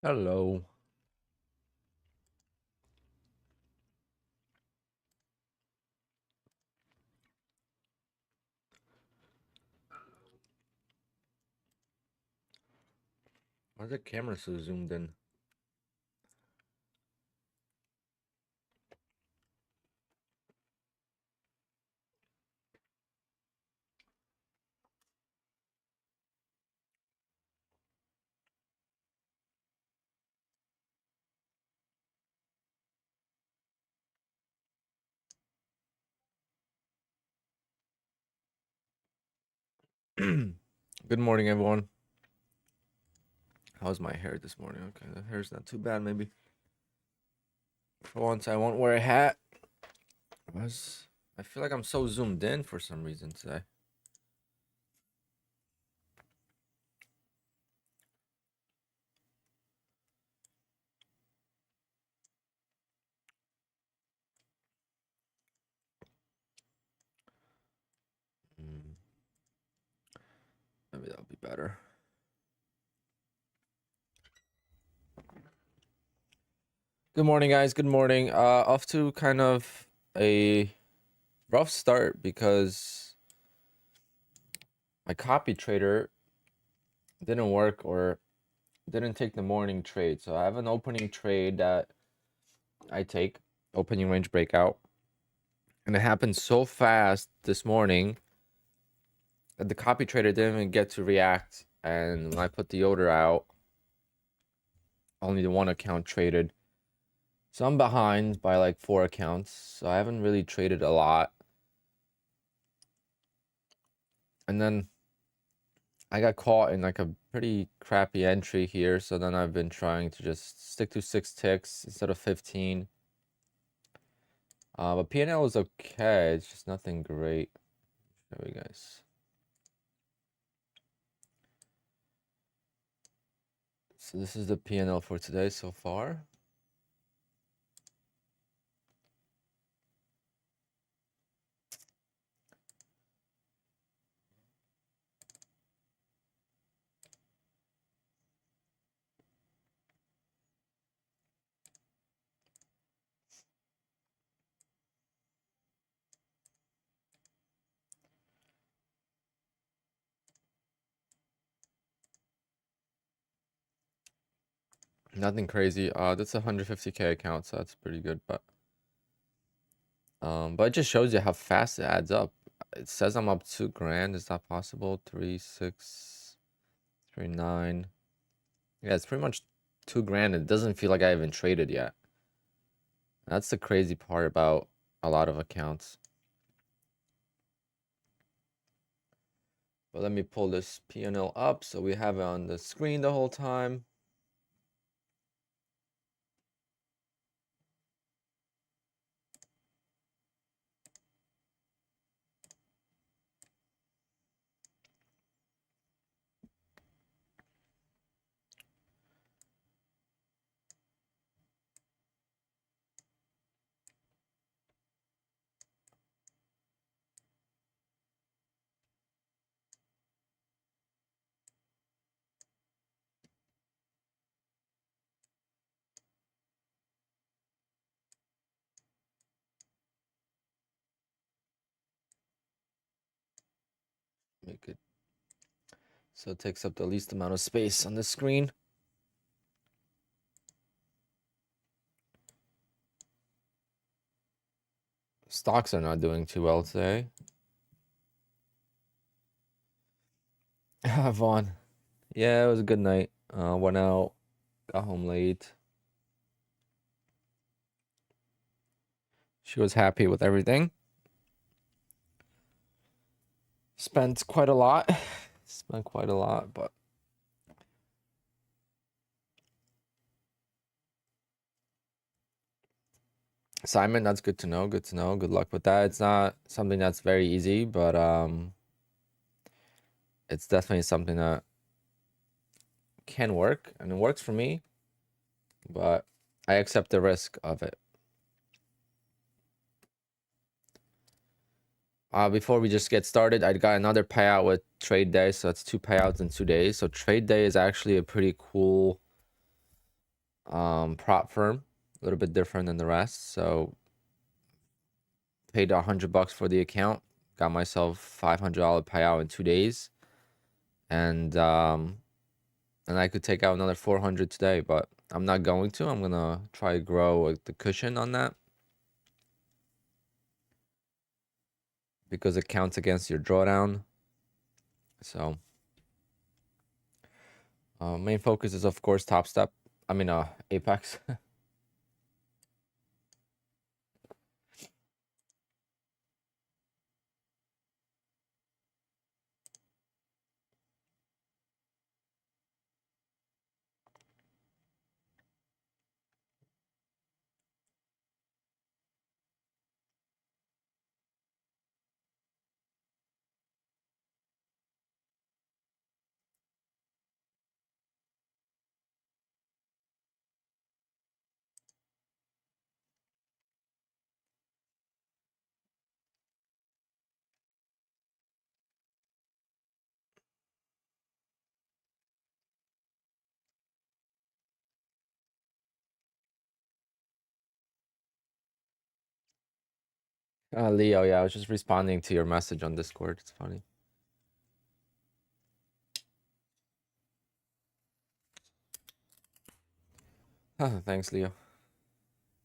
Hello. Why is the camera so zoomed in? Good morning, everyone. How's my hair this morning? Okay, the hair's not too bad, maybe. For once, I won't wear a hat. I feel like I'm so zoomed in for some reason today. Maybe that'll be better. Good morning, guys. Good morning. Off to kind of a rough start because my copy trader didn't work or didn't take the morning trade. So I have an opening trade that I take, opening range breakout. And it happened so fast this morning that the copy trader didn't even get to react. And when I put the order out, only the one account traded. So I'm behind by like 4 accounts. So I haven't really traded a lot. And then I got caught in like a pretty crappy entry here. So then I've been trying to just stick to 6 ticks instead of 15. But P&L was okay. It's just nothing great. Show you guys. So this is the P&L for today so far. Nothing crazy. That's a 150K account, so that's pretty good. But it just shows you how fast it adds up. It says I'm up 2 grand. Is that possible? 3, 6, 3, 9. Yeah, it's pretty much 2 grand. It doesn't feel like I even traded yet. That's the crazy part about a lot of accounts. But let me pull this P&L up so we have it on the screen the whole time. Make it so it takes up the least amount of space on the screen. Stocks are not doing too well today. Vaughn. Yeah, it was a good night. Went out, got home late. She was happy with everything. Spent quite a lot. But Simon, that's good to know. Good to know. Good luck with that. It's not something that's very easy, but it's definitely something that can work, and it works for me. But I accept the risk of it. Before we just get started, I got another payout with trade day, so that's 2 payouts in 2 days. So trade day is actually a pretty cool prop firm, a little bit different than the rest. So paid $100 for the account, got myself $500 payout in 2 days, and I could take out another 400 today, but I'm not going to. I'm gonna try to grow the cushion on that because it counts against your drawdown. So main focus is of course Top Step. I mean Apex. Leo, yeah, I was just responding to your message on Discord. It's funny. Thanks, Leo.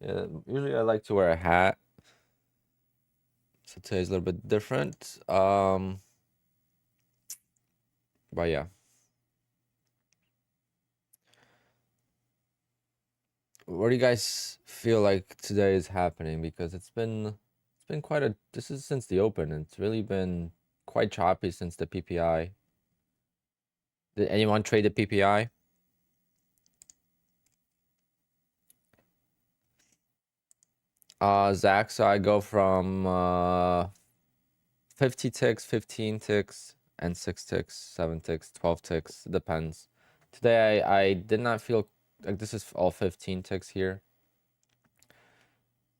Yeah, usually I like to wear a hat, so today's a little bit different. But yeah. What do you guys feel like today is happening? Because it's been quite a this is since the open, and it's really been quite choppy since the PPI. Did anyone trade the PPI? Zach, so I go from 50 ticks, 15 ticks, and 6 ticks, 7 ticks, 12 ticks, depends. Today I did not feel like this is all 15 ticks here.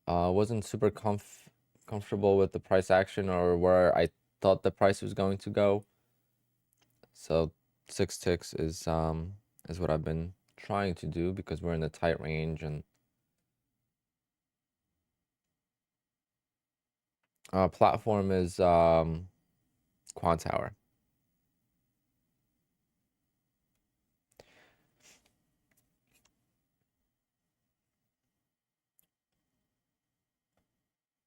Wasn't super comfortable with the price action or where I thought the price was going to go. So 6 ticks is what I've been trying to do because we're in a tight range, and platform is Quant Tower.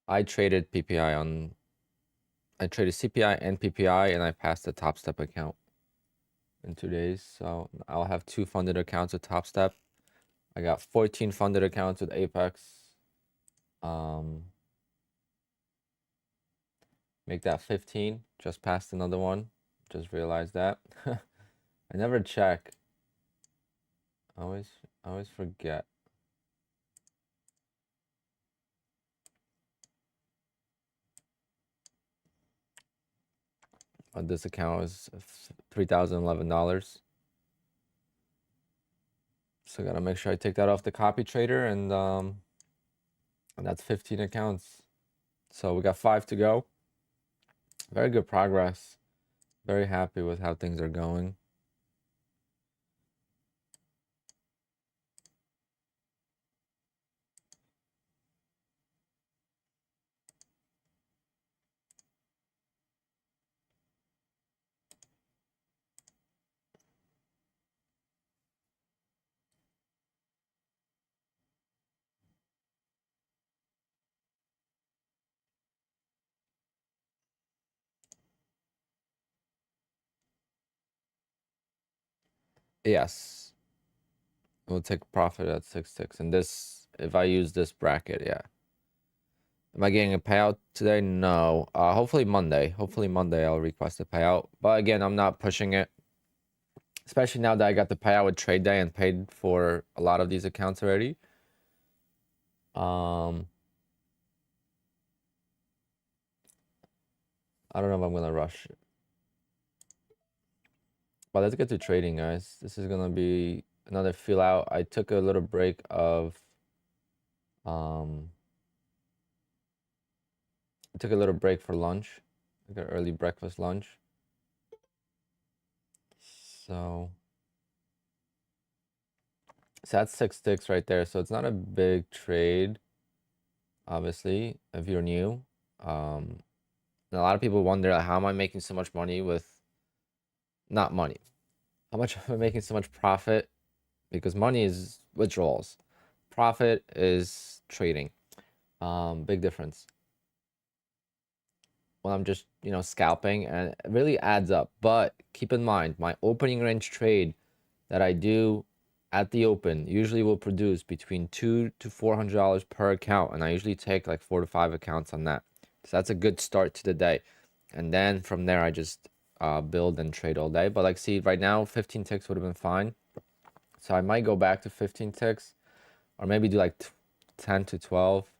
I traded PPI on I traded CPI and PPI, and I passed the Top Step account in 2 days. So I'll have 2 funded accounts with Top Step. I got 14 funded accounts with Apex. Make that 15. Just passed another one. Just realized that. I never check. I always forget. This account is $3,011. So I gotta make sure I take that off the copy trader, and that's 15 accounts. So we got 5 to go. Very good progress. Very happy with how things are going. Yes. We'll take profit at 6 ticks. And this, if I use this bracket, yeah. Am I getting a payout today? No. Hopefully Monday. Hopefully Monday I'll request a payout. But again, I'm not pushing it. Especially now that I got the payout with trade day and paid for a lot of these accounts already. I don't know if I'm gonna rush it. But let's get to trading, guys. This is gonna be another feel out. I took a little break of I took a little break for lunch. Like an early breakfast lunch. So So that's 6 ticks right there. So it's not a big trade, obviously, if you're new. And a lot of people wonder, like, how am I making so much money with not money? How much am I making so much profit? Because money is withdrawals. Profit is trading. Big difference. When I'm just, scalping, and it really adds up. But keep in mind, my opening range trade that I do at the open usually will produce between $200 to $400 per account, and I usually take like 4 to 5 accounts on that. So that's a good start to the day, and then from there I just build and trade all day. But like, see, right now 15 ticks would have been fine, so I might go back to 15 ticks, or maybe do like 10 to 12,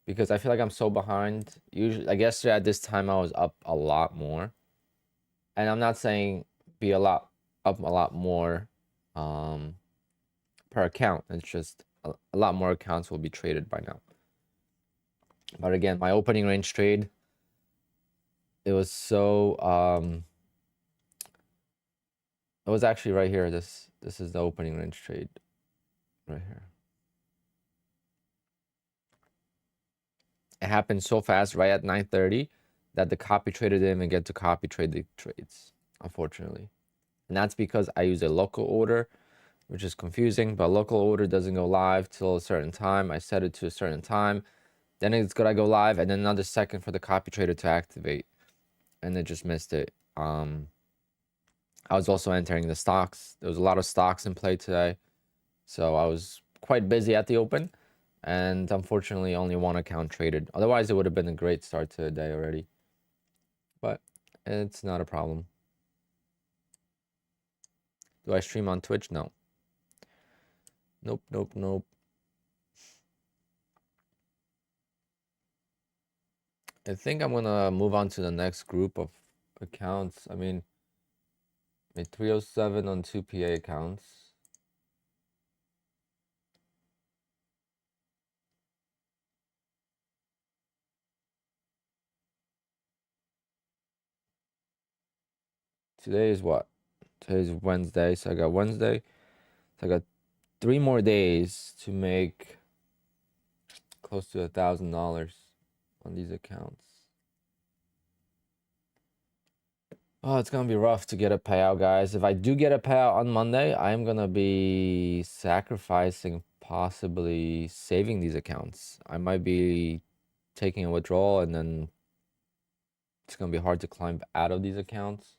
because I feel like I'm so behind. Usually, like yesterday at this time, I was up a lot more, and I'm not saying be up a lot more per account. It's just a lot more accounts will be traded by now. But again, my opening range trade, it was so it was actually right here. This is the opening range trade right here. It happened so fast, right at 9:30, that the copy trader didn't even get to copy trade the trades, unfortunately. And that's because I use a local order, which is confusing, but local order doesn't go live till a certain time. I set it to a certain time, then it's gonna go live, and then another second for the copy trader to activate, and it just missed it. I was also entering the stocks. There was a lot of stocks in play today, so I was quite busy at the open, and unfortunately only one account traded. Otherwise it would have been a great start to the day already, but it's not a problem. Do I stream on Twitch? No. Nope. I think I'm gonna move on to the next group of accounts. I mean, a 307 on 2PA accounts. Today is what? Today's Wednesday, so I got Wednesday. So I got 3 more days to make close to $1,000 on these accounts. Oh, it's gonna be rough to get a payout, guys. If I do get a payout on Monday, I'm gonna be sacrificing, possibly saving these accounts. I might be taking a withdrawal, and then it's gonna be hard to climb out of these accounts.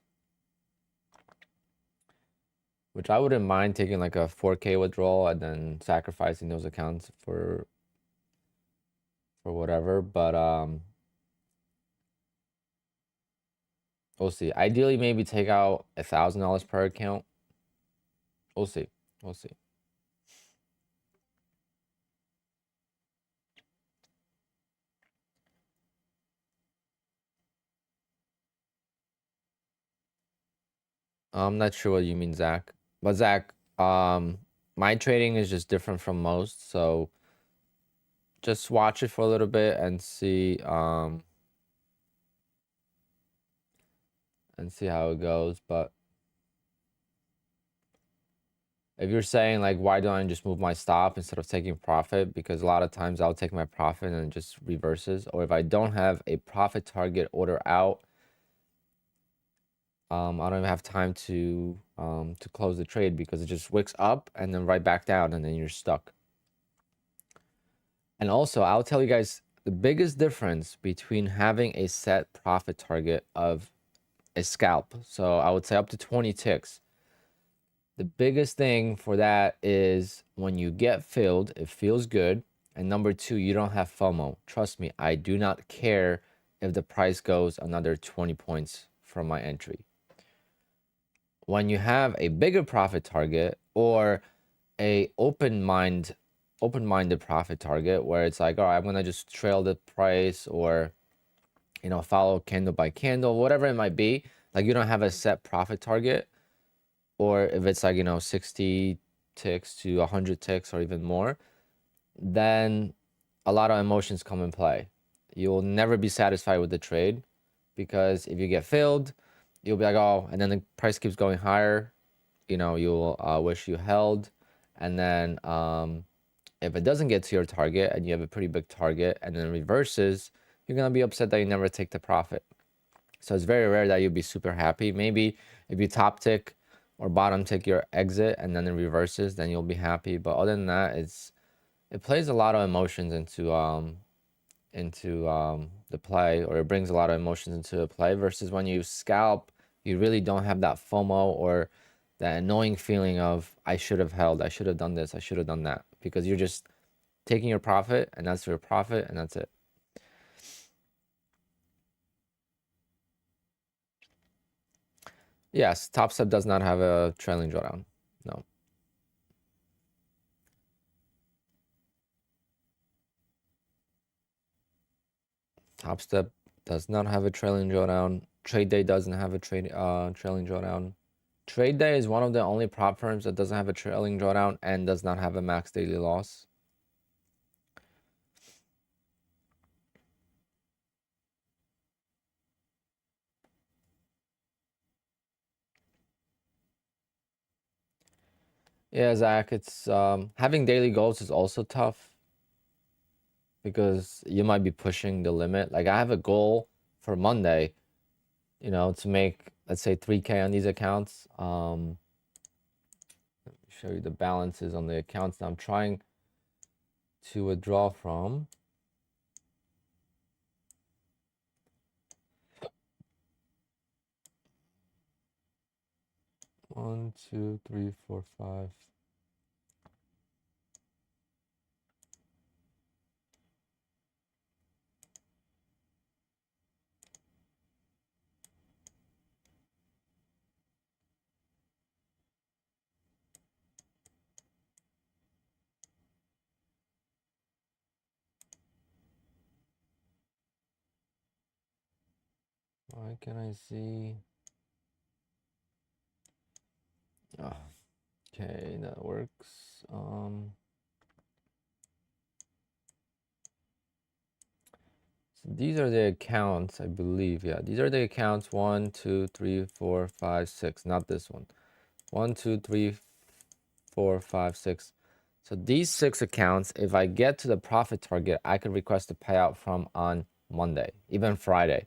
Which I wouldn't mind taking like a 4K withdrawal and then sacrificing those accounts for whatever, but we'll see. Ideally, maybe take out $1,000 per account. We'll see. We'll see. I'm not sure what you mean, Zach. But Zach, my trading is just different from most, so just watch it for a little bit and see how it goes. But if you're saying like, why don't I just move my stop instead of taking profit? Because a lot of times I'll take my profit and it just reverses. Or if I don't have a profit target order out, I don't even have time to close the trade, because it just wicks up and then right back down, and then you're stuck. And also, I'll tell you guys the biggest difference between having a set profit target of a scalp. So I would say up to 20 ticks. The biggest thing for that is when you get filled, it feels good. And number 2, you don't have FOMO. Trust me, I do not care if the price goes another 20 points from my entry. When you have a bigger profit target, or a open-minded profit target, where it's like, all right, I'm gonna just trail the price, or follow candle by candle, whatever it might be, like you don't have a set profit target, or if it's like 60 ticks to 100 ticks or even more, then a lot of emotions come in play. You'll never be satisfied with the trade, because if you get filled, you'll be like, oh, and then the price keeps going higher, you'll wish you held, And then if it doesn't get to your target and you have a pretty big target and then reverses, you're gonna be upset that you never take the profit. So it's very rare that you'll be super happy. Maybe if you top tick or bottom tick your exit and then it reverses, then you'll be happy. But other than that, it plays a lot of emotions into the play, or it brings a lot of emotions into the play, versus when you scalp, you really don't have that FOMO or that annoying feeling of I should have held, I should have done this, I should have done that, because you're just taking your profit and that's your profit and that's it. Yes, Top Step does not have a trailing drawdown. No. Top Step does not have a trailing drawdown. Trade Day doesn't have a trailing drawdown. Trade Day is one of the only prop firms that doesn't have a trailing drawdown and does not have a max daily loss. Yeah, Zach, it's having daily goals is also tough because you might be pushing the limit. Like I have a goal for Monday, you know, to make, let's say, 3K on these accounts. Let me show you the balances on the accounts that I'm trying to withdraw from. One, two, three, four, five. Why can I see? Oh, okay, that works. So these are the accounts, I believe. Yeah, these are the accounts. 1, 2, 3, 4, 5, 6. Not this one. 1, 2, 3, 4, 5, 6. So these 6 accounts, if I get to the profit target, I could request a payout from on Monday, even Friday.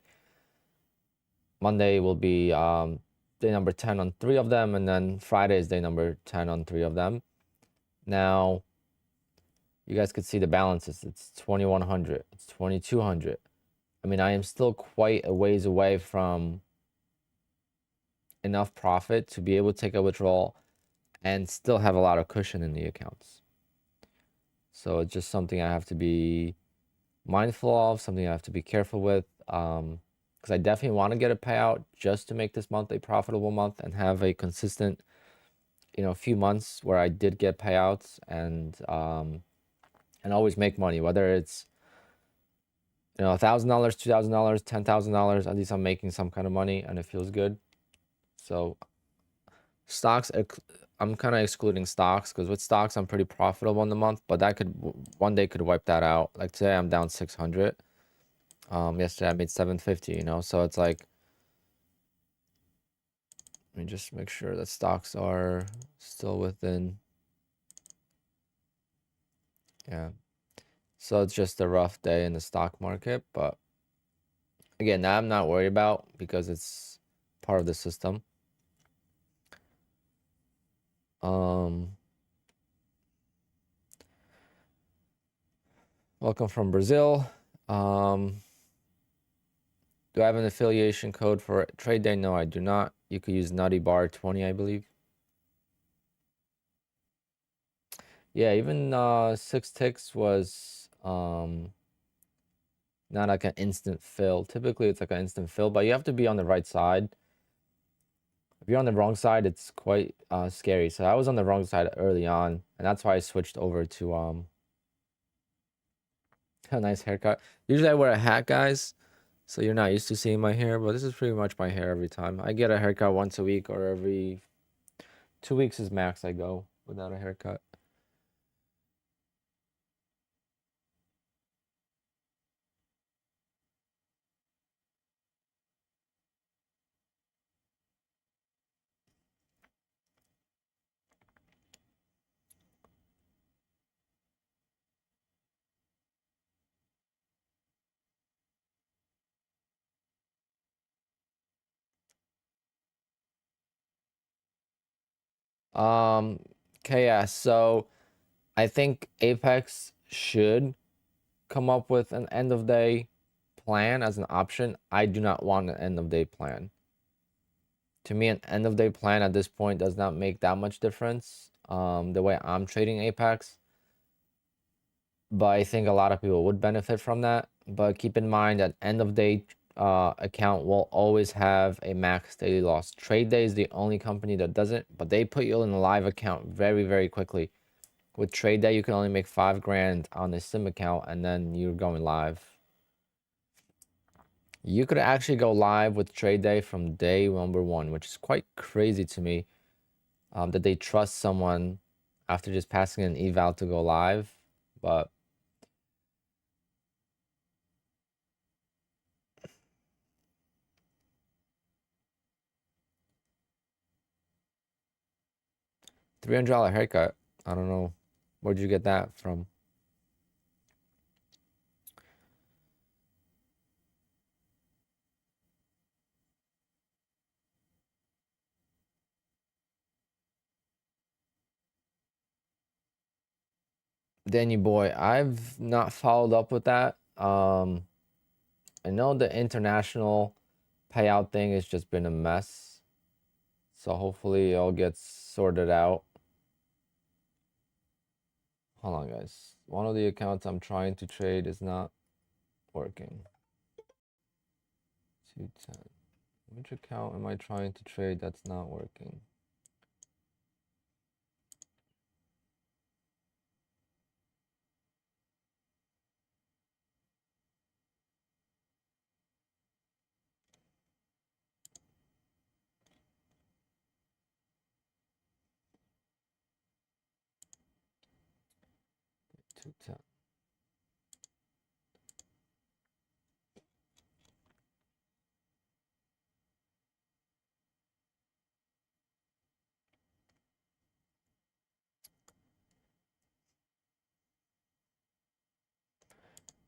Monday will be day number 10 on 3 of them, and then Friday is day number 10 on 3 of them. Now, you guys could see the balances. It's 2,100. It's 2,200. I mean, I am still quite a ways away from enough profit to be able to take a withdrawal and still have a lot of cushion in the accounts. So it's just something I have to be mindful of, something I have to be careful with. Because I definitely want to get a payout just to make this month a profitable month and have a consistent, you know, few months where I did get payouts and always make money, whether it's, you know, $1,000, $2,000, $10,000. At least I'm making some kind of money and it feels good. So stocks, I'm kind of excluding stocks because with stocks I'm pretty profitable in the month, but that could one day could wipe that out. Like today I'm down 600. Yesterday I made 750. You know, so it's like, let me just make sure that stocks are still within. Yeah. So it's just a rough day in the stock market, but again, that I'm not worried about because it's part of the system. Welcome from Brazil. Do I have an affiliation code for trade day? No, I do not. You could use Nutty Bar 20, I believe. Yeah, even 6 ticks was not like an instant fill. Typically it's like an instant fill, but you have to be on the right side. If you're on the wrong side, it's quite scary. So I was on the wrong side early on, and that's why I switched over to a nice haircut. Usually I wear a hat, guys, so you're not used to seeing my hair, but this is pretty much my hair every time. I get a haircut once a week or every 2 weeks is max I go without a haircut. Um, KS. So I think Apex should come up with an end of day plan as an option. I do not want an end of day plan. To me, an end of day plan at this point does not make that much difference. The way I'm trading Apex, but I think a lot of people would benefit from that. But keep in mind that end of day account will always have a max daily loss. Trade Day is the only company that doesn't, but they put you in a live account very, very quickly. With Trade Day, you can only make 5 grand on a sim account, and then you're going live. You could actually go live with Trade Day from day number one, which is quite crazy to me. That they trust someone after just passing an eval to go live, but $300 haircut. I don't know. Where'd you get that from? Danny boy, I've not followed up with that. I know the international payout thing has just been a mess. So hopefully it all gets sorted out. Hold on, guys. One of the accounts I'm trying to trade is not working. 210. Which account am I trying to trade that's not working? Two ten.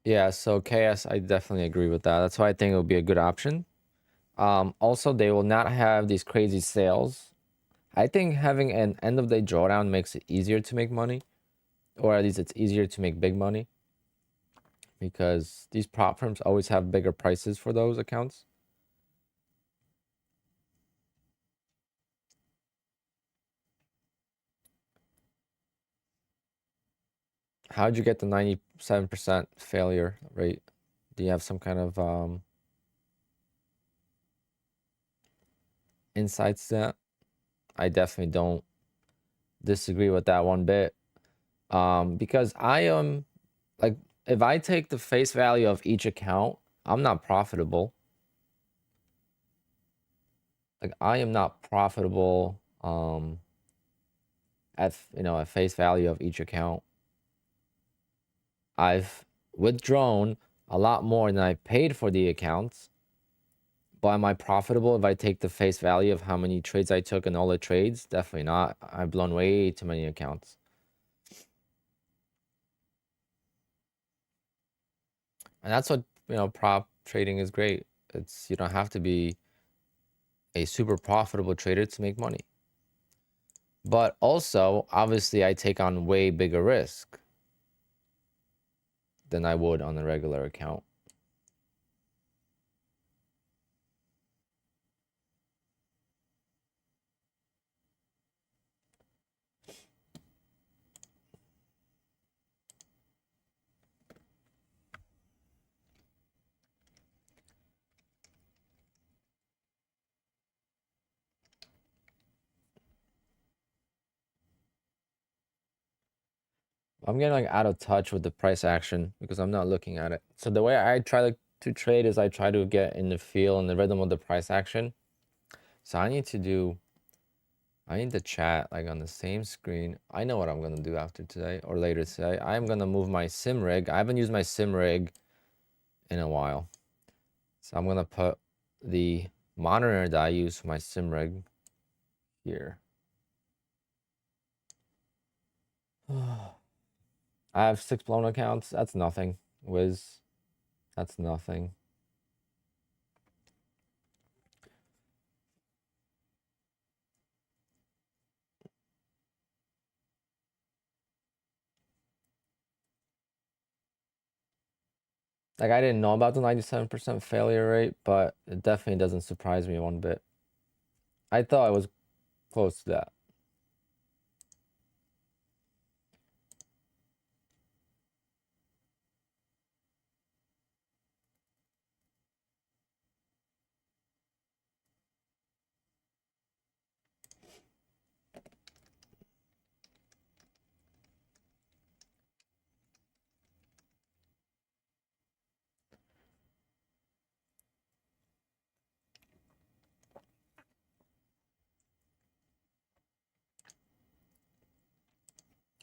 Yeah, so KS, I definitely agree with that. That's why I think it would be a good option. Also, they will not have these crazy sales. I think having an end of day drawdown makes it easier to make money, or at least it's easier to make big money because these prop firms always have bigger prices for those accounts. How'd you get the 97% failure rate? Do you have some kind of insights to that? I definitely don't disagree with that one bit. Because I am like, if I take the face value of each account, I'm not profitable. Like I am not profitable at at face value of each account. I've withdrawn a lot more than I paid for the accounts. But am I profitable if I take the face value of how many trades I took and all the trades? Definitely not. I've blown way too many accounts. And that's what, prop trading is great. It's you don't have to be a super profitable trader to make money. But also, obviously, I take on way bigger risk than I would on a regular account. I'm getting like out of touch with the price action because I'm not looking at it. So the way I try to trade is I try to get in the feel and the rhythm of the price action. So I need to chat like on the same screen. I know what I'm gonna do after today or later today. I'm gonna move my sim rig. I haven't used my sim rig in a while. So I'm gonna put the monitor that I use for my sim rig here. I have 6 blown accounts. That's nothing. Wiz, that's nothing. Like, I didn't know about the 97% failure rate, but it definitely doesn't surprise me one bit. I thought I was close to that.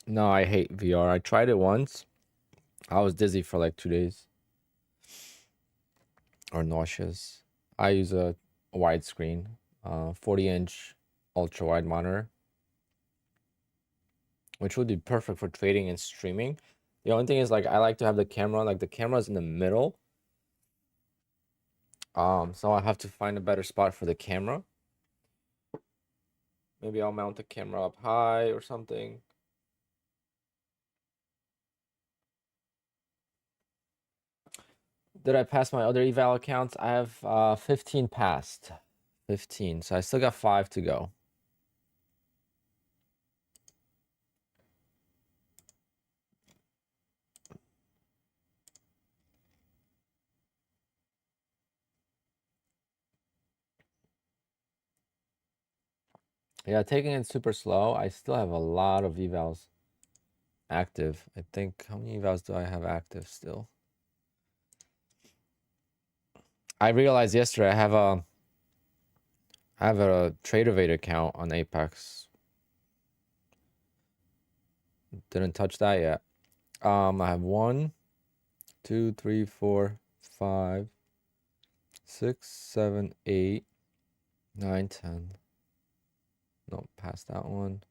No, I hate VR. I tried it once. I was dizzy for like 2 days. Or nauseous. I use a widescreen, 40-inch ultra wide monitor, which would be perfect for trading and streaming. The only thing is, like, I like to have the camera, like the camera's in the middle. So I have to find a better spot for the camera. Maybe I'll mount the camera up high or something. Did I pass my other eval accounts? I have 15 passed. 15. So I still got 5 to go. Yeah, taking it super slow. I still have a lot of evals active. I think, how many evals do I have active still? I realized yesterday I have a TraderVate account on Apex. Didn't touch that yet. I have 1, 2, 3, 4, 5, 6, 7, 8, 9, 10. Nope, past that one.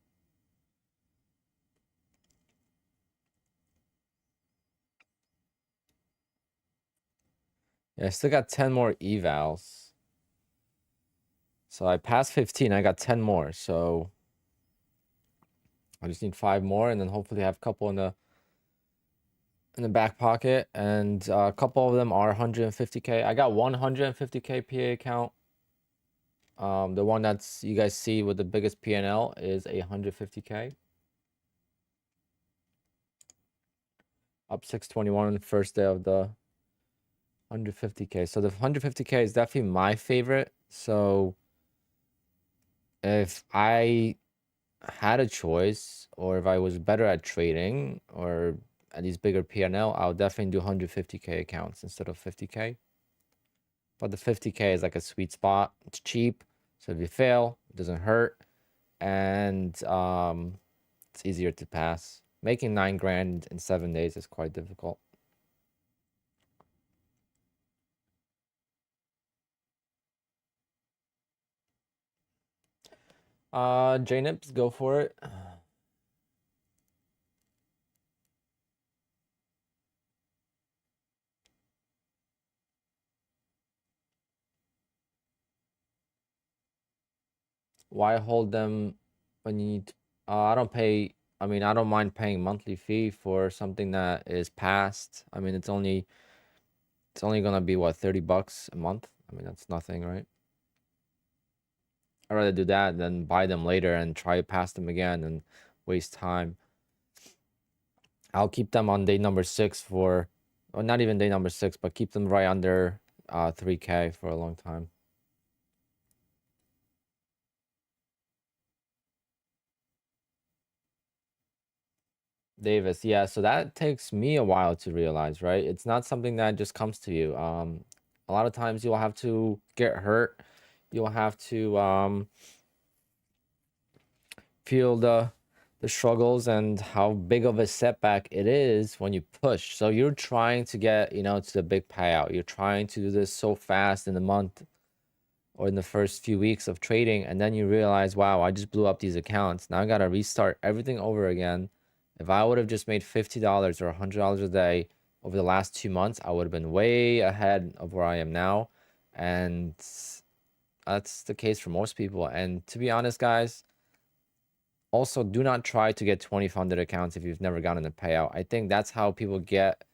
Yeah, I still got 10 more evals. So I passed 15. I got 10 more. So I just need 5 more, and then hopefully have a couple in the back pocket, and a couple of them are 150k. I got 150k PA account. The one that's you guys see with the biggest PNL is 150k. Up 621 first day of the 150k. So the 150k is definitely my favorite. So if I had a choice, or if I was better at trading or at these bigger PNL, I would definitely do 150k accounts instead of 50k. But the 50k is like a sweet spot. It's cheap, so if you fail, it doesn't hurt, and it's easier to pass. Making 9 grand in 7 days is quite difficult. JNips, go for it. Why hold them when you need? I don't pay. I mean, I don't mind paying monthly fee for something that is past. I mean, it's only gonna be what, $30 a month. I mean, that's nothing, right? I'd rather do that than buy them later and try to pass them again and waste time. I'll keep them on day number 6 for, or not even day number 6, but keep them right under 3k for a long time. Davis, yeah, so that takes me a while to realize, right? It's not something that just comes to you. A lot of times you'll have to get hurt. You'll have to feel the struggles and how big of a setback it is when you push. So you're trying to get, to the big payout. You're trying to do this so fast in the month or in the first few weeks of trading, and then you realize, wow, I just blew up these accounts. Now I gotta restart everything over again. If I would have just made $50 or $100 a day over the last 2 months, I would have been way ahead of where I am now. And that's the case for most people. And to be honest, guys, also do not try to get 20 funded accounts if you've never gotten a payout. I think that's how people get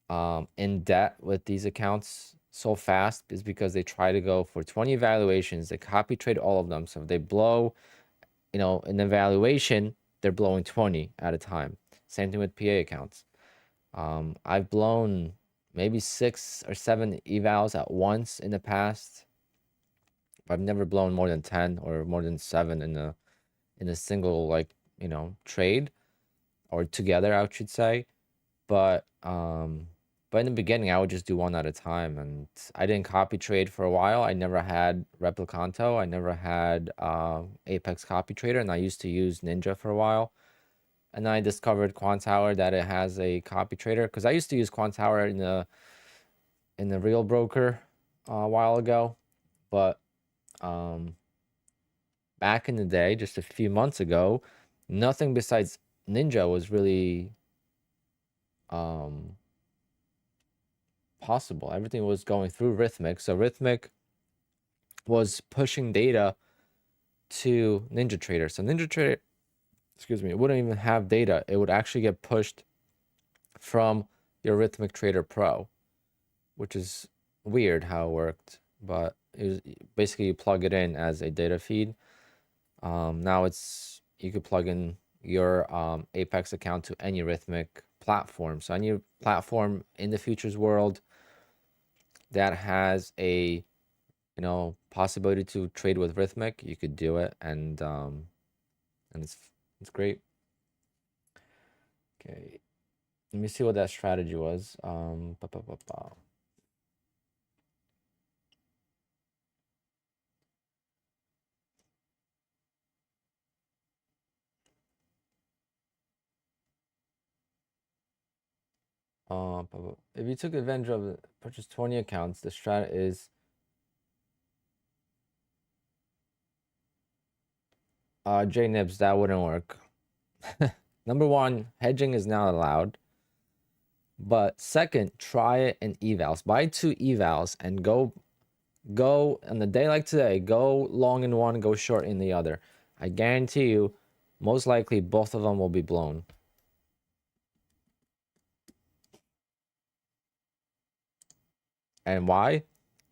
in debt with these accounts so fast is because they try to go for 20 evaluations. They copy trade all of them. So if they blow, you know, an evaluation, they're blowing 20 at a time. Same thing with PA accounts. I've blown maybe 6 or 7 evals at once in the past. I've never blown more than 10 or more than 7 in a single, like, you know, trade, or together, I should say. But in the beginning, I would just do one at a time, and I didn't copy trade for a while. I never had Replicanto. I never had Apex Copy Trader, and I used to use Ninja for a while. And then I discovered Quantower, that it has a copy trader, because I used to use Quantower in the real broker a while ago, but back in the day, just a few months ago, nothing besides Ninja was really possible. Everything was going through Rhythmic. So Rhythmic was pushing data to NinjaTrader. So NinjaTrader, excuse me, it wouldn't even have data. It would actually get pushed from your Rhythmic Trader Pro, which is weird how it worked. But it was, basically, you plug it in as a data feed. Now it's, you could plug in your Apex account to any Rhythmic platform. So any platform in the futures world that has a, you know, possibility to trade with Rhythmic, you could do it, and it's great. Okay, let me see what that strategy was. If you took advantage of it, purchase 20 accounts, the strat is JNibs, that wouldn't work. Number one, hedging is not allowed. But second, try it in evals. Buy 2 evals and go on a day like today, go long in one, go short in the other. I guarantee you, most likely both of them will be blown. And why?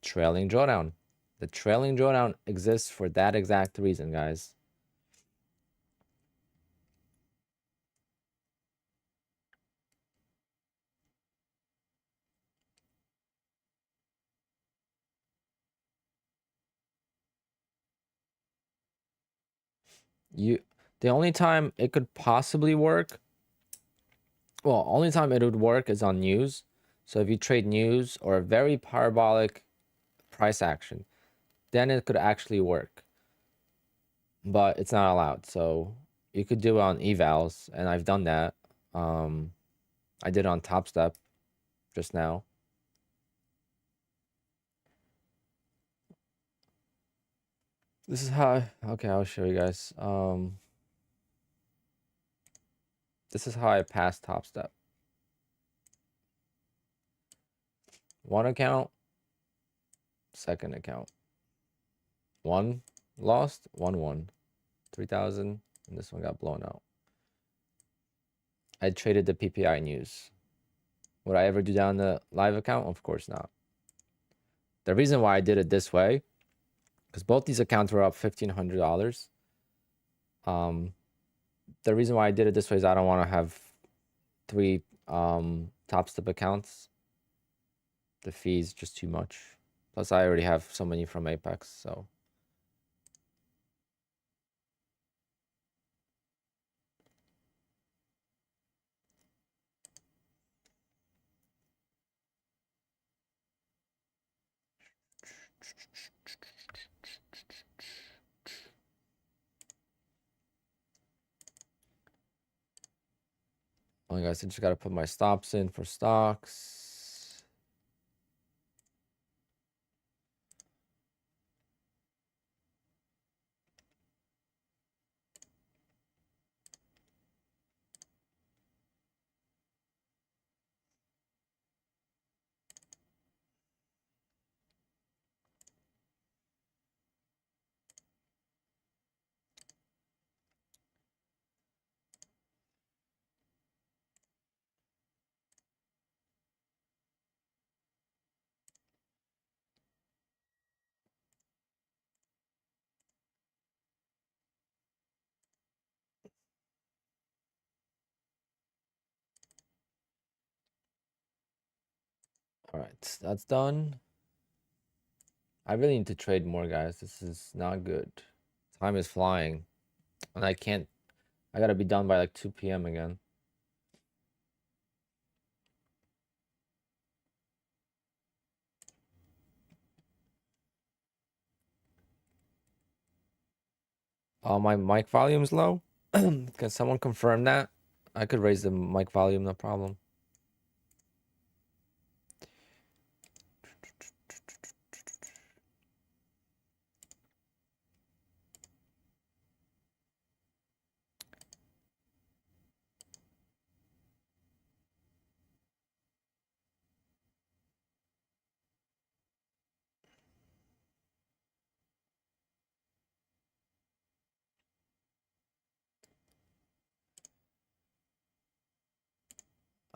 Trailing drawdown. The trailing drawdown exists for that exact reason, guys. The only time it could possibly work, well, only time it would work is on news. So if you trade news or a very parabolic price action, then it could actually work. But it's not allowed. So you could do it on evals, and I've done that. I did it on Top Step just now. This is how okay, I'll show you guys. This is how I passed Top Step. One account, second account. One lost, one won. 3,000, and this one got blown out. I traded the PPI news. Would I ever do that on the live account? Of course not. The reason why I did it this way, because both these accounts were up $1,500. The reason why I did it this way is I don't want to have 3 Top Step accounts. The fee's just too much. Plus, I already have so many from Apex, so. Oh, guys, I just gotta put my stops in for stocks. All right, that's done. I really need to trade more, guys. This is not good. Time is flying, and I can't. I gotta be done by like 2 p.m. again. My mic volume's low. Can someone confirm that? I could raise the mic volume, no problem.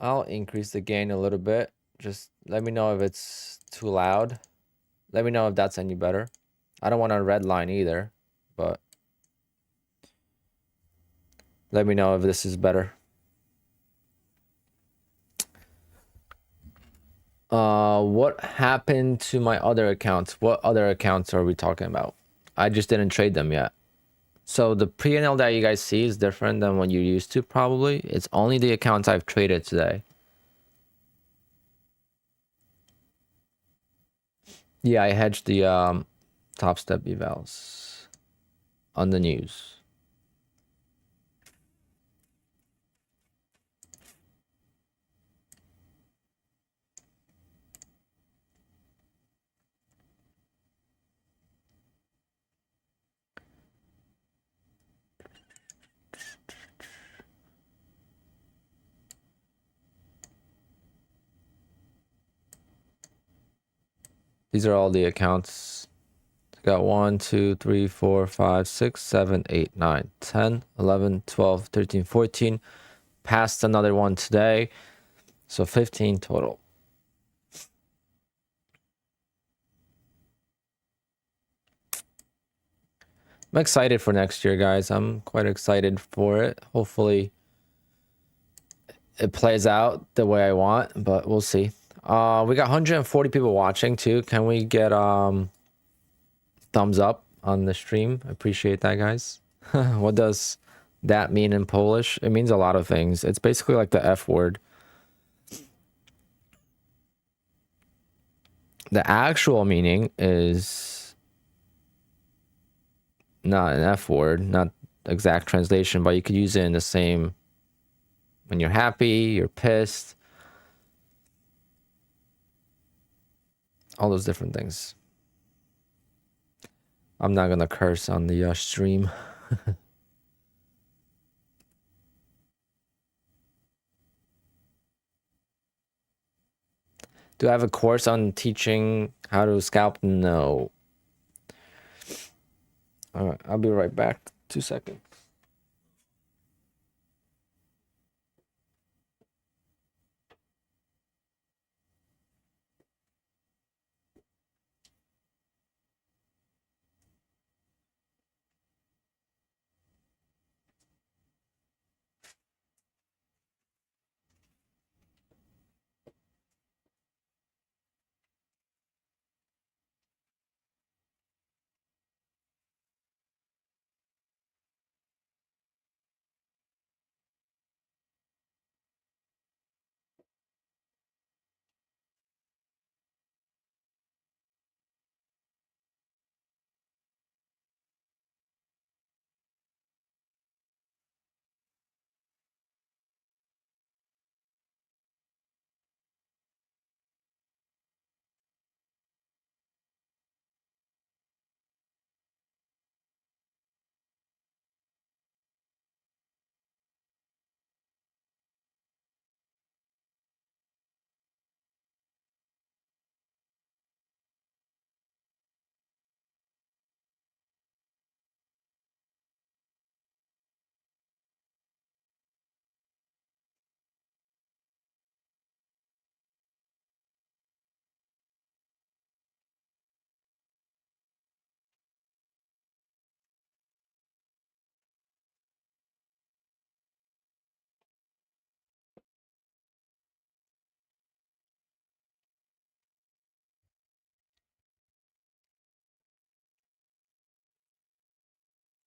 I'll increase the gain a little bit. Just let me know if it's too loud. Let me know if that's any better. I don't want a red line either, but let me know if this is better. What happened to my other accounts? What other accounts are we talking about? I just didn't trade them yet. So the P&L that you guys see is different than what you're used to, probably. It's only the accounts I've traded today. Yeah, I hedged the top step evals on the news. These are all the accounts. Got 1, 2, 3, 4, 5, 6, 7, 8, 9, 10, 11, 12, 13, 14. Passed another one today. So 15 total. I'm excited for next year, guys. I'm quite excited for it. Hopefully it plays out the way I want, but we'll see. We got 140 people watching too. Can we get thumbs up on the stream? I appreciate that, guys. What does that mean in Polish? It means a lot of things. It's basically like the F word. The actual meaning is not an F word, not exact translation, but you could use it in the same when you're happy, you're pissed, all those different things. I'm not gonna curse on the stream. Do I have a course on teaching how to scalp? No. All right, I'll be right back. 2 seconds.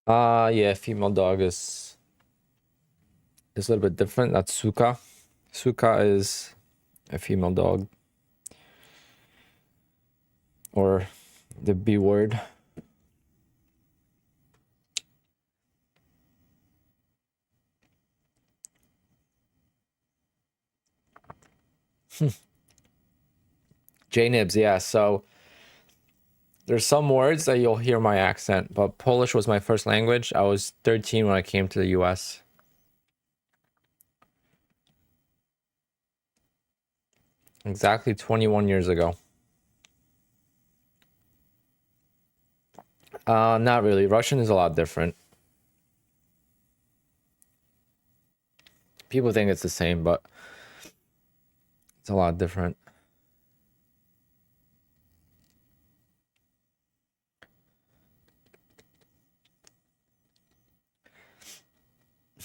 Yeah, female dog is a little bit different. That's Suka. Suka is a female dog, or the B word. J-Nibs, yeah. So there's some words that you'll hear my accent, but Polish was my first language. I was 13 when I came to the US. Exactly 21 years ago. Not really. Russian is a lot different. People think it's the same, but it's a lot different.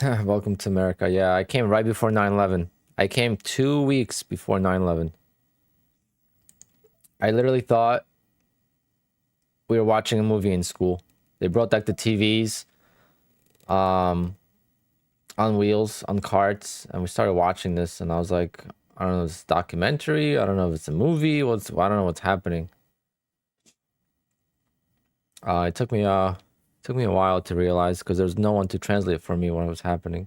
Welcome to America. Yeah, I came right before 9/11. I came 2 weeks before 9/11. I literally thought we were watching a movie in school. They brought like the TVs on wheels, on carts, and we started watching this, and I was like, I don't know if it's a documentary, I don't know if it's a movie, I don't know what's happening. It took me a while to realize because there's no one to translate for me what was happening.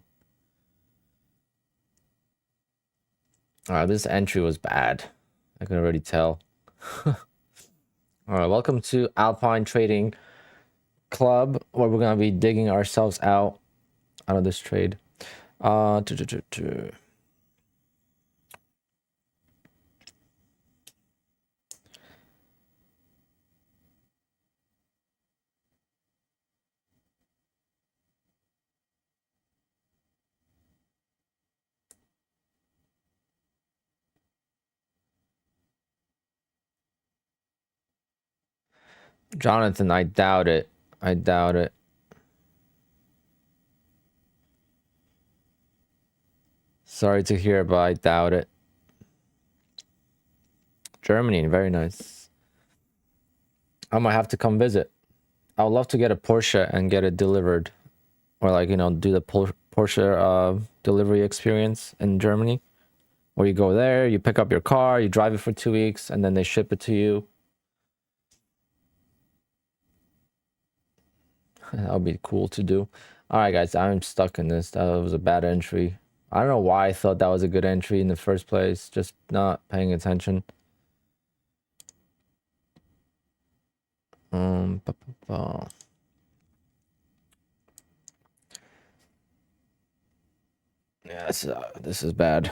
This entry was bad. I can already tell. All right, welcome to Alpine Trading Club, where we're gonna be digging ourselves out of this trade. Jonathan, I doubt it. I doubt it. Sorry to hear, but I doubt it. Germany, very nice. I might have to come visit. I would love to get a Porsche and get it delivered, or like do the Porsche delivery experience in Germany, where you go there, you pick up your car, you drive it for 2 weeks, and then they ship it to you. That would be cool to do. All right, guys, I'm stuck in this. That was a bad entry. I don't know why I thought that was a good entry in the first place. Just not paying attention. Yeah, this is bad.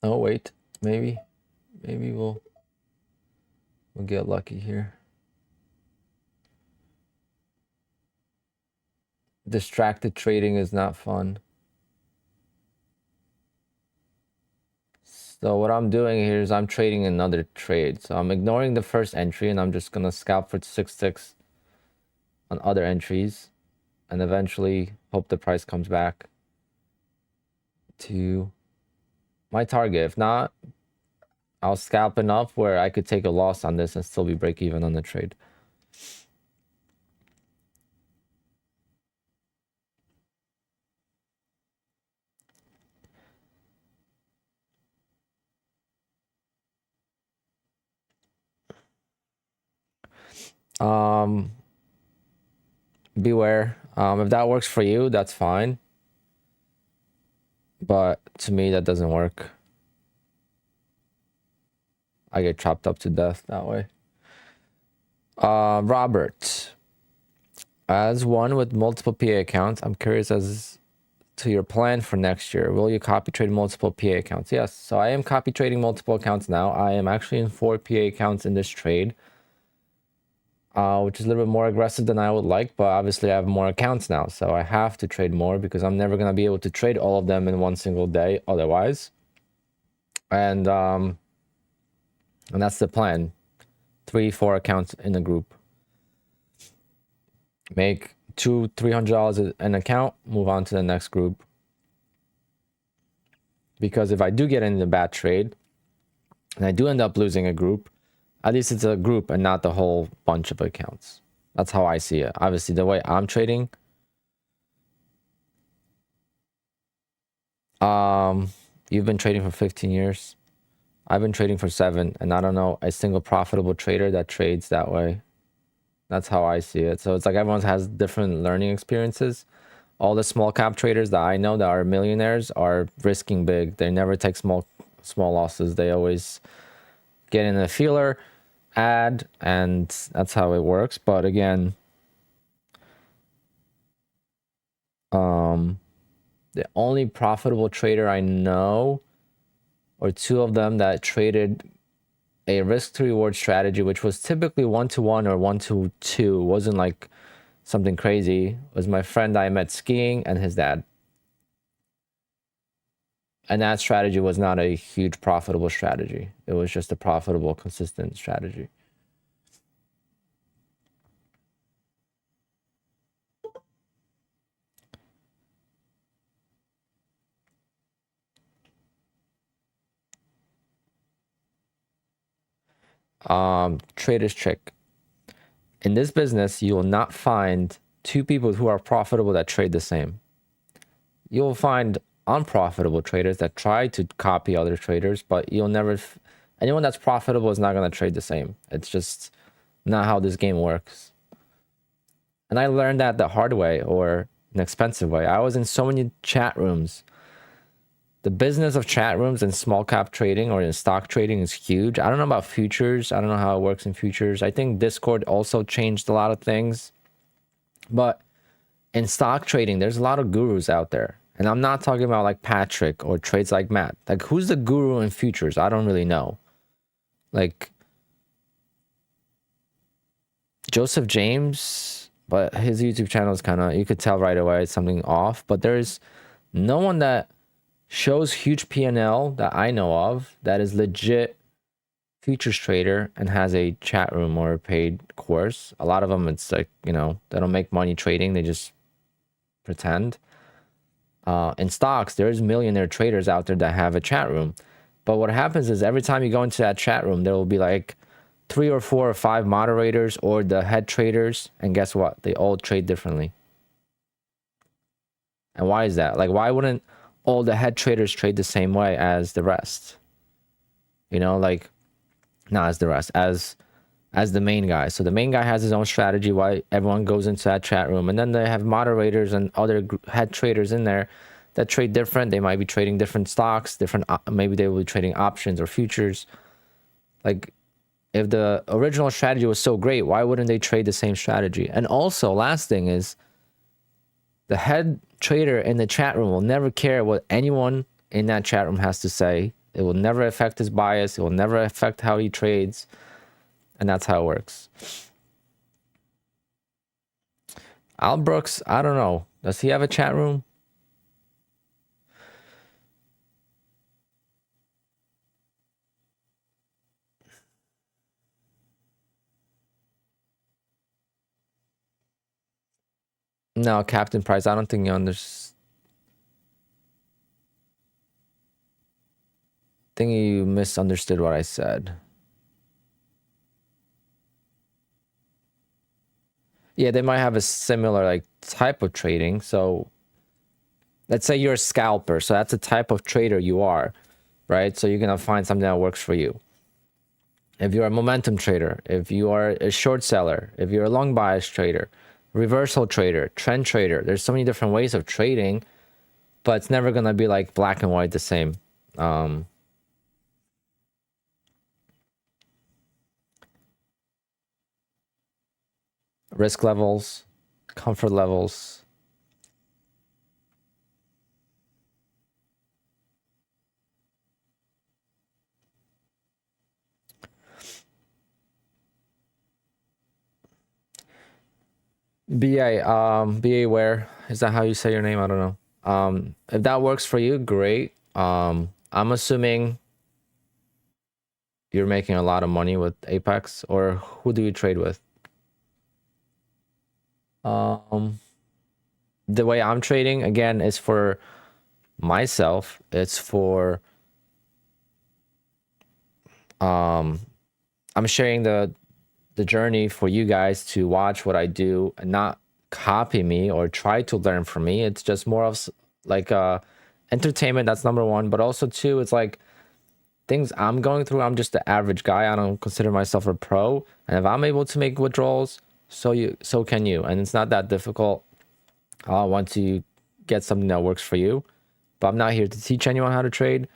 Oh wait, maybe we'll get lucky here. Distracted trading is not fun. So what I'm doing here is I'm trading another trade. So I'm ignoring the first entry and I'm just gonna scalp for 6 ticks on other entries and eventually hope the price comes back to my target. If not, I'll scalp enough where I could take a loss on this and still be break even on the trade. Beware. If that works for you, that's fine. But to me, that doesn't work. I get chopped up to death that way. Robert, as one with multiple PA accounts, I'm curious as to your plan for next year. Will you copy trade multiple PA accounts? Yes. So I am copy trading multiple accounts now. I am actually in 4 PA accounts in this trade. which is a little bit more aggressive than I would like, but obviously I have more accounts now, so I have to trade more because I'm never going to be able to trade all of them in one single day otherwise. And that's the plan. 3-4 accounts in a group. Make $200-$300 an account, move on to the next group. Because if I do get into a bad trade and I do end up losing a group, at least it's a group and not the whole bunch of accounts. That's how I see it. Obviously, the way I'm trading, you've been trading for 15 years. I've been trading for 7, and I don't know a single profitable trader that trades that way. That's how I see it. So it's like everyone has different learning experiences. All the small cap traders that I know that are millionaires are risking big. They never take small losses. They always get in a feeler, add, and that's how it works. But again, the only profitable trader I know, or 2 of them that traded a risk to reward strategy, which was typically 1-to-1 or 1-to-2, wasn't like something crazy, was my friend I met skiing and his dad. And that strategy was not a huge profitable strategy. It was just a profitable, consistent strategy. Trader's trick. In this business, you will not find 2 people who are profitable that trade the same. You'll find unprofitable traders that try to copy other traders, but you'll never... anyone that's profitable is not going to trade the same. It's just not how this game works. And I learned that the hard way, or an expensive way. I was in so many chat rooms. The business of chat rooms and small cap trading or in stock trading is huge. I don't know about futures. I don't know how it works in futures. I think Discord also changed a lot of things. But in stock trading, there's a lot of gurus out there. And I'm not talking about like Patrick or trades like Matt. Like, who's the guru in futures? I don't really know. Like, Joseph James, but his YouTube channel is kind of, you could tell right away it's something off. But there's no one that shows huge P&L that I know of that is legit futures trader and has a chat room or a paid course. A lot of them, it's like, you know, they don't make money trading. They just pretend. In stocks, there's millionaire traders out there that have a chat room. But what happens is every time you go into that chat room, there will be like 3 or 4 or 5 moderators or the head traders. And guess what? They all trade differently. And why is that? Like, why wouldn't all the head traders trade the same way as the rest? You know, like, not as the rest, as the main guy. So the main guy has his own strategy why everyone goes into that chat room. And then they have moderators and other head traders in there that trade different. They might be trading different stocks, different, maybe they will be trading options or futures. Like, if the original strategy was so great, why wouldn't they trade the same strategy? And also, last thing is, the head trader in the chat room will never care what anyone in that chat room has to say. It will never affect his bias. It will never affect how he trades. And that's how it works. Al Brooks, I don't know. Does he have a chat room? No, Captain Price, I don't think you understand. I think you misunderstood what I said. Yeah, they might have a similar like type of trading. So let's say you're a scalper. So that's a type of trader you are, right? So you're going to find something that works for you. If you're a momentum trader, if you are a short seller, if you're a long bias trader, reversal trader, trend trader, there's so many different ways of trading, but it's never going to be like black and white the same. Risk levels, comfort levels. BA where is that how you say your name? I don't know. If that works for you, great. I'm assuming you're making a lot of money with Apex, or who do you trade with? Um, the way I'm trading again is for myself. It's for I'm sharing the journey for you guys to watch what I do and not copy me or try to learn from me. It's just more of like entertainment. That's number one, but also two, it's like things I'm going through. I'm just the average guy. I don't consider myself a pro, and if I'm able to make withdrawals, so can you. And it's not that difficult. Once you get something that works for you. But I'm not here to teach anyone how to trade.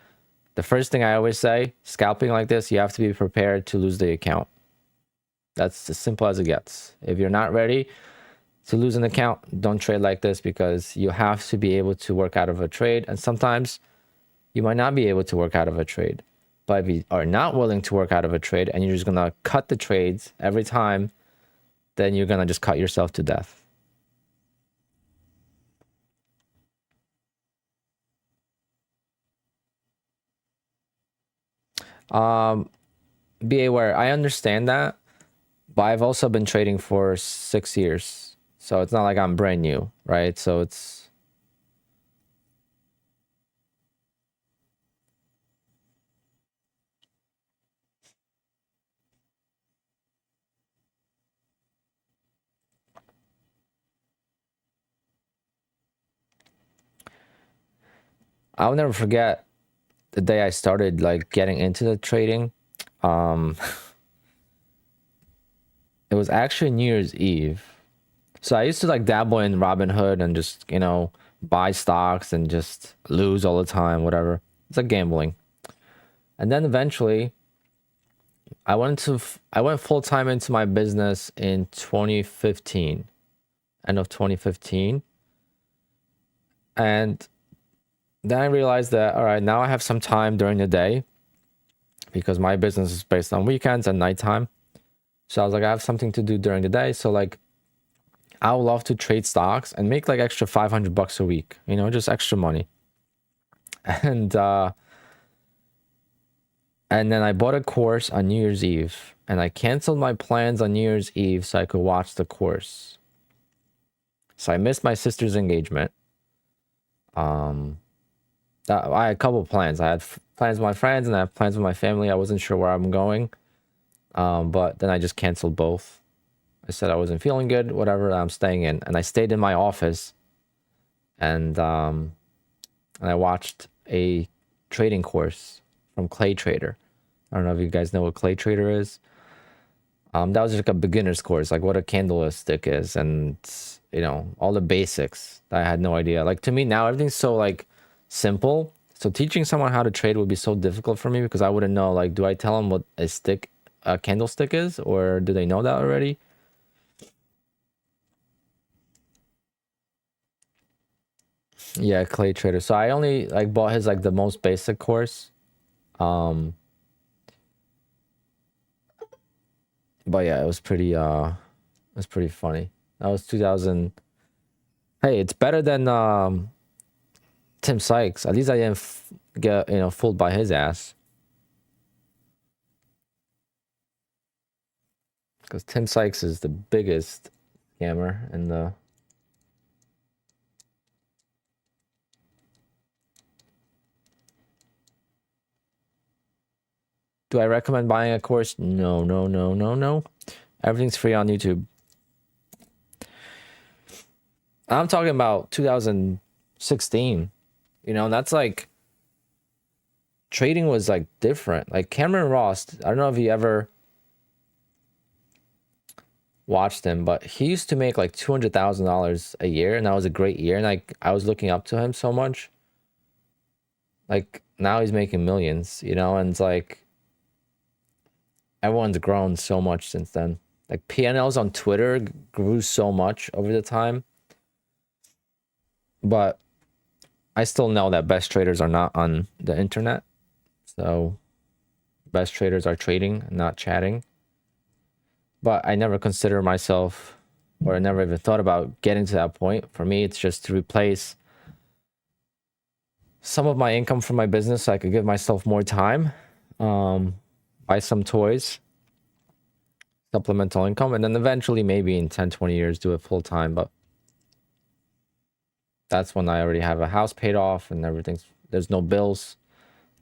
The first thing I always say, scalping like this, you have to be prepared to lose the account. That's as simple as it gets. If you're not ready to lose an account, don't trade like this, because you have to be able to work out of a trade. And sometimes you might not be able to work out of a trade. But if you are not willing to work out of a trade and you're just going to cut the trades every time, then you're going to just cut yourself to death. Be aware. I understand that, but I've also been trading for 6 years. So it's not like I'm brand new, right? So it's... I'll never forget the day I started like getting into the trading. It was actually New Year's Eve. So I used to like dabble in Robinhood and just, buy stocks and just lose all the time, whatever. It's like gambling. And then eventually I went full time into my business in 2015, end of 2015. And then I realized that, all right, now I have some time during the day because my business is based on weekends and nighttime. So I was like, I have something to do during the day. So like, I would love to trade stocks and make like extra $500 a week, just extra money. And then I bought a course on New Year's Eve, and I canceled my plans on New Year's Eve so I could watch the course. So I missed my sister's engagement. I had a couple of plans. I had plans with my friends and I had plans with my family. I wasn't sure where I'm going. But then I just canceled both. I said I wasn't feeling good, whatever, I'm staying in. And I stayed in my office and I watched a trading course from Clay Trader. I don't know if you guys know what Clay Trader is. That was just like a beginner's course, like what a candlestick is and, all the basics that I had no idea. Like to me now, everything's so like simple. So teaching someone how to trade would be so difficult for me because I wouldn't know, like, do I tell them what a candlestick is, or do they know that already? Yeah, Clay Trader. So I only like bought his like the most basic course. But yeah, it was pretty funny. That was 2000. Hey, it's better than Tim Sykes. At least I didn't get fooled by his ass. Because Tim Sykes is the biggest scammer in the... Do I recommend buying a course? No, no, no, no, no. Everything's free on YouTube. I'm talking about 2016. That's like... Trading was like different. Like Cameron Ross, I don't know if you ever watched him, but he used to make like $200,000 a year, and that was a great year. And like I was looking up to him so much. Like now he's making millions, and it's like everyone's grown so much since then. Like PNLs on Twitter grew so much over the time. But I still know that best traders are not on the internet. So best traders are trading, not chatting. But I never consider myself or I never even thought about getting to that point. For me, it's just to replace some of my income from my business so I could give myself more time, buy some toys, supplemental income, and then eventually maybe in 10, 20 years do it full time. But that's when I already have a house paid off and there's no bills.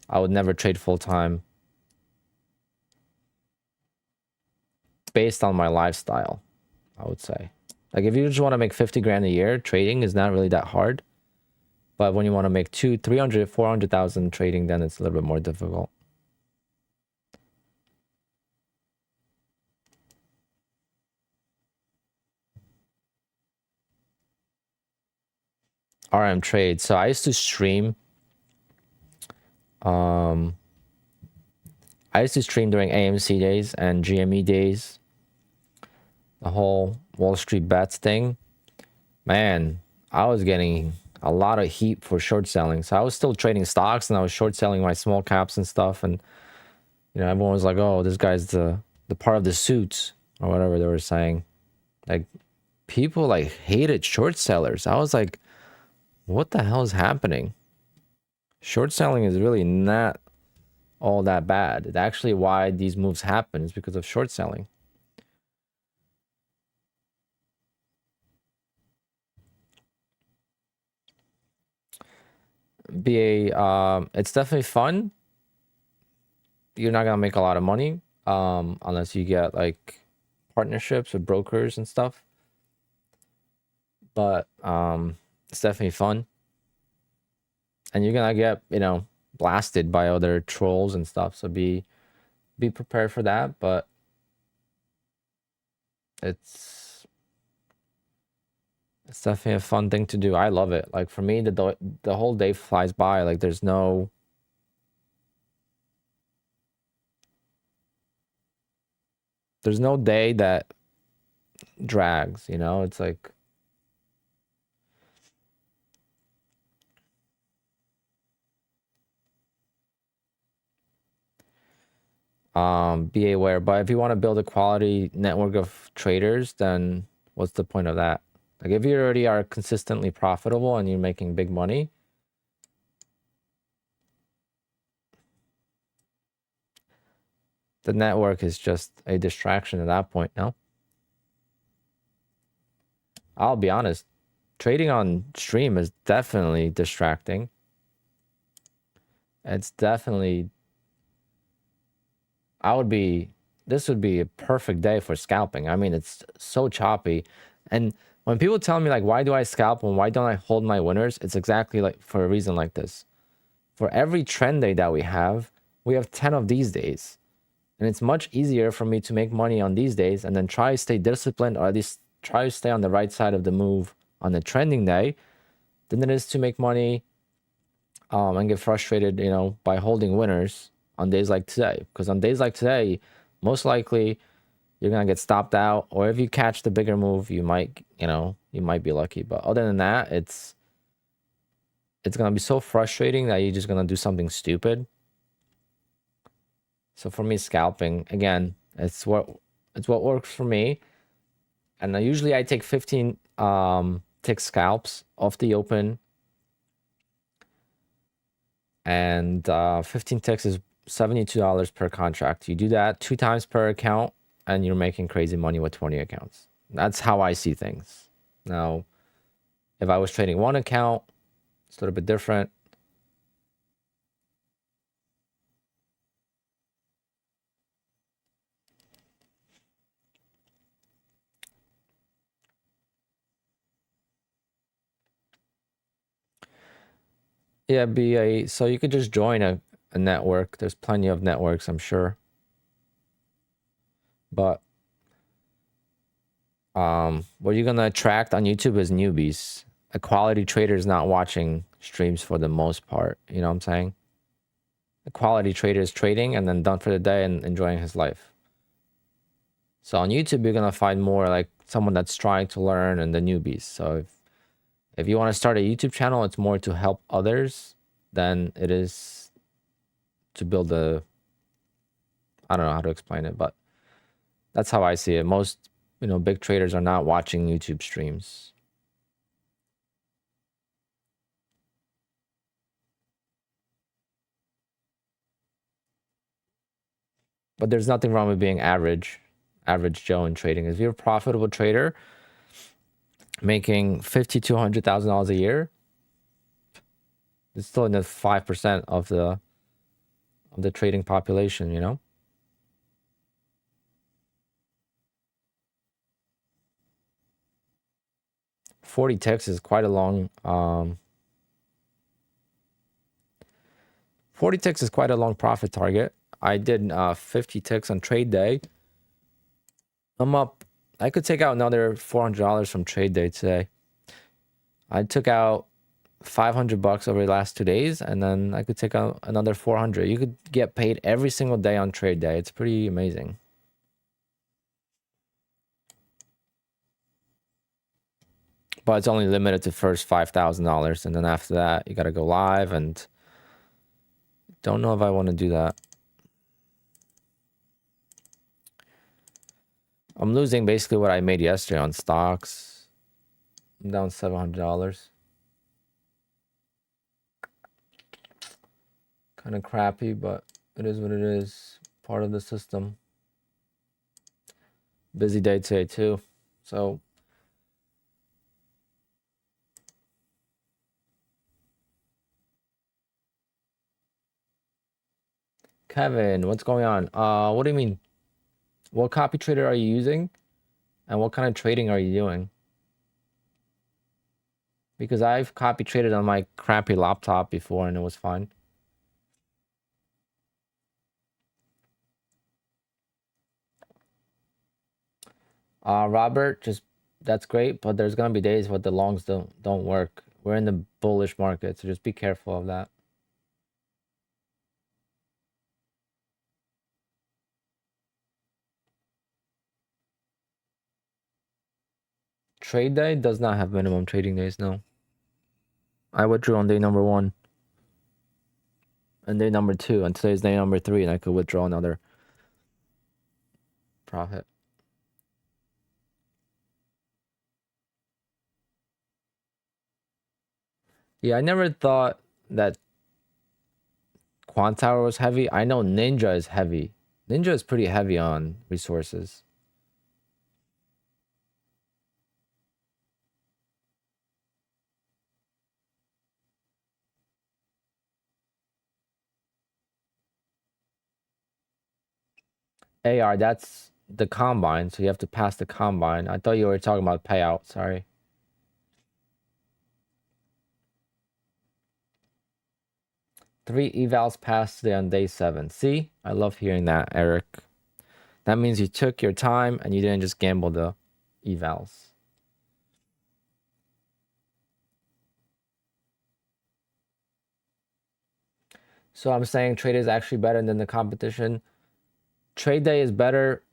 I would never trade full time based on my lifestyle, I would say. Like if you just want to make 50 grand a year, trading is not really that hard. But when you want to make 200, 300, 400,000 trading, then it's a little bit more difficult. RM trade. So I used to stream. I used to stream during AMC days and GME days. The whole Wall Street bets thing. Man, I was getting a lot of heat for short selling. So I was still trading stocks and I was short selling my small caps and stuff. And you know, everyone was like, "Oh, this guy's the part of the suits," or whatever they were saying. Like people like hated short sellers. I was like, what the hell is happening? Short selling is really not all that bad. It's actually why these moves happen is because of short selling. BA, it's definitely fun. You're not gonna make a lot of money unless you get like partnerships with brokers and stuff. But it's definitely fun. And you're gonna get, you know, blasted by other trolls and stuff. So be prepared for that. But it's definitely a fun thing to do. I love it. Like for me, the whole day flies by. Like there's no day that drags, you know? It's like be aware. But if you want to build a quality network of traders, then what's the point of that? Like if you already are consistently profitable and you're making big money, the network is just a distraction at that point, no? I'll be honest, trading on stream is definitely distracting. It's definitely, this would be a perfect day for scalping. I mean, it's so choppy. And when people tell me like, why do I scalp and why don't I hold my winners? It's exactly like for a reason like this. For every trend day that we have 10 of these days. And it's much easier for me to make money on these days and then try to stay disciplined, or at least try to stay on the right side of the move on the trending day than it is to make money and get frustrated, you know, by holding winners on days like today. Because on days like today, most likely you're gonna get stopped out, or if you catch the bigger move, you might, you know, you might be lucky. But other than that, it's gonna be so frustrating that you're just gonna do something stupid. So for me, scalping, again, it's what works for me. And usually I take 15 tick scalps off the open. And 15 ticks is $72 per contract. You do that 2 times per account and you're making crazy money with 20 accounts. That's how I see things. Now, if I was trading one account, it's a little bit different. Yeah, so you could just join a network. There's plenty of networks, I'm sure. But what you're gonna attract on YouTube is newbies. A quality trader is not watching streams for the most part. You know what I'm saying? A quality trader is trading and then done for the day and enjoying his life. So on YouTube, you're gonna find more like someone that's trying to learn and the newbies. So if you want to start a YouTube channel, it's more to help others than it is to build I don't know how to explain it, but that's how I see it. Most you know, big traders are not watching YouTube streams. But there's nothing wrong with being average Joe in trading. If you're a profitable trader making $50,000 to $100,000 a year, it's still in the 5% of the trading population, you know? $40 ticks is quite a long 40 ticks is quite a long profit target. I did 50 ticks on trade day. I'm up. I could take out another $400 from trade day today. I took out $500 over the last 2 days, and then I could take out another 400. You could get paid every single day on trade day. It's pretty amazing. But it's only limited to first $5,000, and then after that, you gotta go live, and don't know if I want to do that. I'm losing basically what I made yesterday on stocks. I'm down $700. Kind of crappy, but it is what it is. Part of the system. Busy day today too. So Kevin, what's going on? What do you mean? What copy trader are you using? And what kind of trading are you doing? Because I've copy traded on my crappy laptop before and it was fine. Robert, just that's great, but there's gonna be days where the longs don't work. We're in the bullish market, so just be careful of that. Trade day does not have minimum trading days, no. I withdrew on day number 1. And day number 2, and today's day number 3, and I could withdraw another profit. Yeah, I never thought that Quant Tower was heavy. I know Ninja is heavy. Ninja is pretty heavy on resources. AR, that's the combine, so you have to pass the combine. I thought you were talking about payout, sorry. Three evals passed today on day 7. See? I love hearing that, Eric. That means you took your time and you didn't just gamble the evals. So I'm saying trade is actually better than the competition. Trade day is better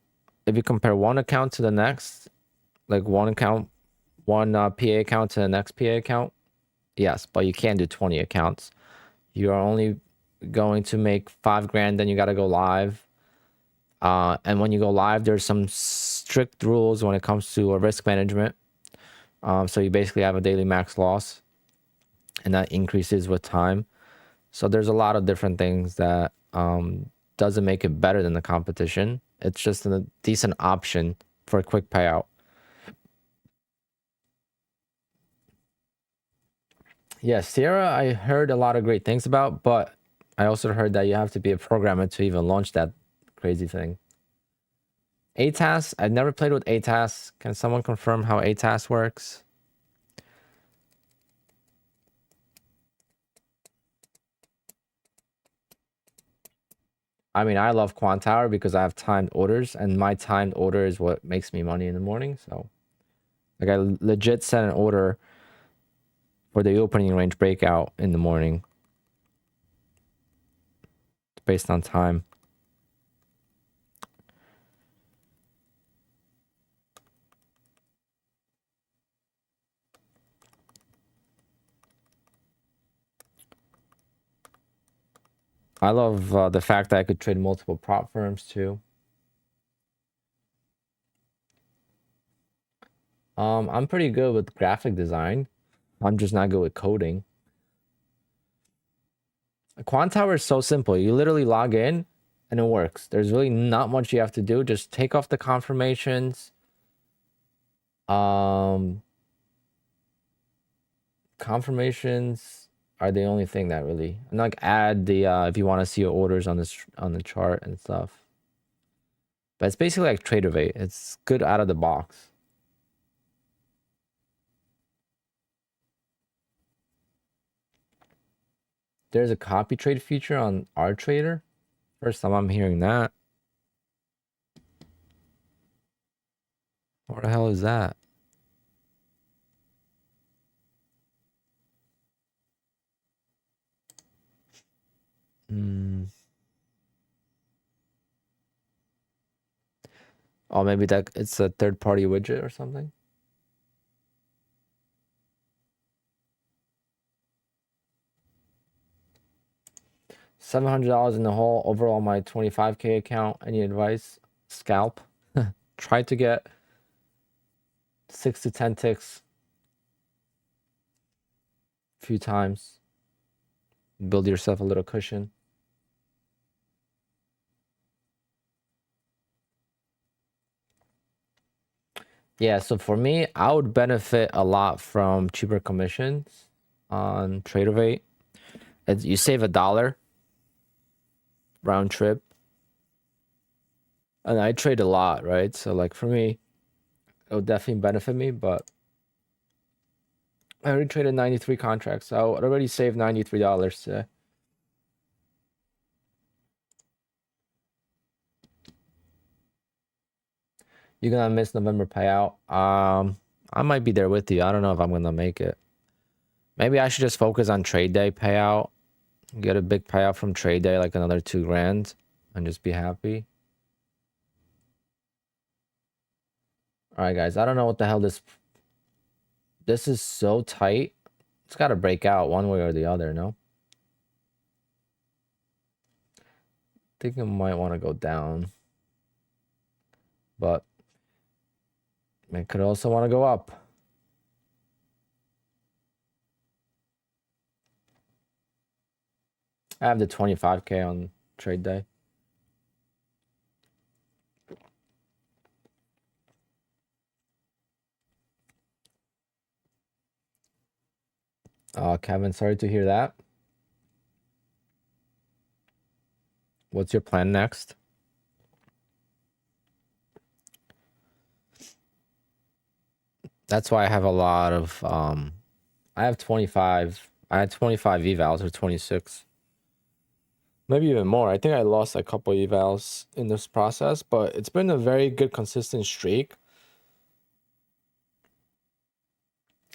if you compare one account to the next, like one account, one PA account to the next PA account. Yes, but you can't do 20 accounts. You are only going to make $5,000, then you got to go live. And when you go live, there's some strict rules when it comes to risk management. So you basically have a daily max loss, and that increases with time. So there's a lot of different things that doesn't make it better than the competition. It's just a decent option for a quick payout. Yeah, Sierra, I heard a lot of great things about, but I also heard that you have to be a programmer to even launch that crazy thing. ATAS, I've never played with ATAS. Can someone confirm how ATAS works? I mean, I love Quant Tower because I have timed orders, and my timed order is what makes me money in the morning. So, like, I legit set an order for the opening range breakout in the morning based on time. I love the fact that I could trade multiple prop firms too. I'm pretty good with graphic design. I'm just not good with coding. Quant Tower is so simple. You literally log in and it works. There's really not much you have to do. Just take off the confirmations. Confirmations are the only thing that really, and like add the if you want to see your orders on this on the chart and stuff. But it's basically like Tradervate. It's good out of the box. There's a copy trade feature on our trader. First time I'm hearing that. What the hell is that? Oh, maybe that it's a third-party widget or something. $700 in the hole. Overall, my 25K account. Any advice? Scalp. Try to get 6 to 10 ticks a few times. Build yourself a little cushion. Yeah, so for me, I would benefit a lot from cheaper commissions on Tradeovate. You save $1 round trip. And I trade a lot, right? So like for me, it would definitely benefit me, but I already traded 93 contracts. So I would already saved $93 today. You're gonna miss November payout. I might be there with you. I don't know if I'm gonna make it. Maybe I should just focus on trade day payout. Get a big payout from trade day, like another 2 grand, and just be happy. All right, guys. I don't know what the hell this is so tight. It's got to break out one way or the other, no? I think it might want to go down. But it could also want to go up. I have the 25K on trade day. Kevin, sorry to hear that. What's your plan next? That's why I have a lot of I have 25. I had 25 evals or 26. Maybe even more. I think I lost a couple evals in this process, but it's been a very good consistent streak.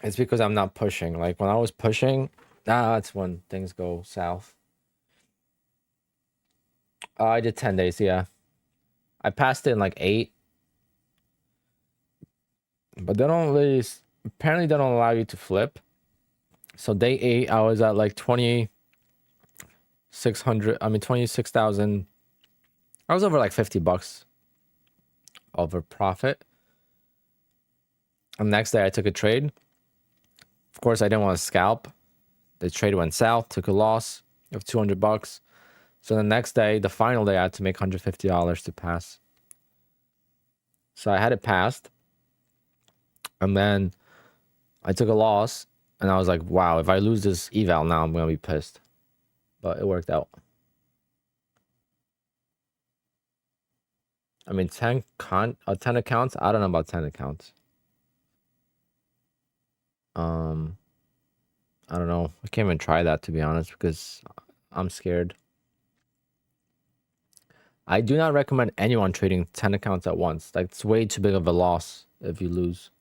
It's because I'm not pushing. Like when I was pushing, that's when things go south. I did 10 days, yeah. I passed it in like 8. But they don't really, apparently they don't allow you to flip. So day 8, I was at like 26,000. I was over like $50 over profit. And next day I took a trade. Of course, I didn't want to scalp. The trade went south, took a loss of $200. So the next day, the final day, I had to make $150 to pass. So I had it passed. And then I took a loss. And I was like, wow, if I lose this eval now, I'm going to be pissed. But it worked out. I mean, 10 accounts? I don't know about 10 accounts. I don't know. I can't even try that, to be honest, because I'm scared. I do not recommend anyone trading 10 accounts at once. Like, it's way too big of a loss if you lose.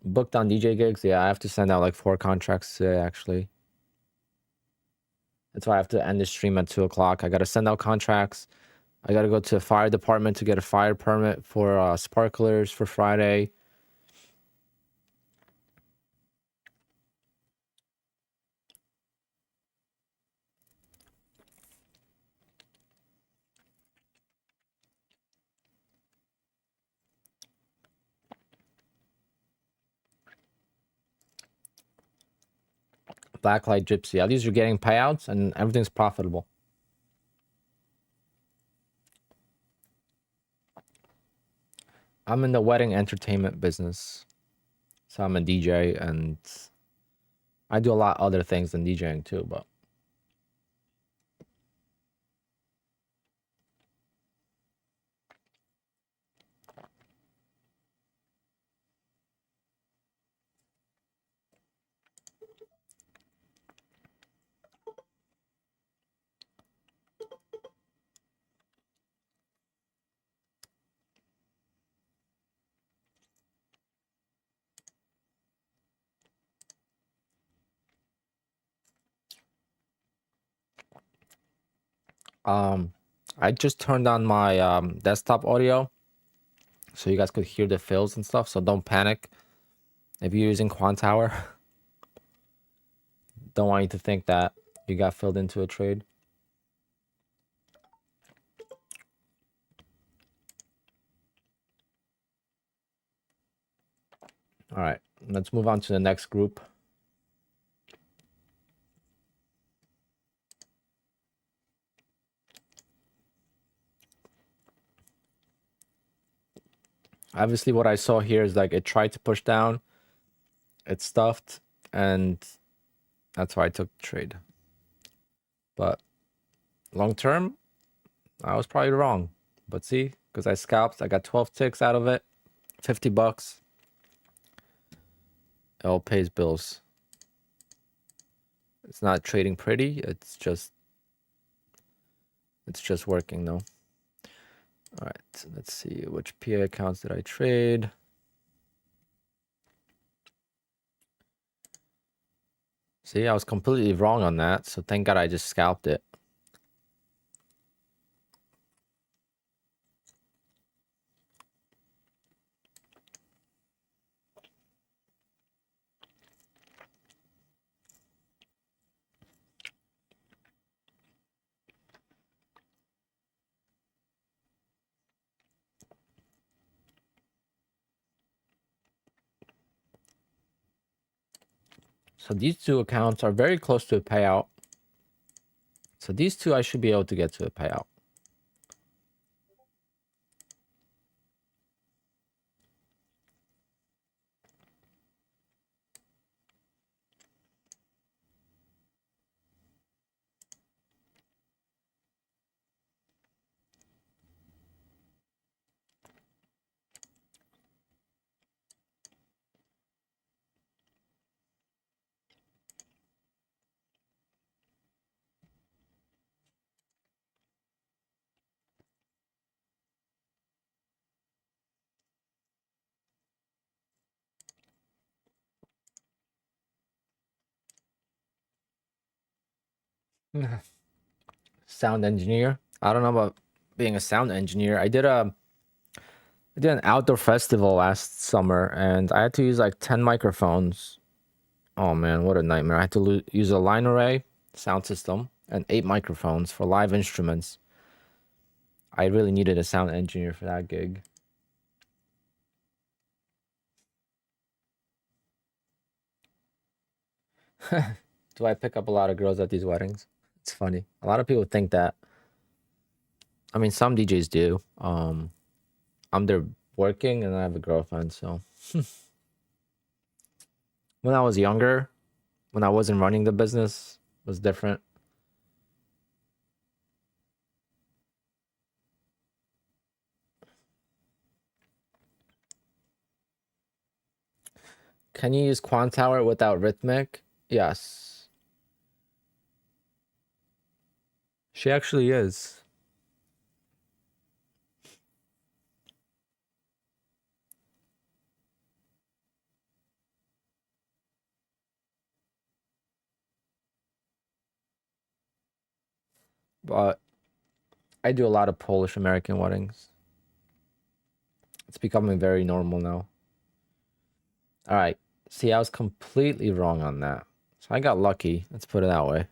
Booked on DJ gigs? Yeah, I have to send out like 4 contracts today, actually. That's why I have to end the stream at 2 o'clock. I got to send out contracts. I got to go to the fire department to get a fire permit for sparklers for Friday. Blacklight Gypsy. At least you're getting payouts and everything's profitable. I'm in the wedding entertainment business. So I'm a DJ and I do a lot other things than DJing too, but I just turned on my desktop audio so you guys could hear the fills and stuff, so don't panic if you're using Quantower. Don't want you to think that you got filled into a trade. All right, let's move on to the next group. Obviously, what I saw here is like it tried to push down, it stuffed, and that's why I took the trade. But long term, I was probably wrong. But see, because I scalped, I got 12 ticks out of it, $50. It all pays bills. It's not trading pretty. It's just working though. All right, let's see which PA accounts did I trade. See, I was completely wrong on that. So thank God I just scalped it. So these two accounts are very close to a payout. So these two, I should be able to get to a payout. Sound engineer. I don't know about being a sound engineer. I did an outdoor festival last summer and I had to use like 10 microphones. Oh man, what a nightmare. I had to use a line array sound system and 8 microphones for live instruments. I really needed a sound engineer for that gig. Do I pick up a lot of girls at these weddings? It's funny. A lot of people think that. I mean, some DJs do. I'm there working and I have a girlfriend, so when I was younger, when I wasn't running the business, it was different. Can you use Quantower without Rhythmic? Yes. She actually is. But I do a lot of Polish American weddings. It's becoming very normal now. All right. See, I was completely wrong on that. So I got lucky. Let's put it that way.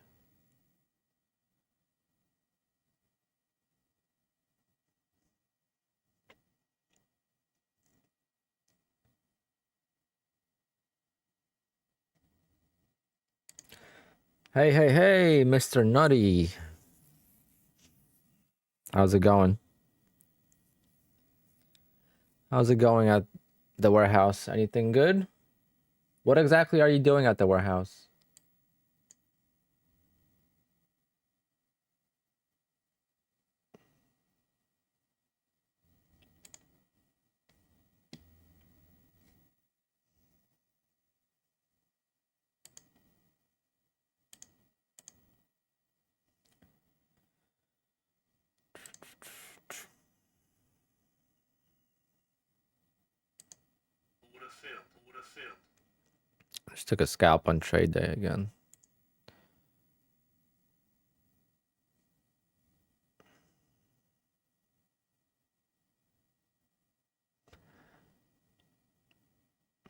Hey, hey, hey, Mr. Nutty. How's it going? How's it going at the warehouse? Anything good? What exactly are you doing at the warehouse? Just took a scalp on trade day again.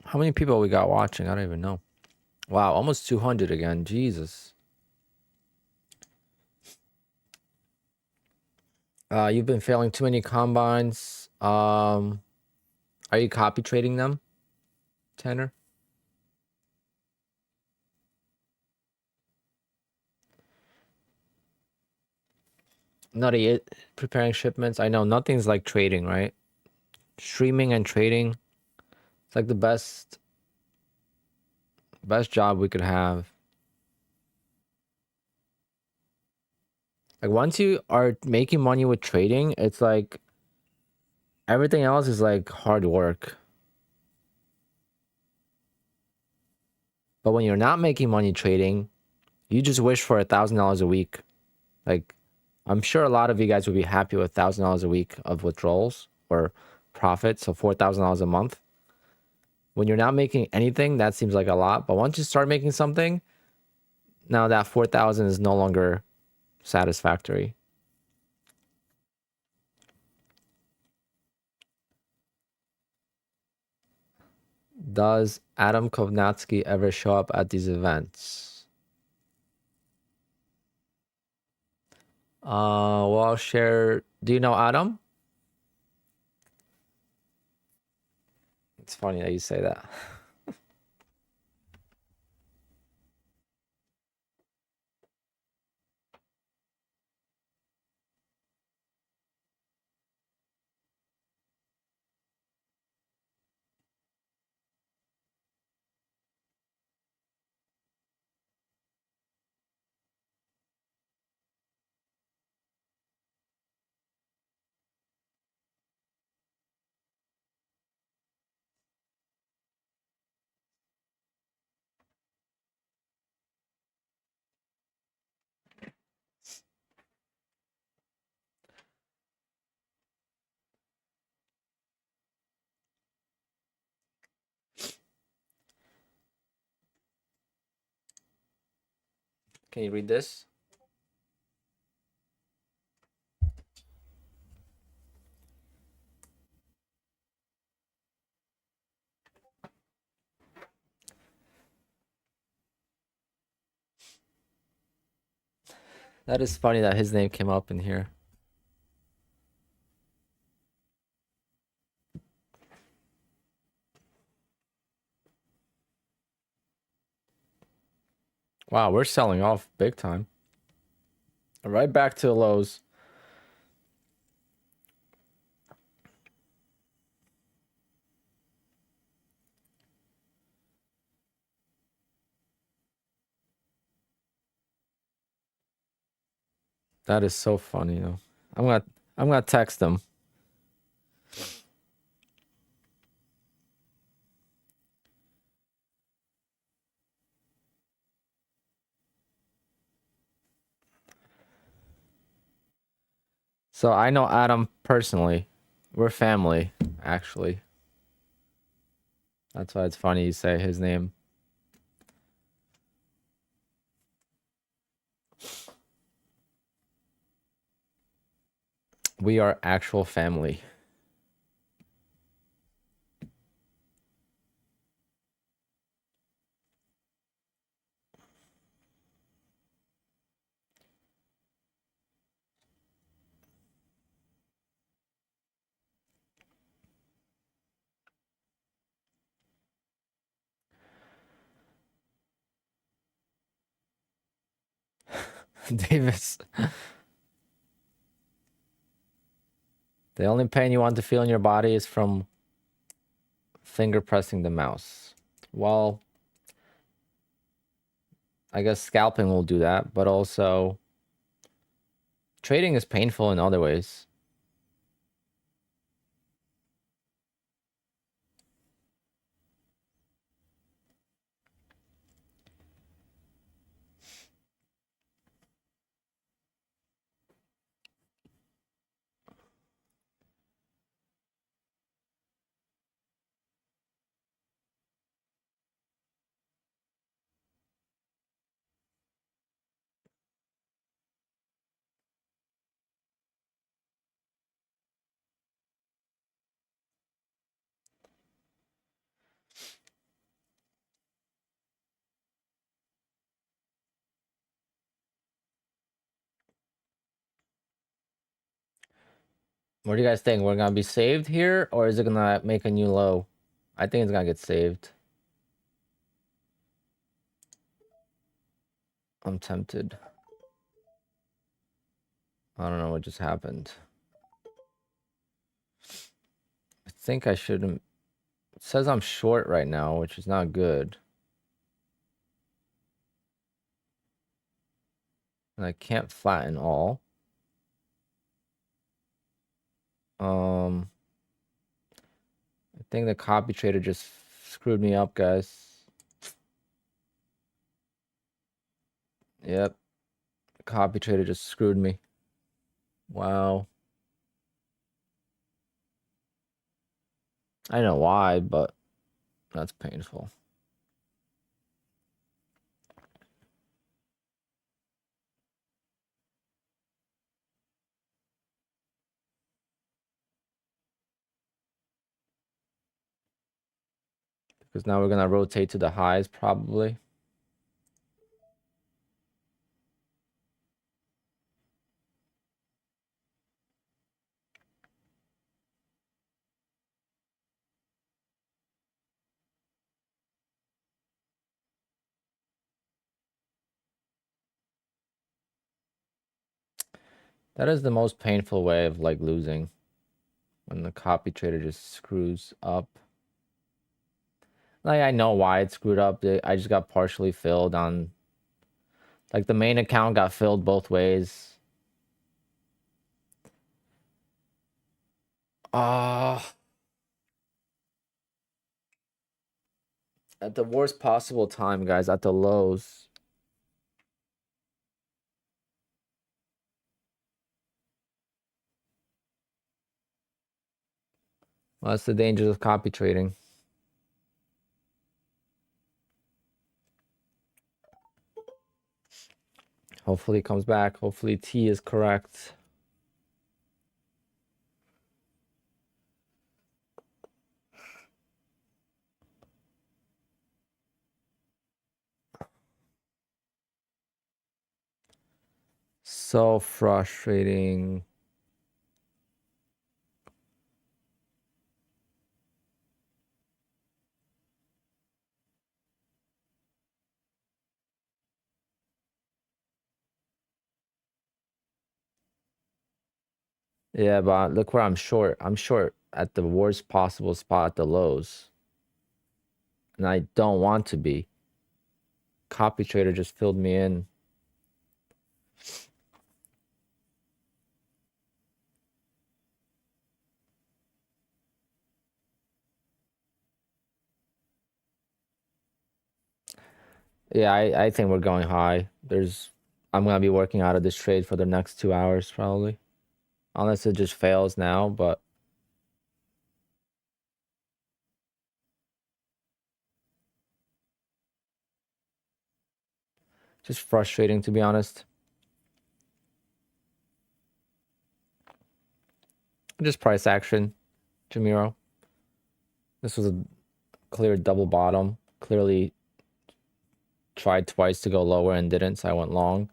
How many people we got watching? I don't even know. Wow, almost 200 again. Jesus. You've been failing too many combines. Are you copy trading them, Tanner? Nutty, preparing shipments. I know nothing's like trading, right? Streaming and trading. It's like the best job we could have. Like once you are making money with trading, it's like everything else is like hard work. But when you're not making money trading, you just wish for $1,000 a week. Like I'm sure a lot of you guys would be happy with $1,000 a week of withdrawals or profit, so $4,000 a month. When you're not making anything, that seems like a lot. But once you start making something, now that 4,000 is no longer satisfactory. Does Adam Kovnatsky ever show up at these events? Well, I'll share. Do you know Adam? It's funny that you say that. Can you read this? That is funny that his name came up in here. Wow, we're selling off big time. Right back to the lows. That is so funny though. I'm gonna text him. So I know Adam personally. We're family, actually. That's why it's funny you say his name. We are actual family. Davis. The only pain you want to feel in your body is from finger pressing the mouse. Well, I guess scalping will do that, but also trading is painful in other ways. What do you guys think? We're gonna be saved here, or is it gonna make a new low? I think it's gonna get saved. I'm tempted. I don't know what just happened. I think I shouldn't. It says I'm short right now, which is not good. And I can't flatten all. I think the copy trader just screwed me up, guys. Yep. The copy trader just screwed me. Wow. I know why, but that's painful. Because now we're gonna rotate to the highs probably. That is the most painful way of like losing. When the copy trader just screws up. Like I know why it screwed up. I just got partially filled on. Like the main account got filled both ways. At the worst possible time, guys, at the lows. Well, that's the dangers of copy trading. Hopefully it comes back. Hopefully T is correct. So frustrating. Yeah, but look where I'm short. I'm short at the worst possible spot at the lows. And I don't want to be. Copy trader just filled me in. Yeah, I think we're going high. I'm gonna be working out of this trade for the next 2 hours probably. Unless it just fails now, but just frustrating to be honest. Just price action, Jamiro. This was a clear double bottom. Clearly tried twice to go lower and didn't, so I went long.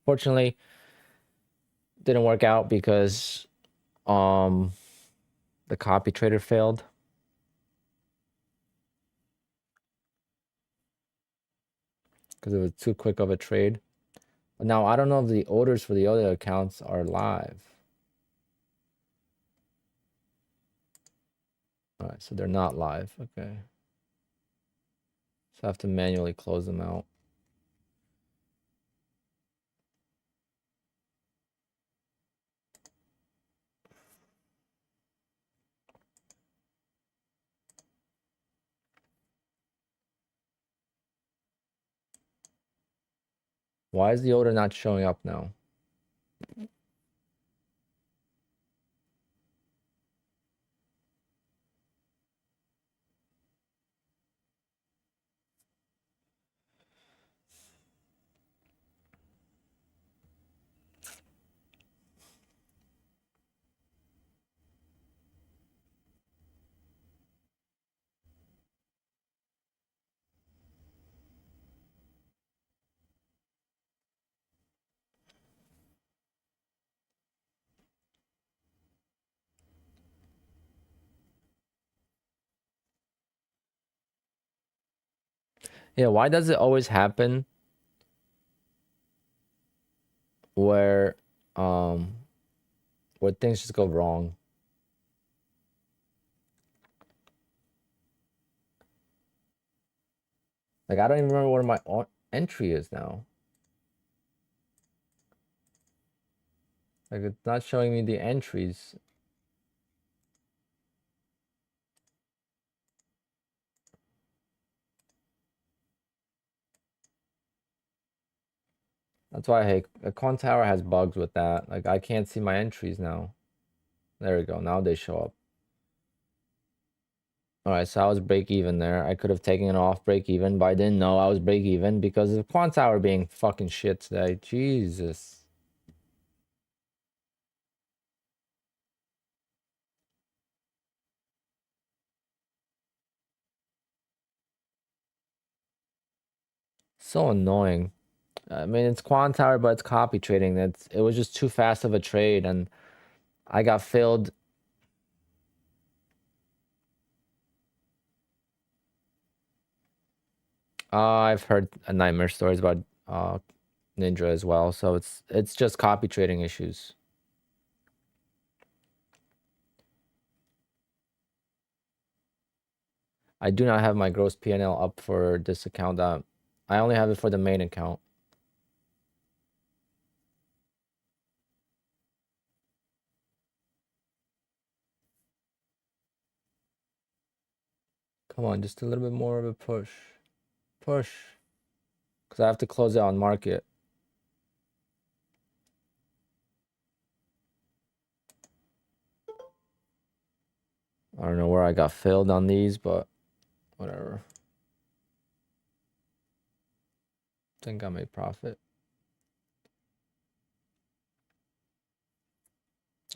Fortunately, didn't work out because the copy trader failed. Because it was too quick of a trade. Now, I don't know if the orders for the other accounts are live. All right, so they're not live. Okay. So I have to manually close them out. Why is the order not showing up now? Yeah, why does it always happen where where things just go wrong? Like, I don't even remember where my entry is now. Like, it's not showing me the entries. That's why I hate Quant Tower has bugs with that. Like, I can't see my entries now. There we go. Now they show up. All right, so I was break even there. I could have taken it off break even, but I didn't know I was break even because of Quant Tower being fucking shit today. Jesus. So annoying. I mean, it's Quant Tower, but it's copy trading. It was just too fast of a trade, and I got filled. I've heard nightmare stories about Ninja as well, so it's just copy trading issues. I do not have my gross PNL up for this account. I only have it for the main account. Come on, just a little bit more of a push. Push. Because I have to close it on market. I don't know where I got filled on these, but whatever. Think I made profit.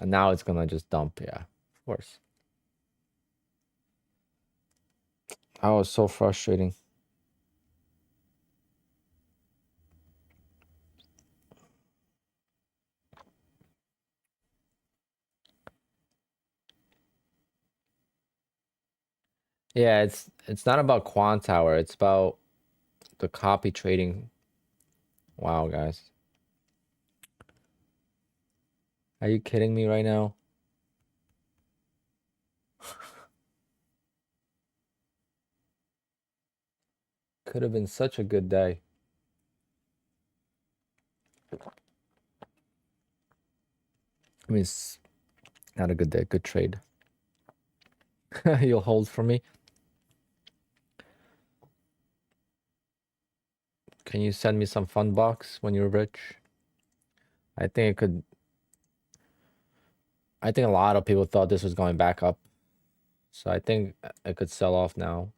And now it's gonna just dump, yeah. Of course. That was so frustrating. Yeah, it's not about Quant Tower, it's about the copy trading. Wow, guys. Are you kidding me right now? Could have been such a good day. I mean, it's not a good day, good trade. You'll hold for me. Can you send me some fun box when you're rich? I think it could. I think a lot of people thought this was going back up. So I think it could sell off now.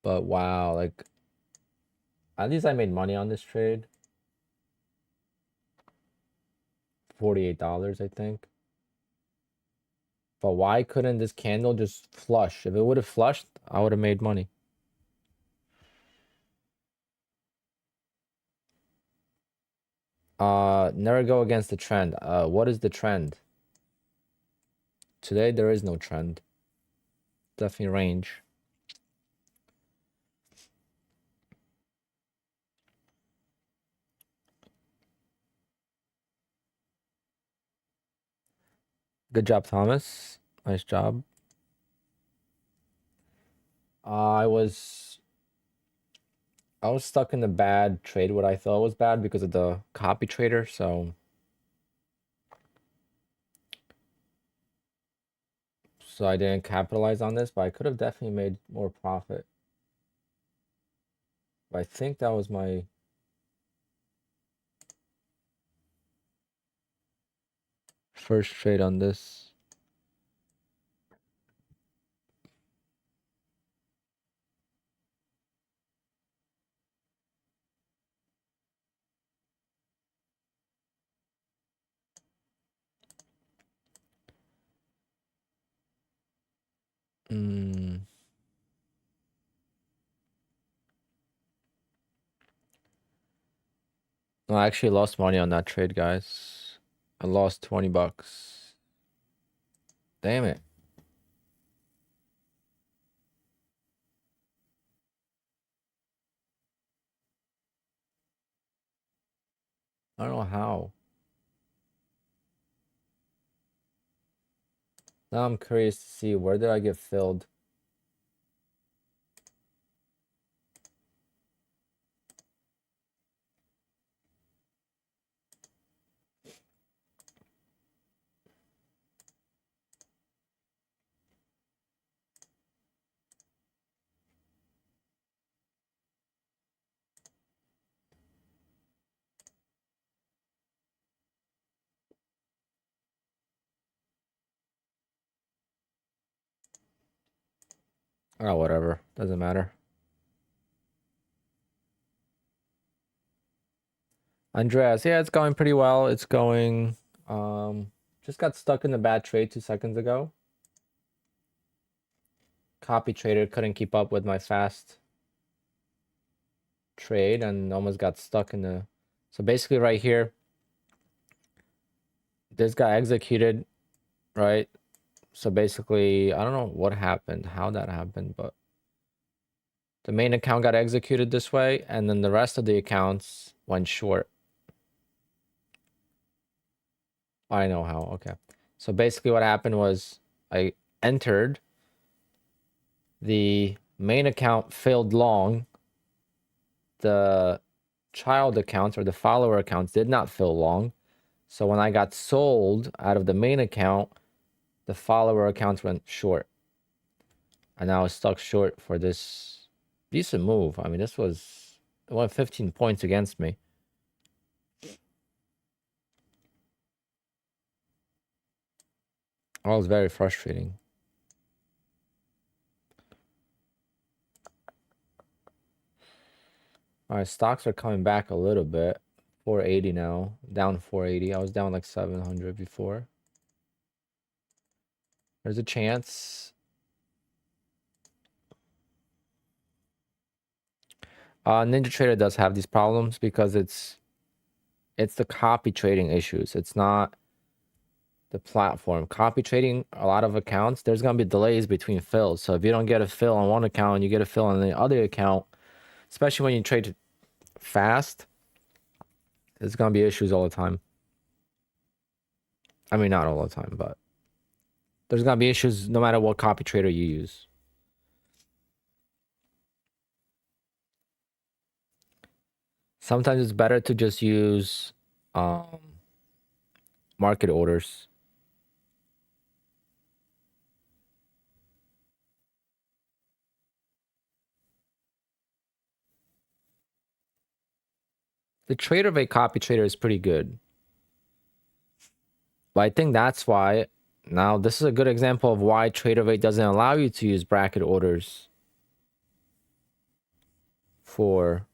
But wow, like, at least I made money on this trade. $48, I think. But why couldn't this candle just flush? If it would have flushed, I would have made money. Never go against the trend. What is the trend? Today there is no trend. Definitely range. Good job, Thomas. Nice job. I was stuck in the bad trade, what I thought was bad because of the copy trader, so I didn't capitalize on this, but I could have definitely made more profit. But I think that was my first trade on this. No, I actually lost money on that trade, guys. I lost 20 bucks. Damn it. I don't know how. Now I'm curious to see where did I get filled. Oh, whatever. Doesn't matter. Andreas, yeah, it's going pretty well. It's going, just got stuck in a bad trade 2 seconds ago. Copy trader couldn't keep up with my fast trade and almost got stuck in the, so basically right here, this got executed, right? So basically, I don't know what happened, how that happened, but the main account got executed this way, and then the rest of the accounts went short. I know how, okay. So basically what happened was I entered, the main account failed long, the child accounts or the follower accounts did not fill long. So when I got sold out of the main account, the follower accounts went short. And I was stuck short for this decent move. I mean, this was, it went 15 points against me. That was very frustrating. All right, stocks are coming back a little bit. 480 now, down 480. I was down like 700 before. There's a chance. Ninja Trader does have these problems because it's the copy trading issues. It's not the platform. Copy trading, a lot of accounts, there's going to be delays between fills. So if you don't get a fill on one account and you get a fill on the other account, especially when you trade fast, there's going to be issues all the time. I mean, not all the time, but there's going to be issues no matter what copy trader you use. Sometimes it's better to just use market orders. The trader of a copy trader is pretty good. But I think that's why, now this is a good example of why TraderVate doesn't allow you to use bracket orders for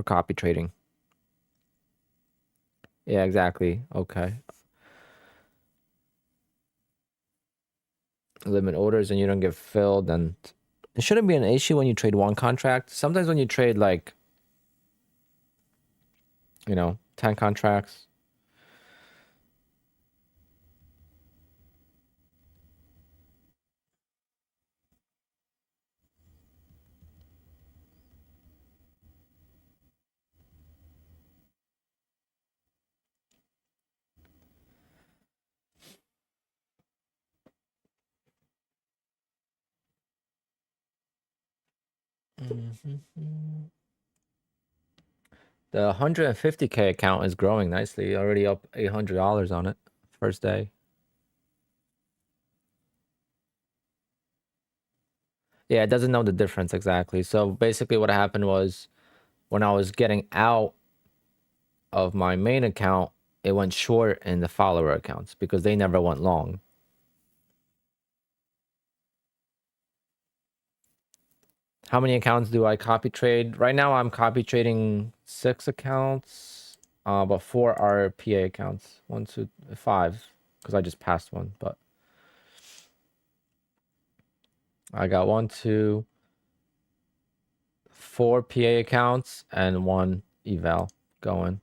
copy trading. Yeah, exactly. Okay. Limit orders and you don't get filled, and it shouldn't be an issue when you trade one contract. Sometimes when you trade like, 10 contracts. The 150K account is growing nicely. Already up $800 on it. First day. Yeah, it doesn't know the difference exactly. So basically what happened was when I was getting out of my main account, it went short in the follower accounts because they never went long. How many accounts do I copy trade? Right now I'm copy trading 6 accounts, but 4 are PA accounts. 1, 2, 5, because I just passed one, but I got 1, 2, 4 PA accounts and 1 eval going.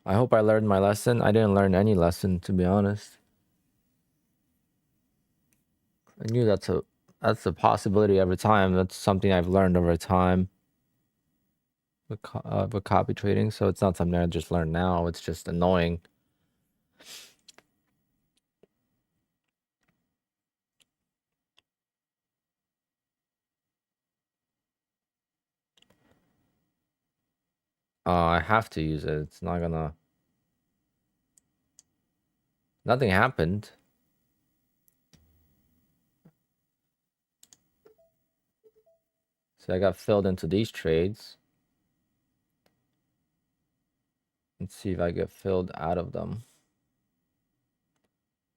I hope I learned my lesson. I didn't learn any lesson, to be honest. I knew that's a possibility every time. That's something I've learned over time with copy trading. So it's not something I just learned now. It's just annoying. I have to use it. It's not gonna. Nothing happened. So I got filled into these trades. Let's see if I get filled out of them.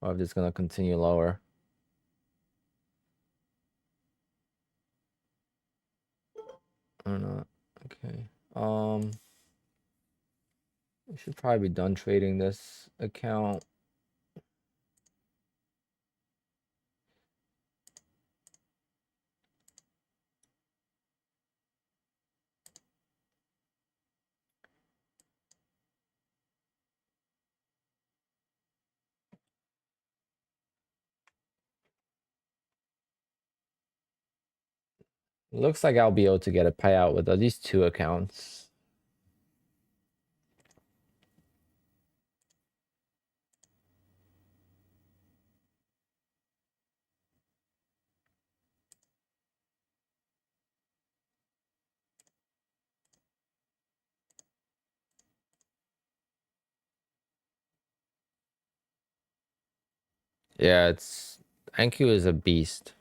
Or if it's gonna continue lower. Or not. Okay. I should probably be done trading this account. Looks like I'll be able to get a payout with at least 2 accounts. Yeah, NQ is a beast.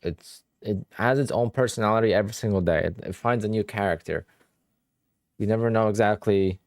It has its own personality every single day. It finds a new character. You never know exactly.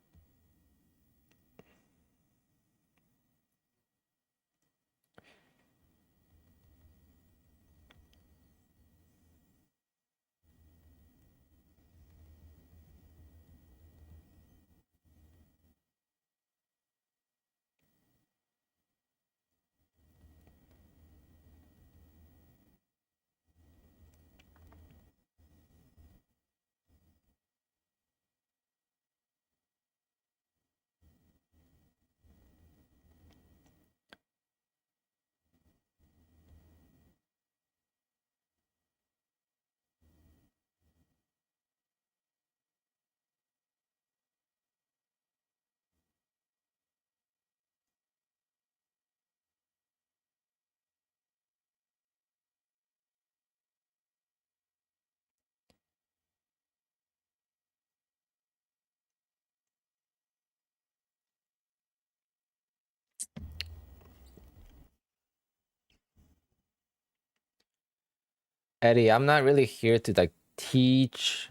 Eddie, I'm not really here to like teach.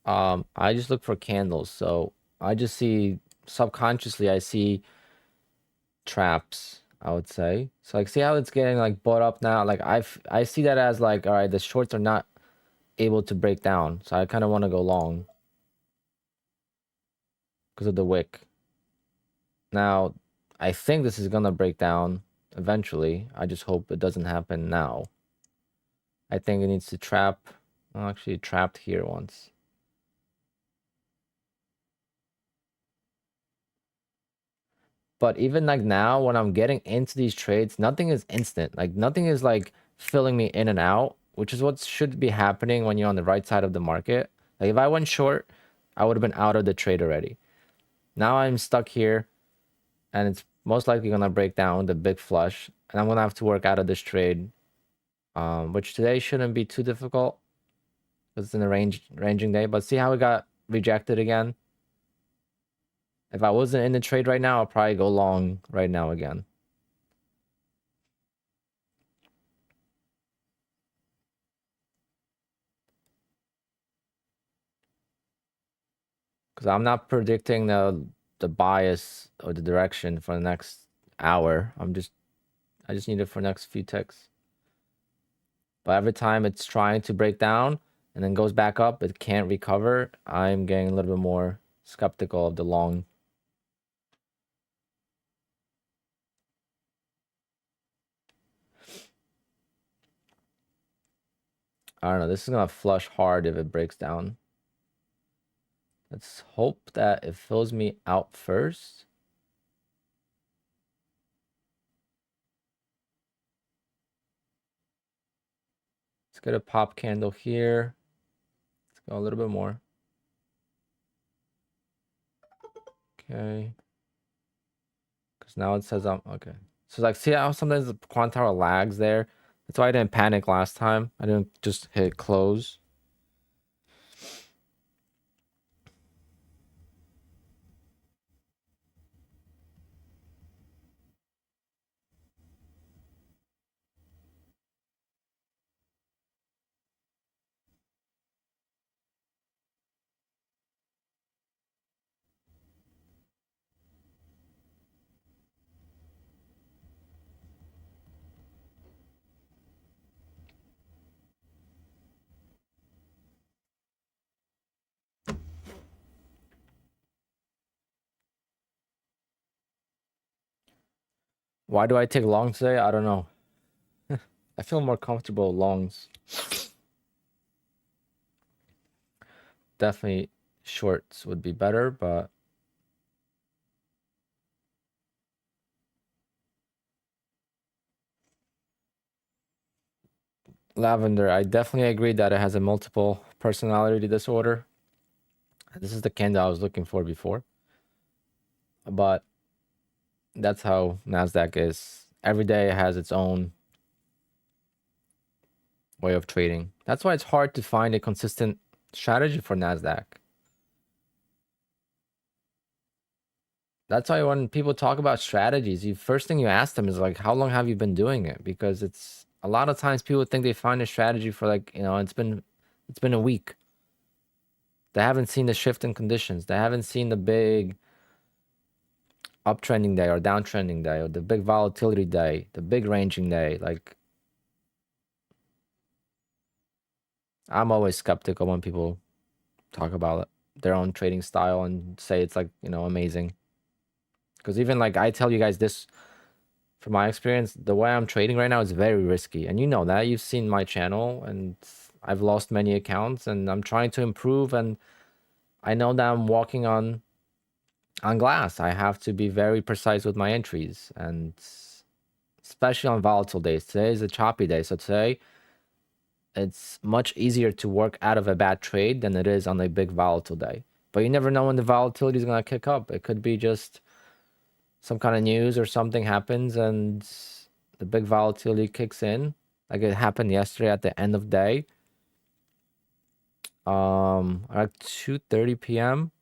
I just look for candles. So I just see subconsciously I see traps, I would say. So like see how it's getting like bought up now? Like I see that as like, all right, the shorts are not able to break down. So I kind of want to go long because of the wick. Now, I think this is gonna break down eventually. I just hope it doesn't happen now. I think it needs to trap. Well, actually, it trapped here once. But even like now, when I'm getting into these trades, nothing is instant. Like nothing is like filling me in and out, which is what should be happening when you're on the right side of the market. Like if I went short, I would have been out of the trade already. Now I'm stuck here, and it's most likely gonna break down the big flush, and I'm gonna have to work out of this trade, which today shouldn't be too difficult because it's in a ranging day. But see how it got rejected again. If I wasn't in the trade right now, I'll probably go long right now again. Because I'm not predicting the bias or the direction for the next hour. I just need it for the next few ticks. But every time it's trying to break down and then goes back up, it can't recover. I'm getting a little bit more skeptical of the long. I don't know. This is gonna flush hard if it breaks down. Let's hope that it fills me out first. Let's get a pop candle here. Let's go a little bit more. Okay. Because now it says I'm okay. So like, see how sometimes the quant tower lags there? That's why I didn't panic last time. I didn't just hit close. Why do I take long today? I don't know. I feel more comfortable longs. Definitely shorts would be better, but lavender, I definitely agree that it has a multiple personality disorder. This is the candle I was looking for before. But that's how NASDAQ is. Every day it has its own way of trading. That's why it's hard to find a consistent strategy for NASDAQ. That's why when people talk about strategies, you first thing you ask them is like, how long have you been doing it? Because it's a lot of times people think they find a strategy for like, it's been a week. They haven't seen the shift in conditions. They haven't seen the big uptrending day or downtrending day or the big volatility day, the big ranging day. Like, I'm always skeptical when people talk about their own trading style and say it's like, amazing. Because even like I tell you guys this from my experience, the way I'm trading right now is very risky. And you know that. You've seen my channel and I've lost many accounts and I'm trying to improve, and I know that I'm walking on glass. I have to be very precise with my entries, and especially on volatile days. Today is a choppy day. So today it's much easier to work out of a bad trade than it is on a big volatile day. But you never know when the volatility is going to kick up. It could be just some kind of news or something happens and the big volatility kicks in. Like it happened yesterday at the end of day. At 2:30 p.m.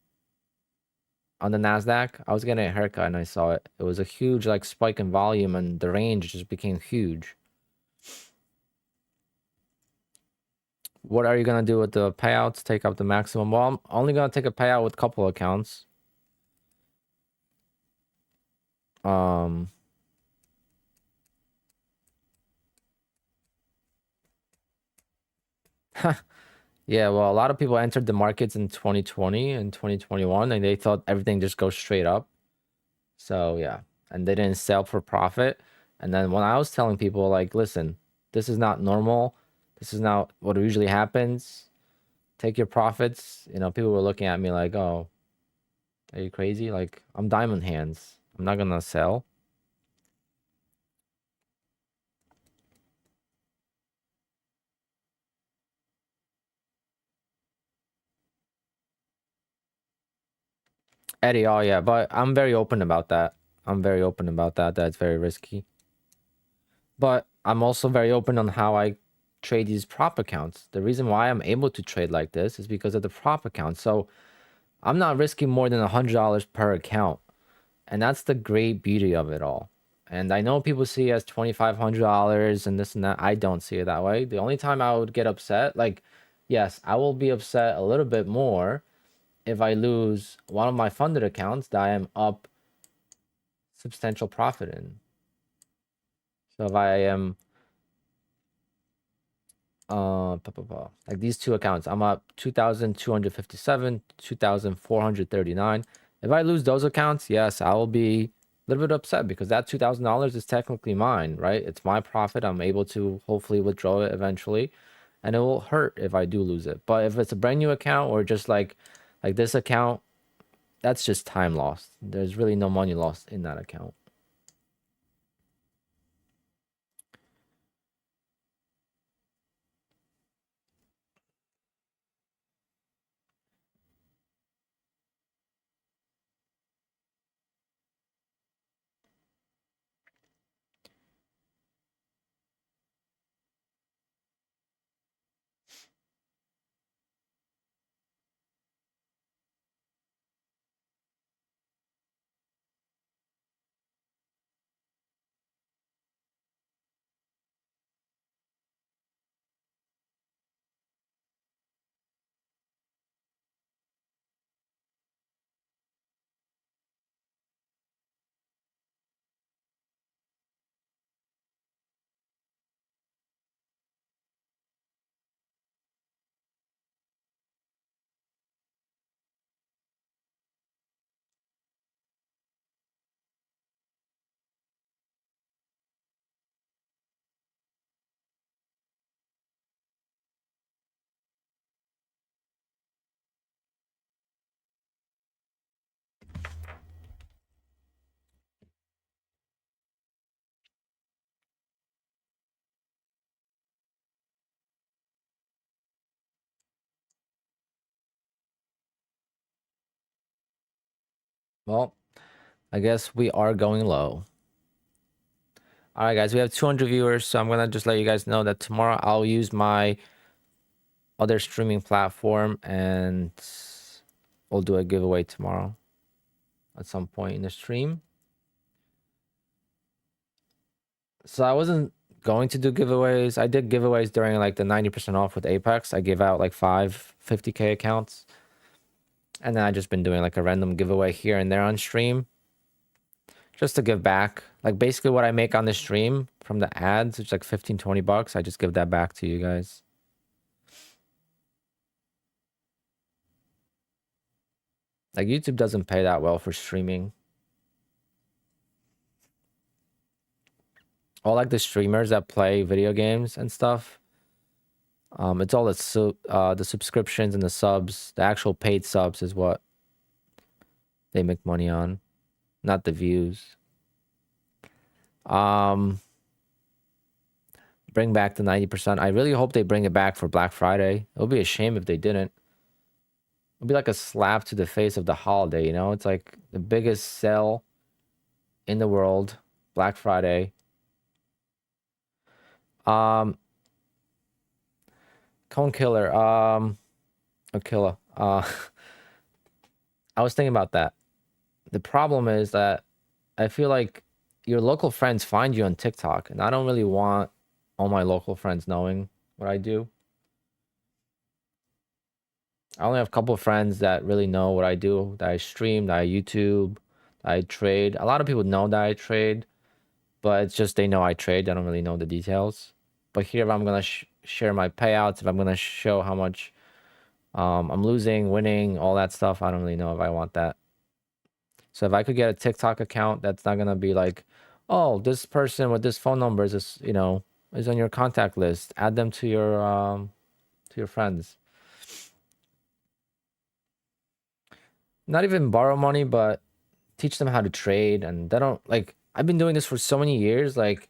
on the NASDAQ, I was getting a haircut and I saw it. It was a huge like spike in volume and the range just became huge. What are you gonna do with the payouts? Take up the maximum? Well, I'm only gonna take a payout with a couple accounts. Yeah, well, a lot of people entered the markets in 2020 and 2021 and they thought everything just goes straight up. So, yeah, and they didn't sell for profit. And then when I was telling people like, listen, this is not normal. This is not what usually happens. Take your profits. People were looking at me like, "Oh, are you crazy?" Like, I'm diamond hands. I'm not gonna sell. Eddie, oh yeah, but I'm very open about that. I'm very open about that. That's very risky. But I'm also very open on how I trade these prop accounts. The reason why I'm able to trade like this is because of the prop account. So I'm not risking more than $100 per account. And that's the great beauty of it all. And I know people see it as $2,500 and this and that. I don't see it that way. The only time I would get upset, like, yes, I will be upset a little bit more if I lose one of my funded accounts that I am up substantial profit in. So if I am like these two accounts, I'm up 2,257, 2,439. If I lose those accounts, yes, I will be a little bit upset because that $2,000 is technically mine, right? It's my profit. I'm able to hopefully withdraw it eventually, and it will hurt if I do lose it. But if it's a brand new account or just like this account, that's just time lost. There's really no money lost in that account. Well, I guess we are going low. All right, guys, we have 200 viewers, so I'm gonna just let you guys know that tomorrow I'll use my other streaming platform and we'll do a giveaway tomorrow at some point in the stream. So I wasn't going to do giveaways. I did giveaways during like the 90% off with Apex. I gave out like 50K accounts. And then I just been doing like a random giveaway here and there on stream just to give back. Like basically what I make on the stream from the ads, it's like 15-20 bucks. I just give that back to you guys. Like YouTube doesn't pay that well for streaming. All like the streamers that play video games and stuff. It's all the subscriptions and the subs. The actual paid subs is what they make money on, not the views. Bring back the 90%. I really hope they bring it back for Black Friday. It would be a shame if they didn't. It would be like a slap to the face of the holiday, you know? It's like the biggest sale in the world, Black Friday. Cone Killer, Aquila. I was thinking about that. The problem is that I feel like your local friends find you on TikTok, and I don't really want all my local friends knowing what I do. I only have a couple of friends that really know what I do, that I stream, that I YouTube, that I trade. A lot of people know that I trade, but it's just they know I trade. They don't really know the details. But here, if I'm gonna share my payouts, if I'm gonna show how much I'm losing, winning, all that stuff, I don't really know if I want that. So if I could get a TikTok account, that's not gonna be like, oh, this person with this phone number is just, is on your contact list. Add them to your friends. Not even borrow money, but teach them how to trade, and they don't like. I've been doing this for so many years. Like,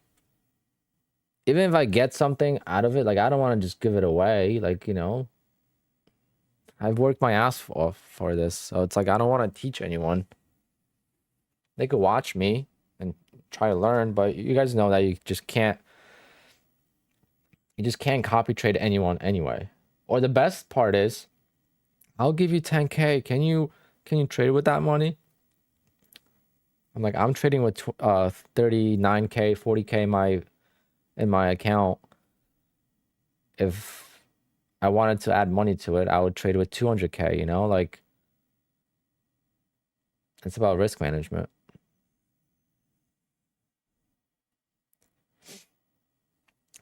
even if I get something out of it, like I don't want to just give it away. Like, I've worked my ass off for this, so it's like I don't want to teach anyone. They could watch me and try to learn, but you guys know that you just can't. You just can't copy trade anyone anyway. Or the best part is, I'll give you 10K. Can you trade with that money? I'm like, I'm trading with 39K, 40K in my account. If I wanted to add money to it, I would trade with 200K, like it's about risk management.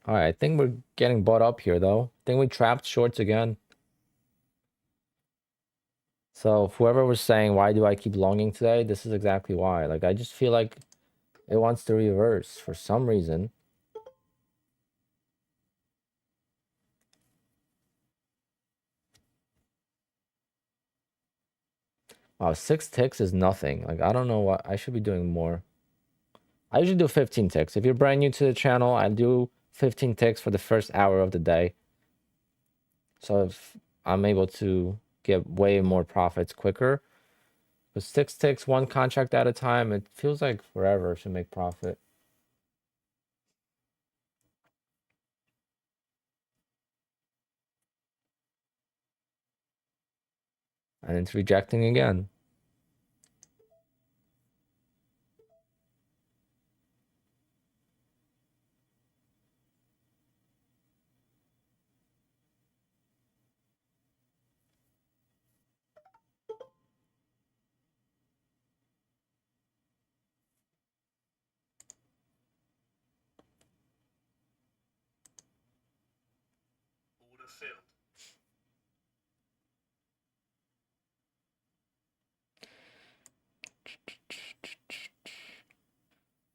All right, I think we're getting bought up here though. I think we trapped shorts again. So whoever was saying, why do I keep longing today? This is exactly why. Like, I just feel like it wants to reverse for some reason. Wow, 6 ticks is nothing. Like, I don't know what I should be doing more. I usually do 15 ticks. If you're brand new to the channel, I do 15 ticks for the first hour of the day. So if I'm able to get way more profits quicker. But 6 ticks, 1 contract at a time, it feels like forever to make profit. And it's rejecting again.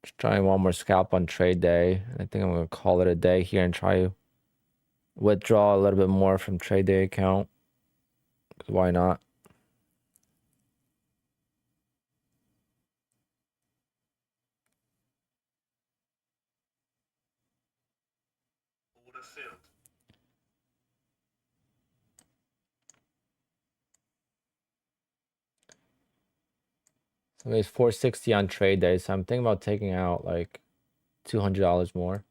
Just trying one more scalp on trade day. I think I'm going to call it a day here and try to withdraw a little bit more from trade day account. Why not? So it's 460 on trade day. So I'm thinking about taking out like $200 more.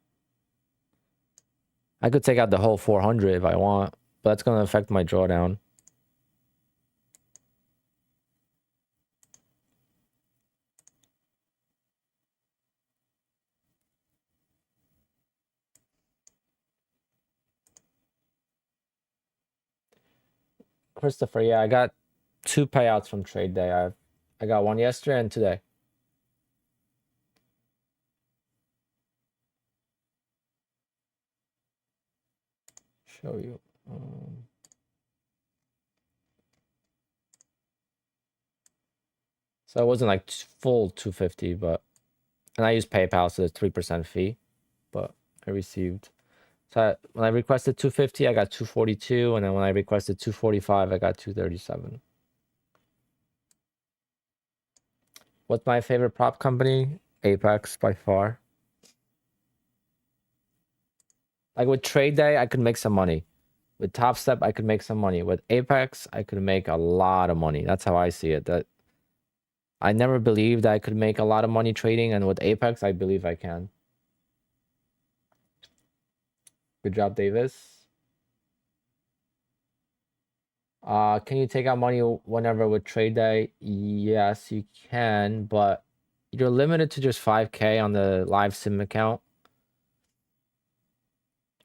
I could take out the whole 400 if I want, but that's going to affect my drawdown. Christopher, yeah, I got 2 payouts from trade day. I got one yesterday and today. Show you. So it wasn't like full 250, but and I used PayPal, so the 3% fee, but I received. So when I requested 250, I got 242, and then when I requested 245, I got 237. What's my favorite prop company? Apex by far. Like with trade day, I could make some money. With Top Step, I could make some money. With Apex, I could make a lot of money. That's how I see it. That I never believed I could make a lot of money trading, and with Apex, I believe I can. Good job, Davis. Can you take out money whenever with trade day? Yes, you can, but you're limited to just 5K on the live sim account.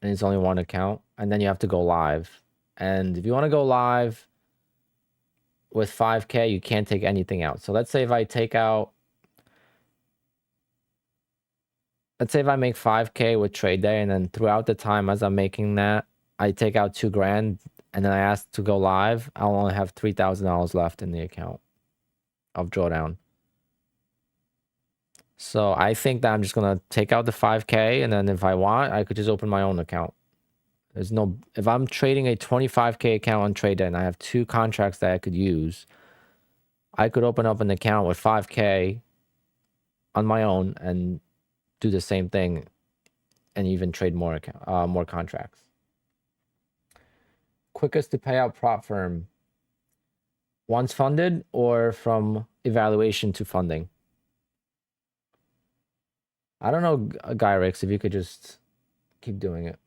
And it's only one account. And then you have to go live. And if you want to go live with 5K, you can't take anything out. So let's say if I take out, let's say if I make 5K with trade day, and then throughout the time as I'm making that, I take out 2 grand, and then I ask to go live, I'll only have $3,000 left in the account of drawdown. So I think that I'm just gonna take out the 5K, and then if I want, I could just open my own account. There's no, if I'm trading a 25K account on trade day and I have 2 contracts that I could use, I could open up an account with 5K on my own and do the same thing and even trade more contracts. Quickest to pay out prop firm. Once funded or from evaluation to funding? I don't know, Gyrix, if you could just keep doing it.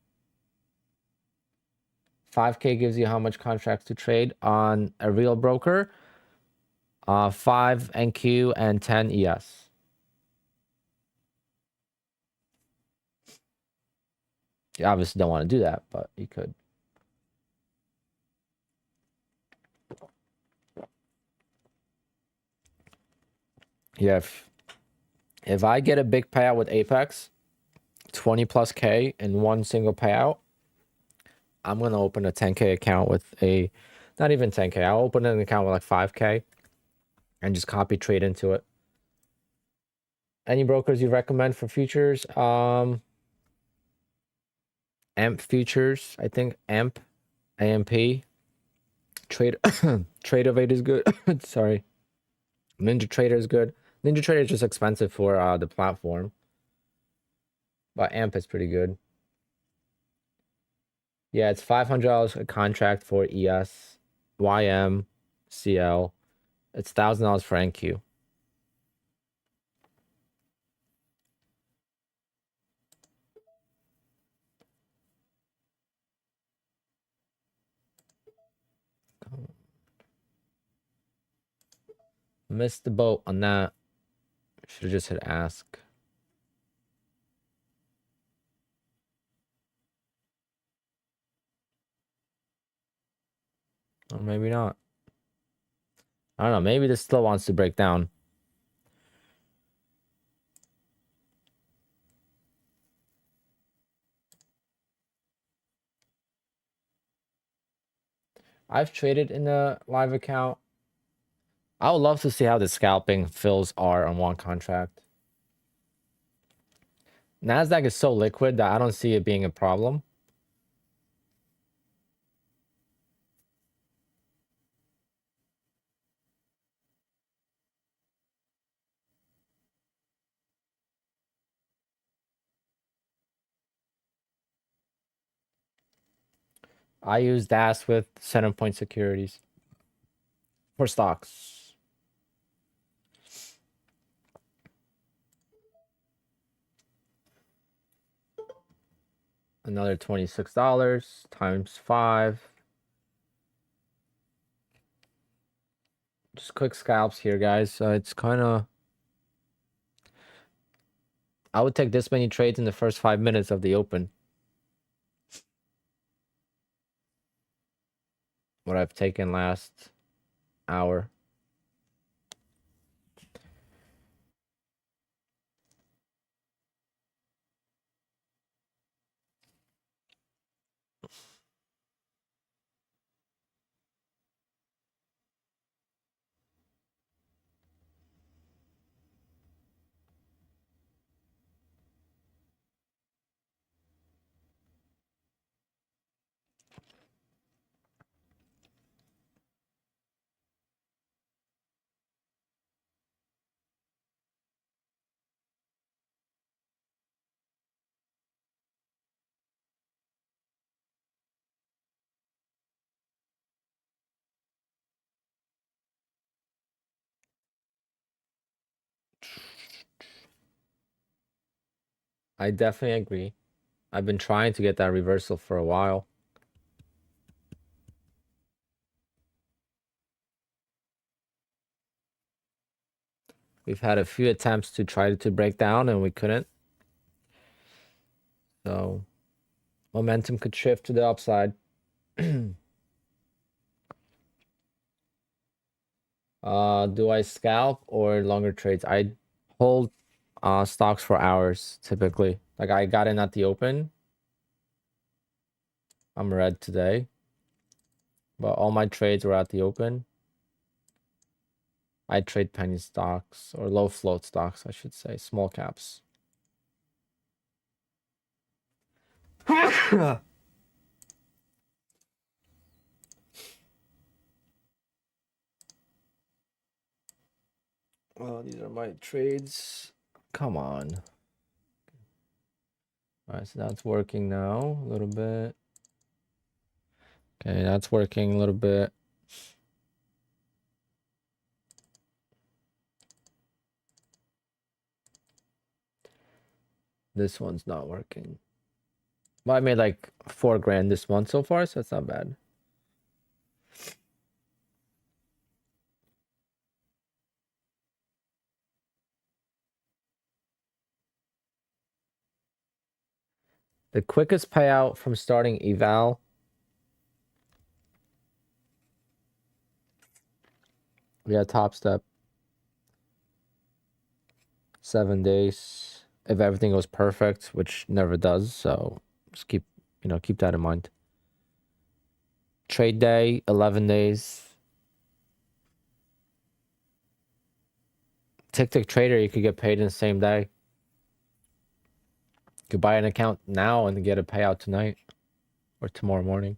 5K gives you how much contracts to trade on a real broker? 5 NQ and 10 ES. You obviously don't want to do that, but you could. Yeah, if I get a big payout with Apex, 20 plus K in one single payout, I'm going to open a 10K account with a, not even 10K, I'll open an account with like 5K and just copy trade into it. Any brokers you recommend for futures? AMP futures, I think AMP, Trade Tradeovate is good. Sorry. Ninja Trader is good. Ninja Trader is just expensive for the platform. But AMP is pretty good. Yeah, it's $500 a contract for ES, YM, CL. It's $1,000 for NQ. Missed the boat on that. Should have just hit ask. Or maybe not. I don't know. Maybe this still wants to break down. I've traded in the live account. I would love to see how the scalping fills are on one contract. NASDAQ is so liquid that I don't see it being a problem. I use DAS with center point securities for stocks. Another $26 times 5. Just quick scalps here, guys. It's kind of... I would take this many trades in the first 5 minutes of the open. What I've taken last hour. I definitely agree. I've been trying to get that reversal for a while. We've had a few attempts to try to break down and we couldn't. So momentum could shift to the upside. Do I scalp or longer trades? I hold stocks for hours typically. Like I got in at the open. I'm red today. But all my trades were at the open. I trade penny stocks or low float stocks, I should say, small caps. Oh, these are my trades. Come on. All right, so that's working now a little bit. Okay, that's working a little bit. This one's not working. Well, I made like 4 grand this month so far, so that's not bad. The quickest payout from starting eval. We got Top Step. 7 days. If everything goes perfect, which never does, so just keep that in mind. Trade day, 11 days. Tick Trader, you could get paid in the same day. You could buy an account now and get a payout tonight or tomorrow morning.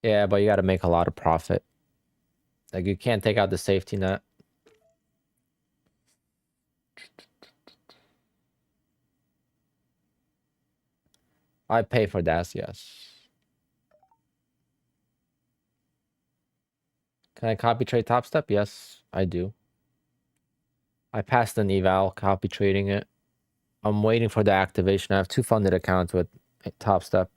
Yeah, but you got to make a lot of profit. Like, you can't take out the safety net. I pay for that, yes. Can I copy trade Top Step? Yes, I do. I passed an eval, copy trading it. I'm waiting for the activation. I have 2 funded accounts with Top Step.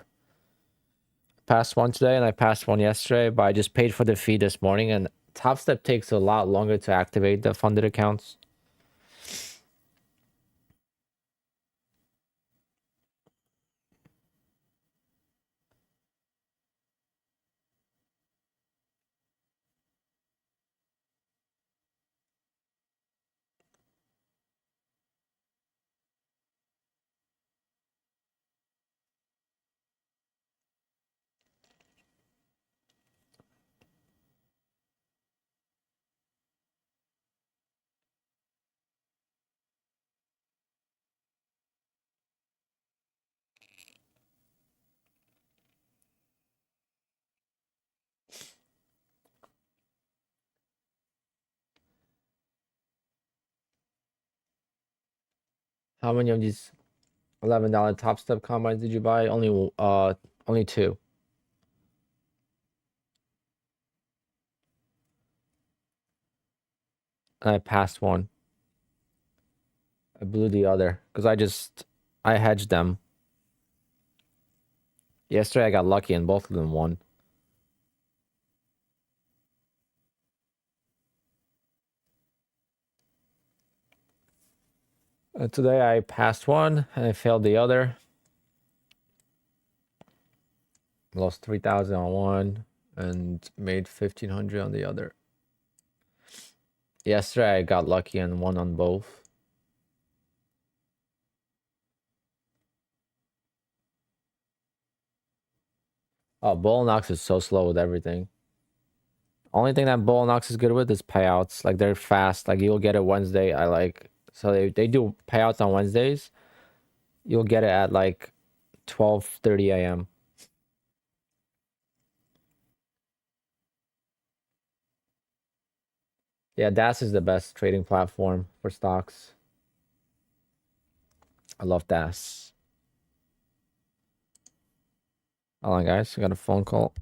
Passed one today and I passed one yesterday, but I just paid for the fee this morning, and Top Step takes a lot longer to activate the funded accounts. How many of these $11 Top Step combines did you buy? Only 2. And I passed one. I blew the other because I hedged them. Yesterday I got lucky and both of them won. Today I passed one and I failed the other. Lost 3,000 on one and made 1,500 on the other. Yesterday I got lucky and won on both. Oh, Bull Knox is so slow with everything. Only thing that Bull Knox is good with is payouts. Like, they're fast. Like, you'll get it Wednesday. So they do payouts on Wednesdays. You'll get it at like 12:30 a.m. Yeah, DAS is the best trading platform for stocks. I love DAS. Hold on, guys. I got a phone call.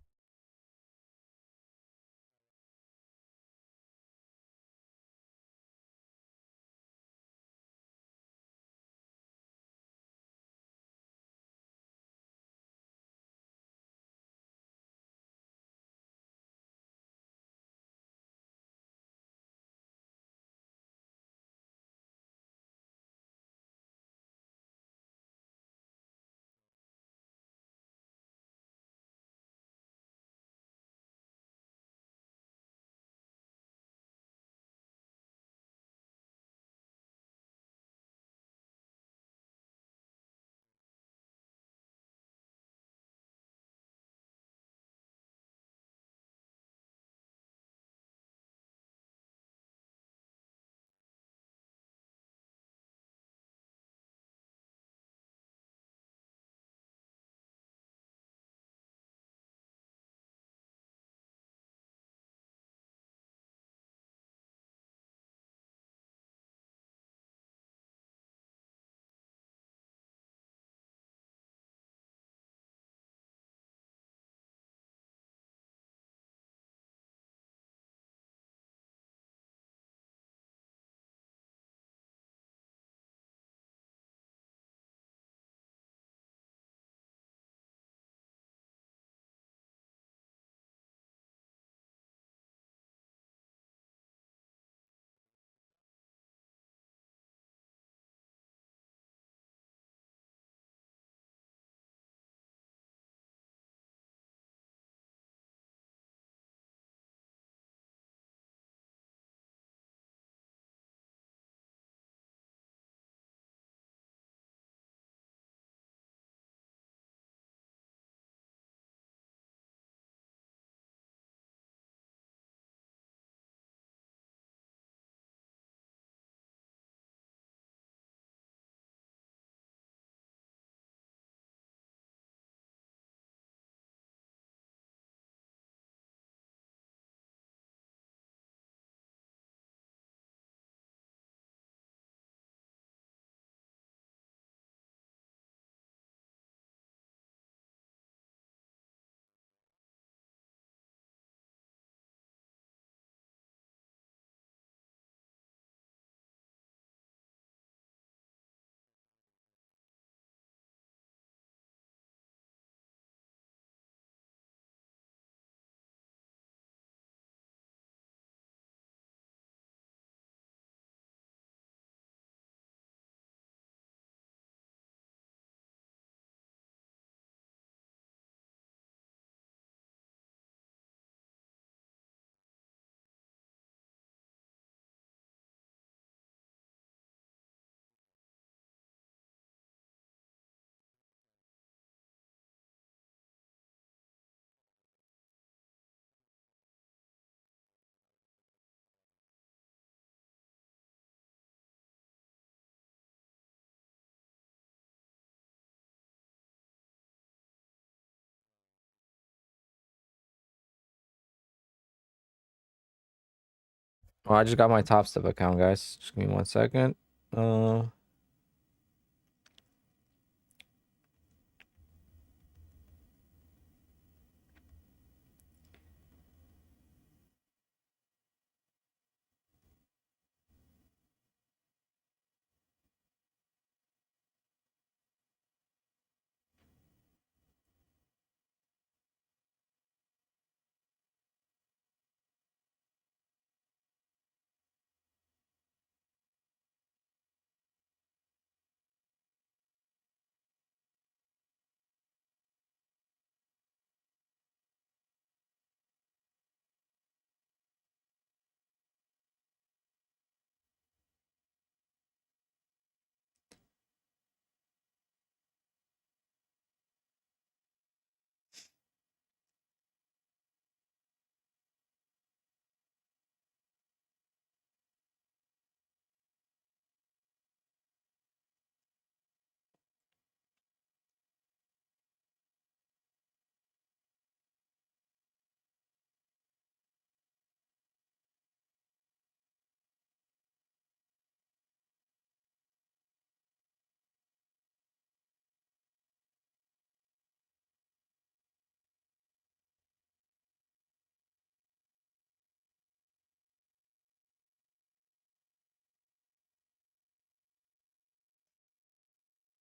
Oh, I just got my Top Step account, guys. Just give me 1 second.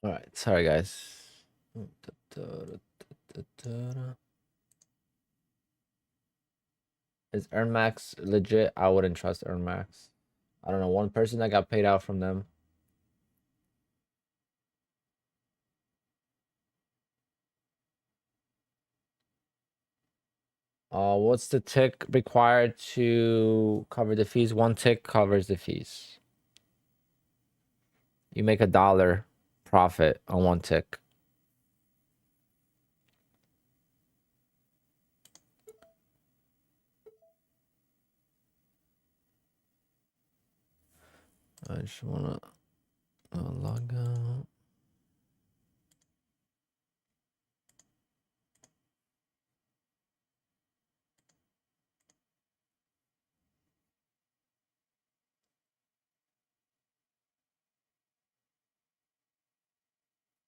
All right, sorry guys. Is Earn Max legit? I wouldn't trust Earn Max. I don't know, one person that got paid out from them. What's the tick required to cover the fees? One tick covers the fees. You make $1 profit on one tick. I just wanna log out.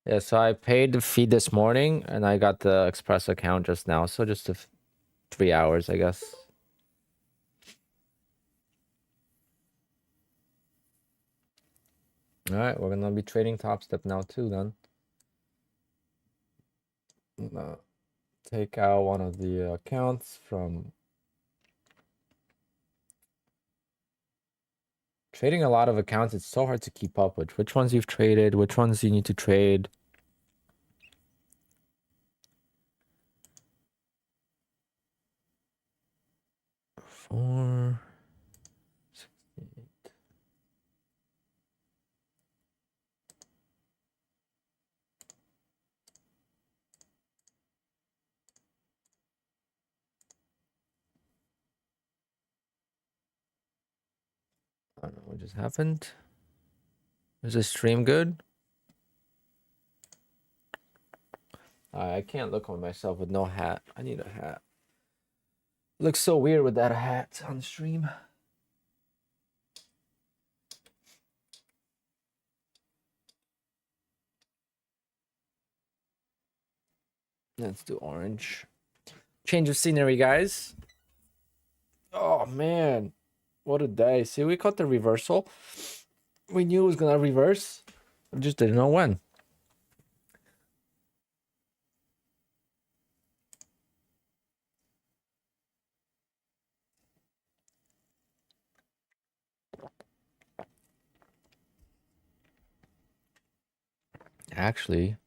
Yeah, so I paid the fee this morning and I got the Express account just now. So just 3 hours, I guess. All right, we're gonna be trading Top Step now too. Then take out one of the accounts from trading a lot of accounts. It's so hard to keep up with which ones you've traded, which ones you need to trade. 4, 68. I don't know what just happened. Is this stream good? I can't look on myself with no hat. I need a hat. Looks so weird with that hat on stream. Let's do orange. Change of scenery, guys. Oh man, what a day! See, we caught the reversal. We knew it was gonna reverse. We just didn't know when. Actually,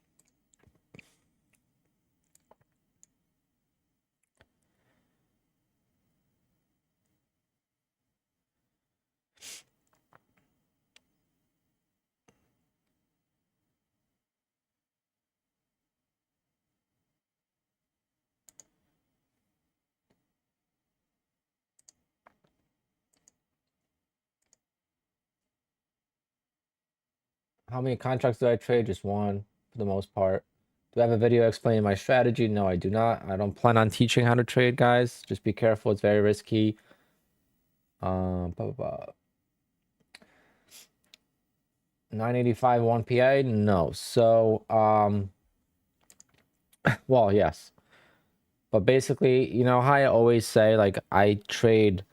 how many contracts do I trade? Just one for the most part. Do I have a video explaining my strategy? No, I do not. I don't plan on teaching how to trade, guys. Just be careful. It's very risky. Blah, blah, blah. 985 1 PA? No. So, well, yes. But basically, you know how I always say, like, I trade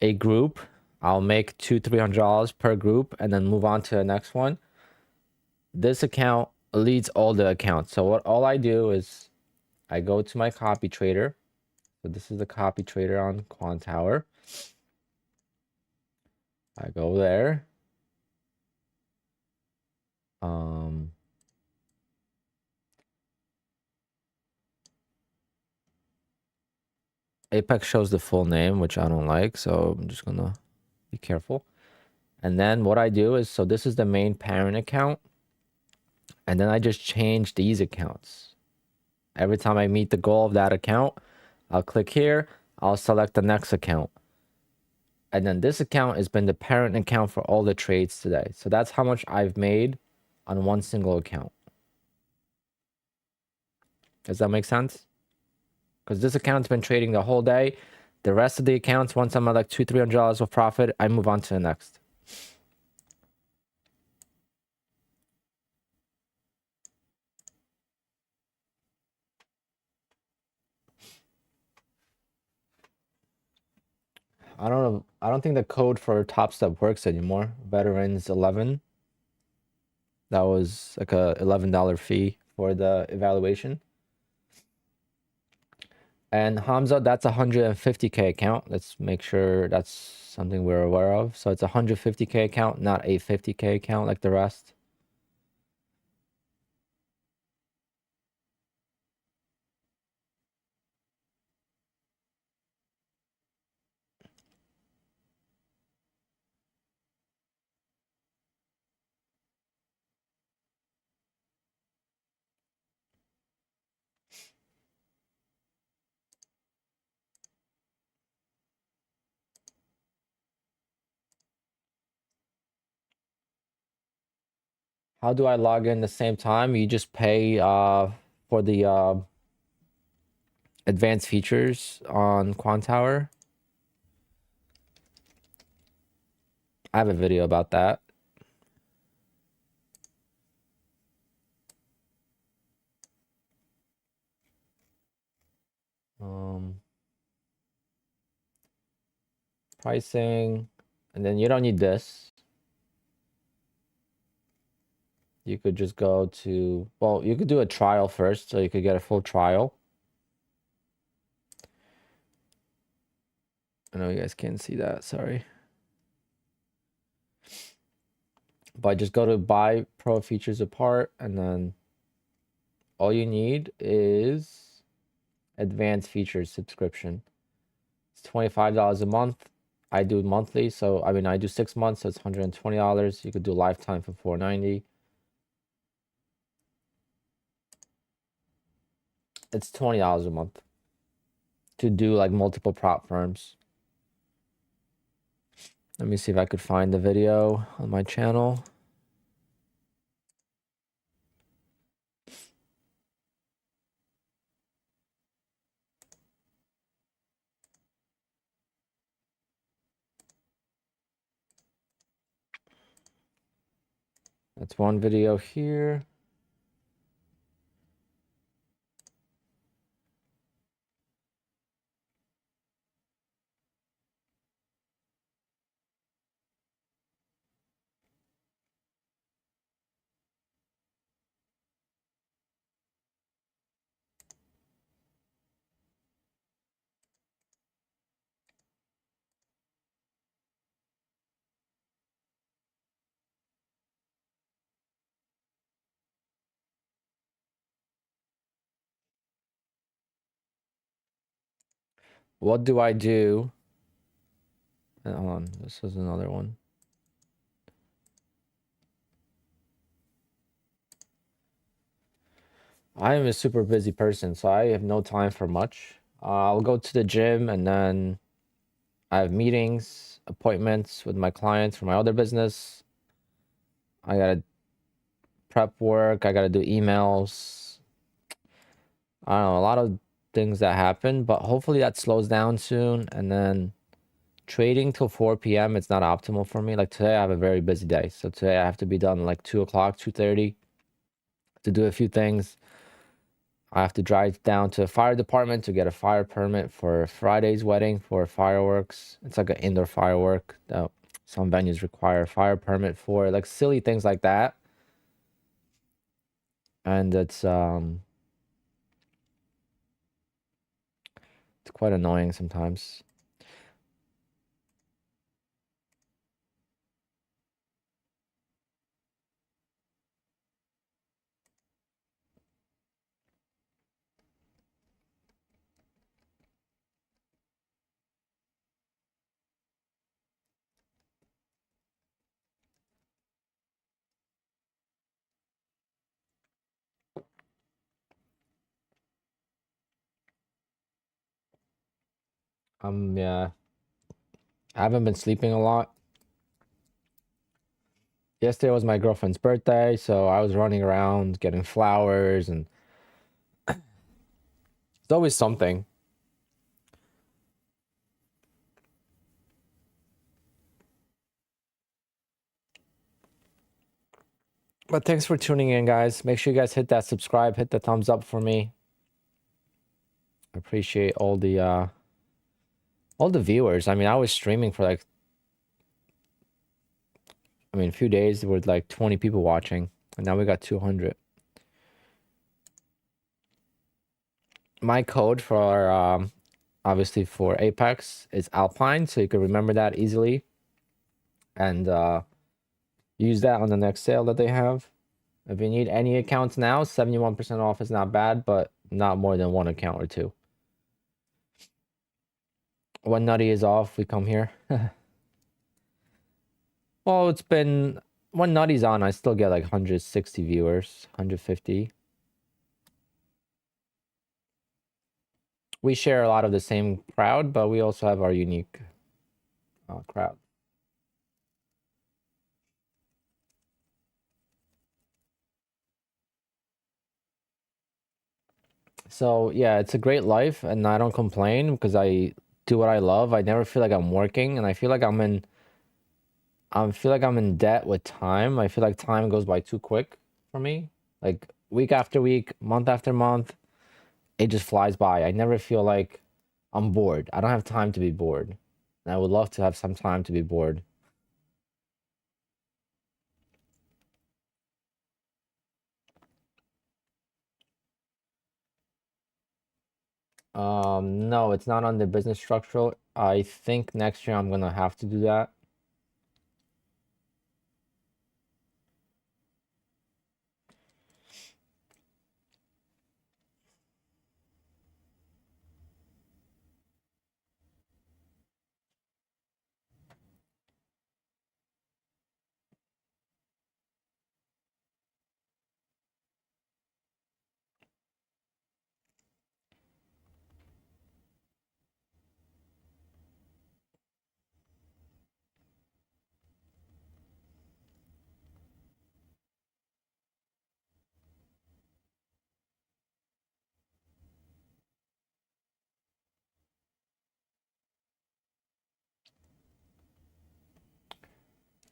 a group. I'll make $200-300 per group and then move on to the next one. This account leads all the accounts. So what all I do is I go to my copy trader. So this is the copy trader on Quant Tower. I go there. Apex shows the full name, which I don't like, so I'm just gonna be careful. And then what I do is, so this is the main parent account, and then I just change these accounts. Every time I meet the goal of that account, I'll click here, I'll select the next account. And then this account has been the parent account for all the trades today. So that's how much I've made on one single account. Does that make sense? Because this account's been trading the whole day. The rest of the accounts, once I'm at like $200-300 of profit, I move on to the next. I don't know. I don't think the code for Top Step works anymore. Veterans 11. That was like a $11 fee for the evaluation. And Hamza, that's a 150K account. Let's make sure that's something we're aware of. So it's a 150K account, not a 50K account like the rest. How do I log in the same time? You just pay for the advanced features on Quant Tower. I have a video about that. Pricing, and then you don't need this. You could just go to, well, you could do a trial first, so you could get a full trial. I know you guys can't see that, sorry. But just go to buy pro features apart, and then all you need is advanced features subscription. It's $25 a month. I do monthly, so I mean I do 6 months, so it's $120. You could do lifetime for $490. It's $20 a month to do like multiple prop firms. Let me see if I could find the video on my channel. That's one video here. What do I do? Hold on, this is another one. I am a super busy person, so I have no time for much. I'll go to the gym, and then I have meetings, appointments with my clients for my other business. I gotta prep work. I gotta do emails. I don't know, a lot of things that happen, but hopefully that slows down soon, and then trading till 4 p.m. it's not optimal for me. Like today I have a very busy day. So today I have to be done like 2 o'clock, 2:30 to do a few things. I have to drive down to the fire department to get a fire permit for Friday's wedding for fireworks. It's like an indoor firework that some venues require a fire permit for, like silly things like that. And it's quite annoying sometimes. Yeah, I haven't been sleeping a lot. Yesterday was my girlfriend's birthday, so I was running around getting flowers, and it's always something. But thanks for tuning in, guys. Make sure you guys hit that subscribe, hit the thumbs up for me. I appreciate all the viewers. I mean, I was streaming for like, a few days with like 20 people watching, and now we got 200. My code for obviously for Apex is Alpine, so you can remember that easily, and use that on the next sale that they have. If you need any accounts now, 71% off is not bad, but not more than one account or two. When Nutty is off, we come here. Well, it's been when Nutty's on, I still get like 160 viewers, 150. We share a lot of the same crowd, but we also have our unique crowd. So yeah, it's a great life, and I don't complain because I do what I love. I never feel like I'm working, and I feel like I'm in debt with time. I feel like time goes by too quick for me. Like week after week, month after month, it just flies by. I never feel like I'm bored. I don't have time to be bored. And I would love to have some time to be bored. No, it's not on the business structural. I think next year I'm gonna have to do that.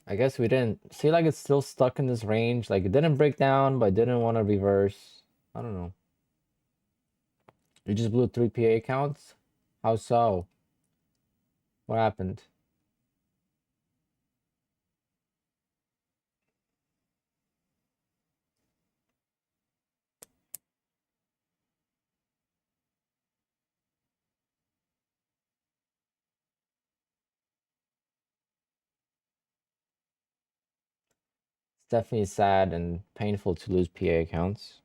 I guess we didn't see like it's still stuck in this range. Like it didn't break down, but didn't want to reverse. I don't know. You just blew 3 PA counts? How so? What happened? It's definitely sad and painful to lose PA accounts.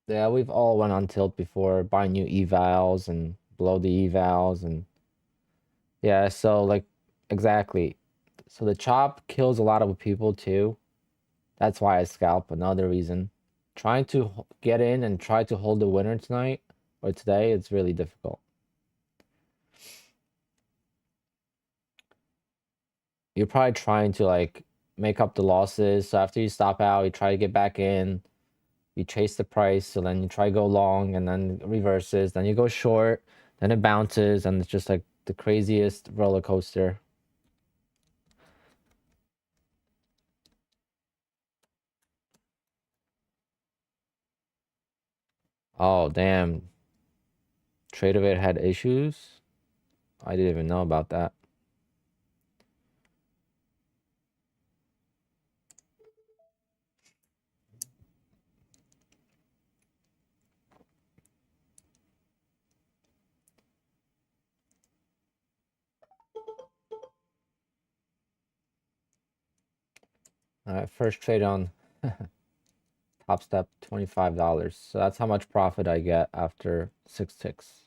Yeah, we've all went on tilt before, buy new evals and blow the evals and yeah, so like exactly. So the chop kills a lot of people too. That's why I scalp. Another reason. Trying to get in and try to hold the winner tonight or today, it's really difficult. You're probably trying to like make up the losses. So after you stop out, you try to get back in. you chase the price, so then you try go long and then it reverses, then you go short, then it bounces, and it's just like the craziest roller coaster. Oh, damn. Tradeovate had issues? I didn't even know about that. All right, first trade on Top Step, $25. So that's how much profit I get after 6 ticks.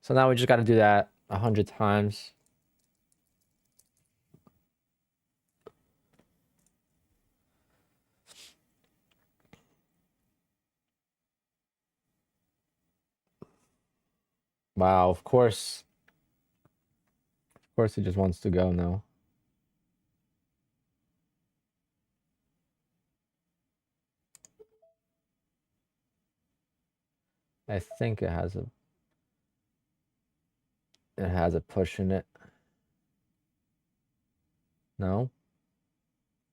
So now we just got to do that 100 times. Wow, of course. Of course he just wants to go now. I think it has a push in it. No?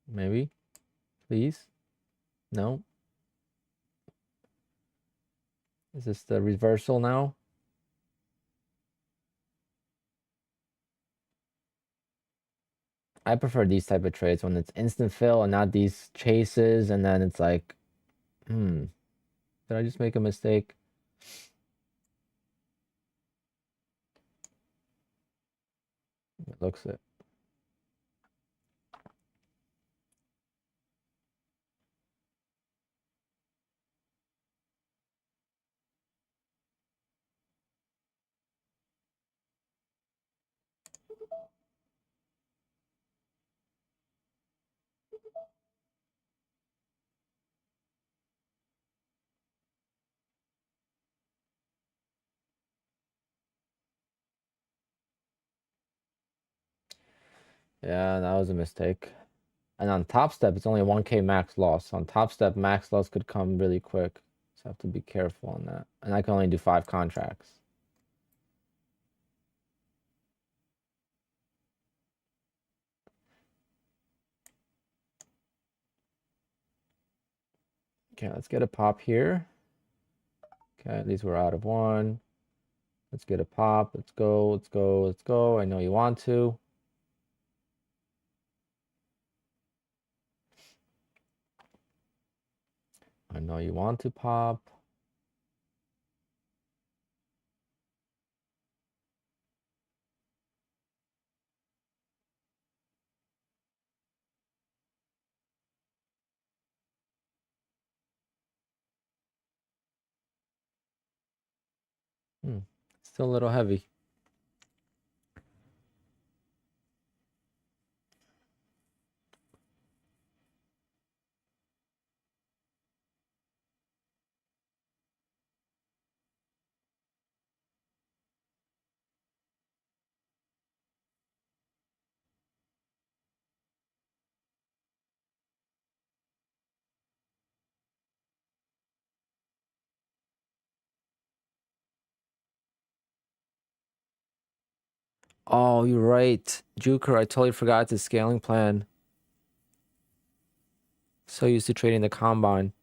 Maybe? Please? No? Is this the reversal now? I prefer these type of trades when it's instant fill and not these chases, and then it's like, did I just make a mistake? It looks it. Yeah, that was a mistake. And on Top Step, it's only 1K max loss. On Top Step, max loss could come really quick. So I have to be careful on that. And I can only do 5 contracts. Okay, let's get a pop here. Okay, at least we're out of one. Let's get a pop. Let's go, let's go, let's go. I know you want to. I know you want to pop. Still a little heavy. Oh, you're right. Juker, I totally forgot the scaling plan. So used to trading the combine.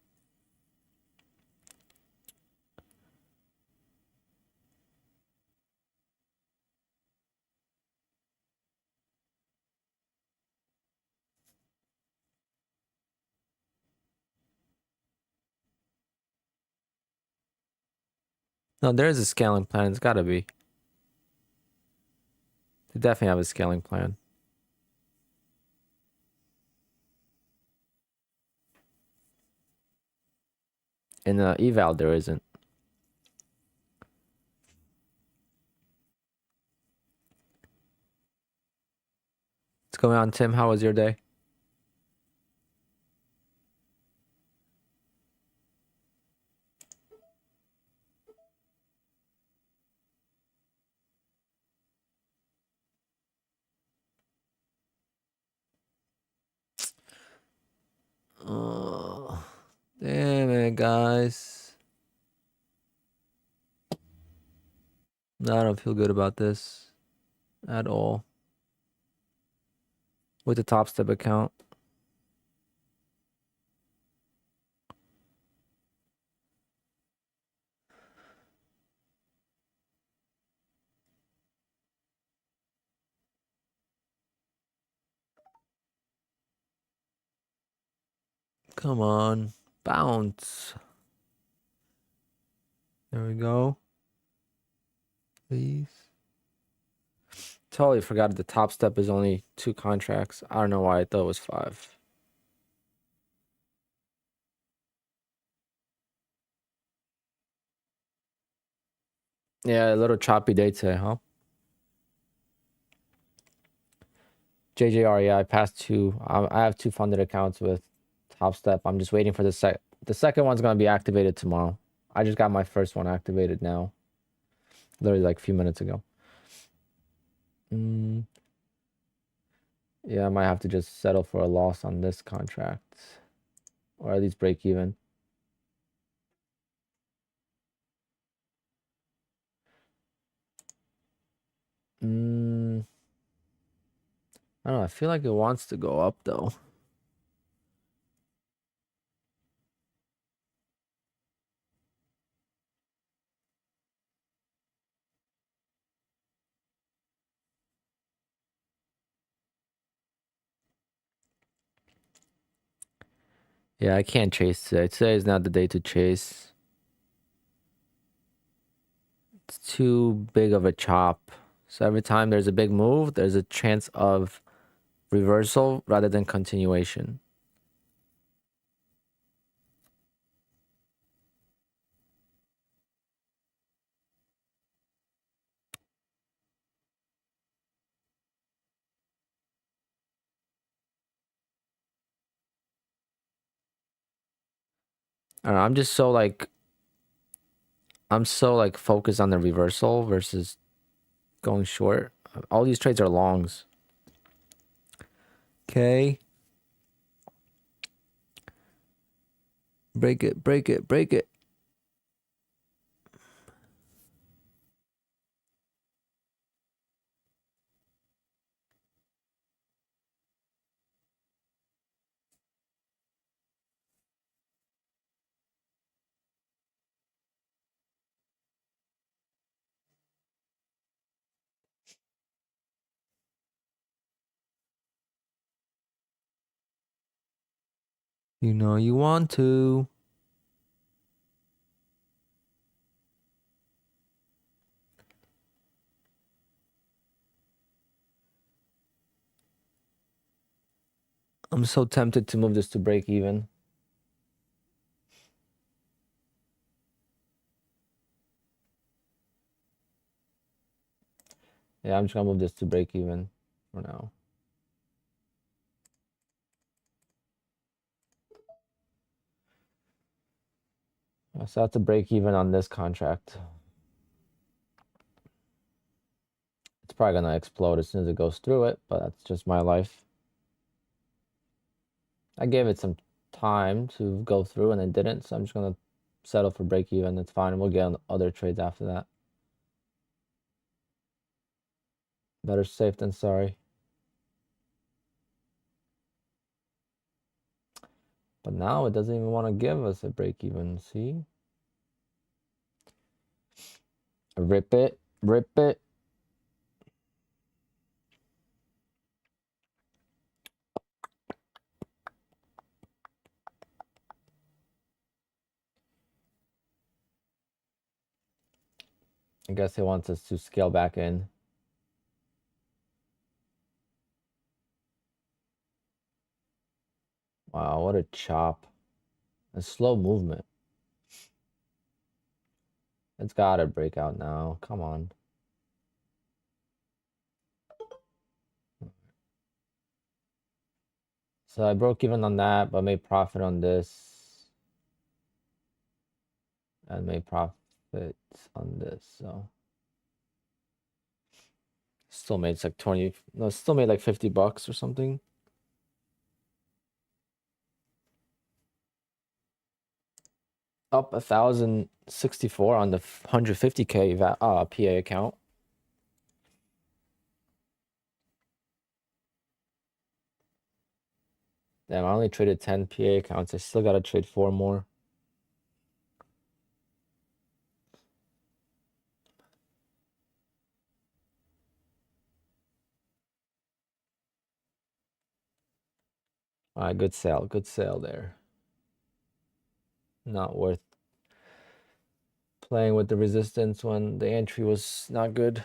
No, there is a scaling plan. It's gotta be. They definitely have a scaling plan. In the eval, there isn't. What's going on, Tim? How was your day? guys. No, I don't feel good about this at all. With the Top Step account. Come on. Bounce. There we go. Please. Totally forgot the Top Step is only 2 contracts. I don't know why I thought it was 5. Yeah, a little choppy day today, huh? JJR, yeah, I passed 2. I have 2 funded accounts with Top Step. I'm just waiting for the second one's gonna be activated tomorrow. I just got my first one activated now. Literally like a few minutes ago. Yeah, I might have to just settle for a loss on this contract. Or at least break even. I don't know. I feel like it wants to go up though. Yeah, I can't chase today. Today is not the day to chase. It's too big of a chop. So every time there's a big move, there's a chance of reversal rather than continuation. I don't know, I'm so like focused on the reversal versus going short. All these trades are longs. Okay. Break it, break it, break it. You know you want to. I'm so tempted to move this to break even. Yeah, I'm just gonna move this to break even for now. So I have to break even on this contract. It's probably gonna explode as soon as it goes through it, but that's just my life. I gave it some time to go through and it didn't, so I'm just gonna settle for break even. It's fine. We'll get on other trades after that. Better safe than sorry. But now it doesn't even want to give us a break even. See? Rip it. Rip it. I guess it wants us to scale back in. Wow, what a chop. A slow movement. It's gotta break out now. Come on. So I broke even on that, but made profit on this. And made profit on this, so. Still made like 20, no, still made like 50 bucks or something. Up 1,064 on the 150k PA account. Damn, I only traded 10 PA accounts. I still gotta trade 4 more. Alright, good sale. Good sale there. Not worth playing with the resistance when the entry was not good.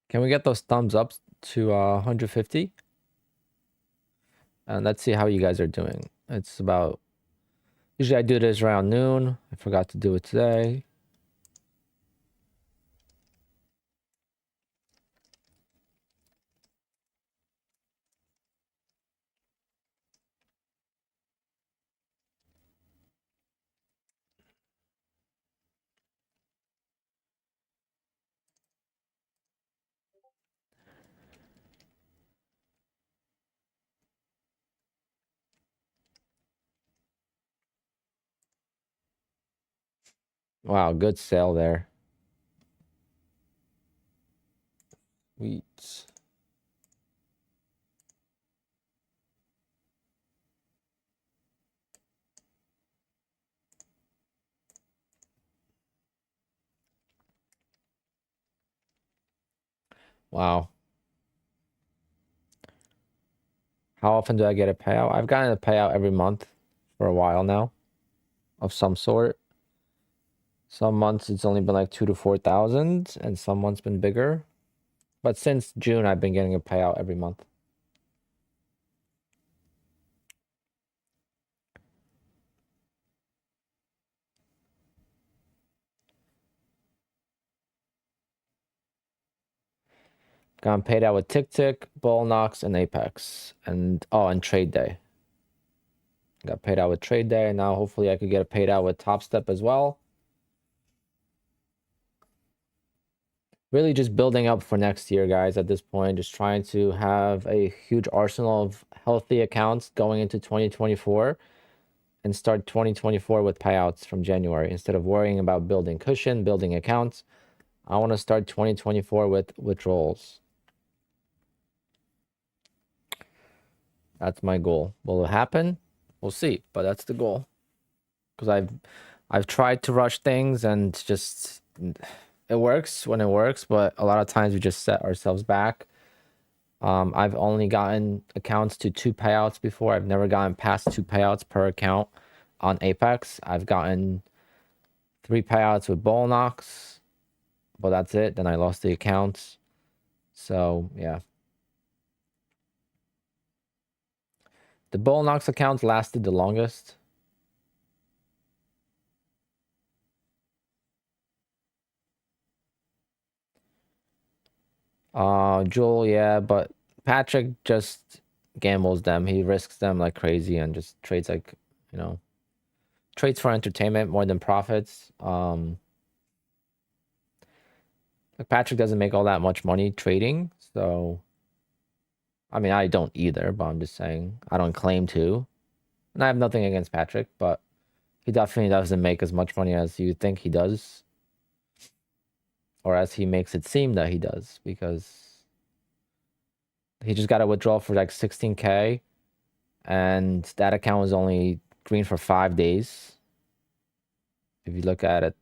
Can we get those thumbs up to 150? And let's see how you guys are doing. It's about, usually I do this around noon. I forgot to do it today. Wow, good sale there. Sweet. Wow. How often do I get a payout? I've gotten a payout every month for a while now of some sort. Some months it's only been like 2 to 4,000 and some months been bigger. But since June, I've been getting a payout every month. Got paid out with Tick Tick, Bull Knox, and Apex. And and Trade Day. Got paid out with Trade Day, and now hopefully I could get paid out with Top Step as well. Really just building up for next year, guys, at this point. Just trying to have a huge arsenal of healthy accounts going into 2024 and start 2024 with payouts from January instead of worrying about building cushion, building accounts. I want to start 2024 with withdrawals. That's my goal. Will it happen? We'll see, but that's the goal. Because I've tried to rush things and just it works when it works, but a lot of times we just set ourselves back. I've only gotten accounts to 2 payouts before. I've never gotten past 2 payouts per account on Apex. I've gotten 3 payouts with Bull Knox, but that's it. Then I lost the accounts. So yeah. The Bull Knox accounts lasted the longest. Jewel, yeah, but Patrick just gambles them. He risks them like crazy and just trades like, trades for entertainment more than profits. Like Patrick doesn't make all that much money trading, so I mean I don't either, but I'm just saying I don't claim to. And I have nothing against Patrick, but he definitely doesn't make as much money as you think he does. Or as he makes it seem that he does, because he just got a withdrawal for like 16K, and that account was only green for 5 days. If you look at it,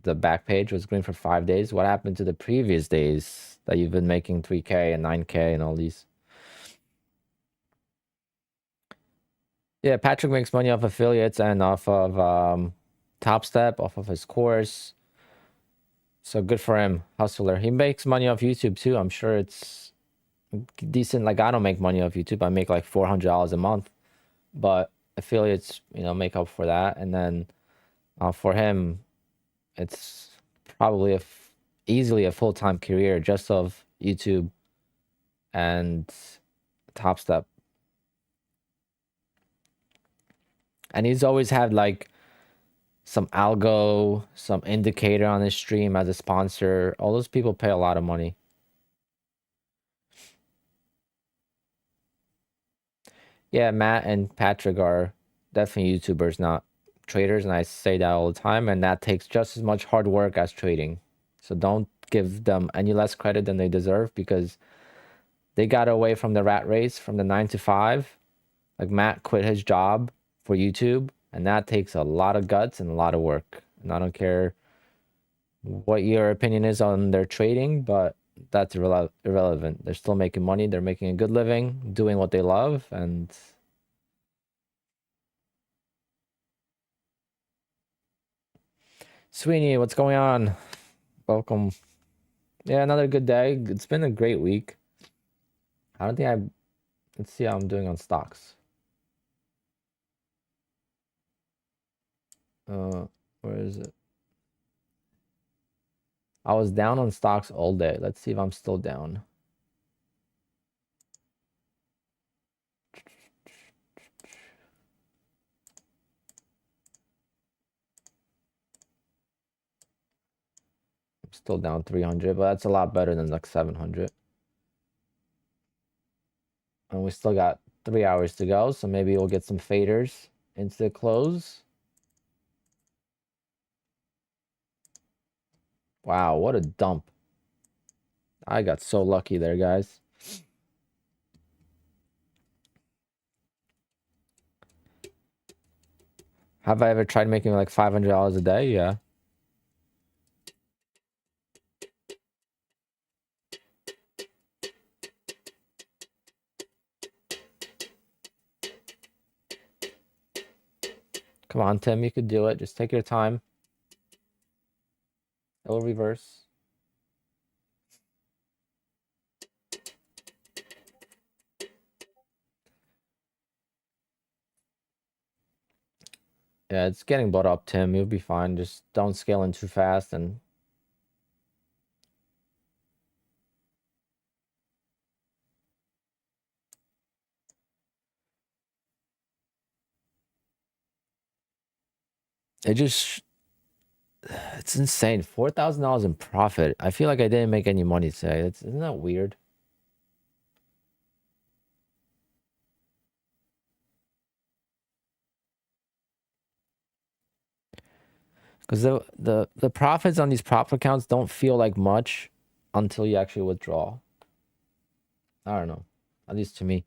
the back page was green for 5 days. What happened to the previous days that you've been making 3K and 9K and all these? Yeah, Patrick makes money off affiliates and off of Top Step, off of his course. So good for him, hustler. He makes money off YouTube too. I'm sure it's decent. Like I don't make money off YouTube. I make like $400 a month, but affiliates, make up for that. And then for him, it's probably easily a full-time career just of YouTube and Top Step. And he's always had like some algo, some indicator on his stream as a sponsor. All those people pay a lot of money. Yeah, Matt and Patrick are definitely YouTubers, not traders, and I say that all the time, and that takes just as much hard work as trading. So don't give them any less credit than they deserve, because they got away from the rat race, from the 9 to 5. Like, Matt quit his job for YouTube, and that takes a lot of guts and a lot of work. And I don't care what your opinion is on their trading, but that's irrelevant. They're still making money. They're making a good living, doing what they love, and Sweeney, what's going on? Welcome. Yeah, another good day. It's been a great week. I don't think I... Let's see how I'm doing on stocks. Where is it? I was down on stocks all day. Let's see if I'm still down. I'm still down 300, but that's a lot better than like 700. And we still got 3 hours to go, so maybe we'll get some faders into the close. Wow, what a dump. I got so lucky there, guys. Have I ever tried making like $500 a day? Yeah. Come on, Tim, you could do it. Just take your time. It'll reverse. Yeah, it's getting bought up, Tim. You'll be fine. Just don't scale in too fast, and it just... It's insane. $4,000 in profit. I feel like I didn't make any money today. Isn't that weird? Because the profits on these prop accounts don't feel like much until you actually withdraw. I don't know. At least to me.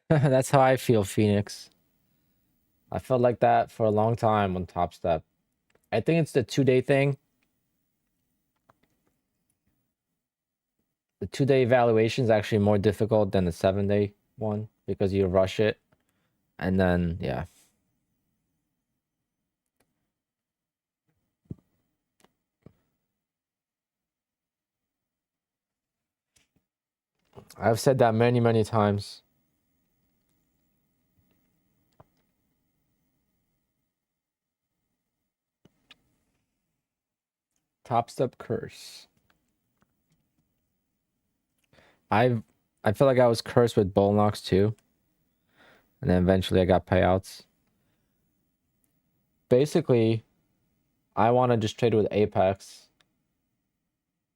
That's how I feel, Phoenix. I felt like that for a long time on Top Step. I think it's the 2-day thing. The 2-day evaluation is actually more difficult than the 7-day one, because you rush it. And then, yeah. I've said that many, many times. Top Step curse. I feel like I was cursed with bull knocks too, and then eventually I got payouts. Basically, I want to just trade with Apex,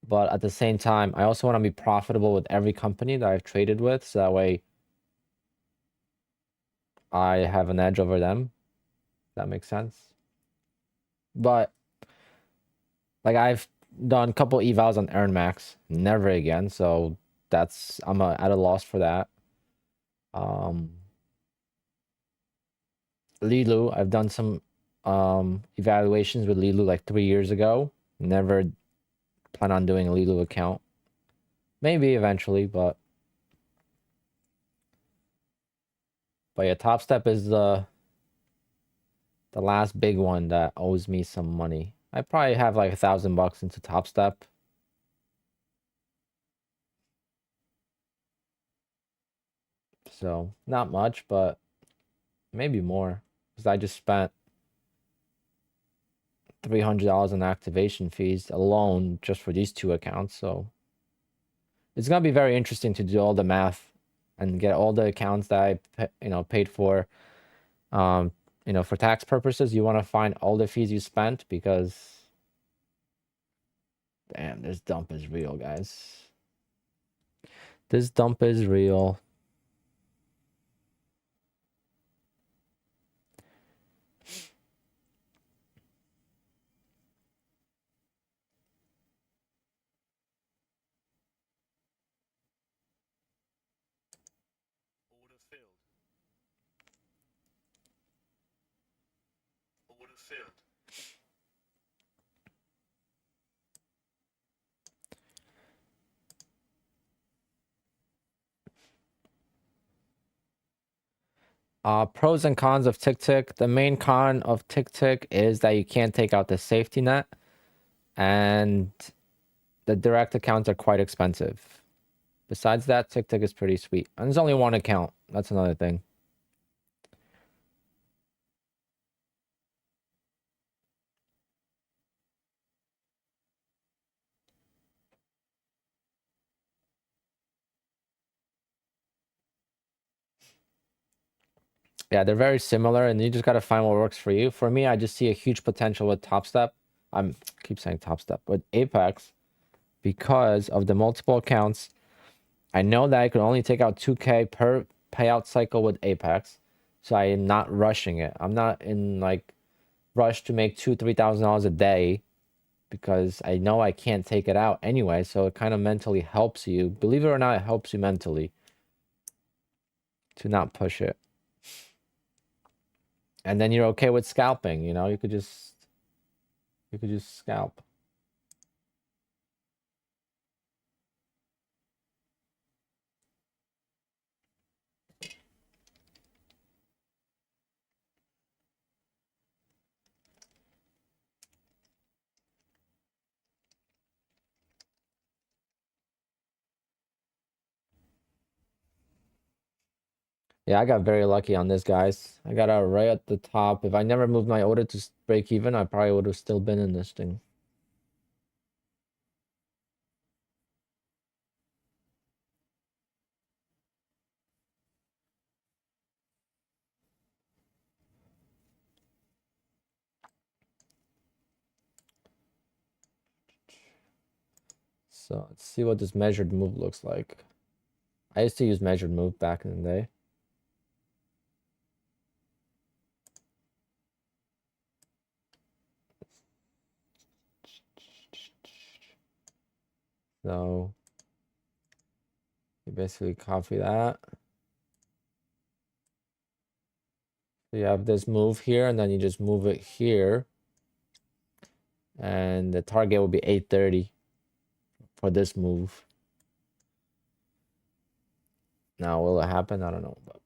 but at the same time, I also want to be profitable with every company that I've traded with, so that way I have an edge over them. That makes sense. But like I've done a couple evals on Earn Max, never again. So that's I'm at a loss for that. Lilu, I've done some evaluations with Lilu like 3 years ago. Never plan on doing a Lilu account. Maybe eventually, but yeah, Top Step is the last big one that owes me some money. I probably have like $1,000 into Top Step. So not much, but maybe more. Because I just spent $300 on activation fees alone just for these two accounts. So it's gonna be very interesting to do all the math and get all the accounts that I paid for. For tax purposes, you want to find all the fees you spent because damn, this dump is real, guys. This dump is real. Pros and cons of Tick Tick. The main con of Tick Tick is that you can't take out the safety net, and the direct accounts are quite expensive. Besides that, Tick Tick is pretty sweet. And there's only one account. That's another thing. Yeah, they're very similar, and you just got to find what works for you. For me, I just see a huge potential with Top Step. Keep saying Top Step, with Apex, because of the multiple accounts. I know that I could only take out 2K per payout cycle with Apex, so I am not rushing it. I'm not in like rush to make $2,000-$3,000 a day because I know I can't take it out anyway. So it kind of mentally helps you. Believe it or not, it helps you mentally to not push it. And then you're okay with scalping, you could just scalp. Yeah, I got very lucky on this, guys. I got out right at the top. If I never moved my order to break even, I probably would have still been in this thing. So let's see what this measured move looks like. I used to use measured move back in the day. So you basically copy that. So you have this move here, and then you just move it here. And the target will be 830 for this move. Now, will it happen? I don't know. But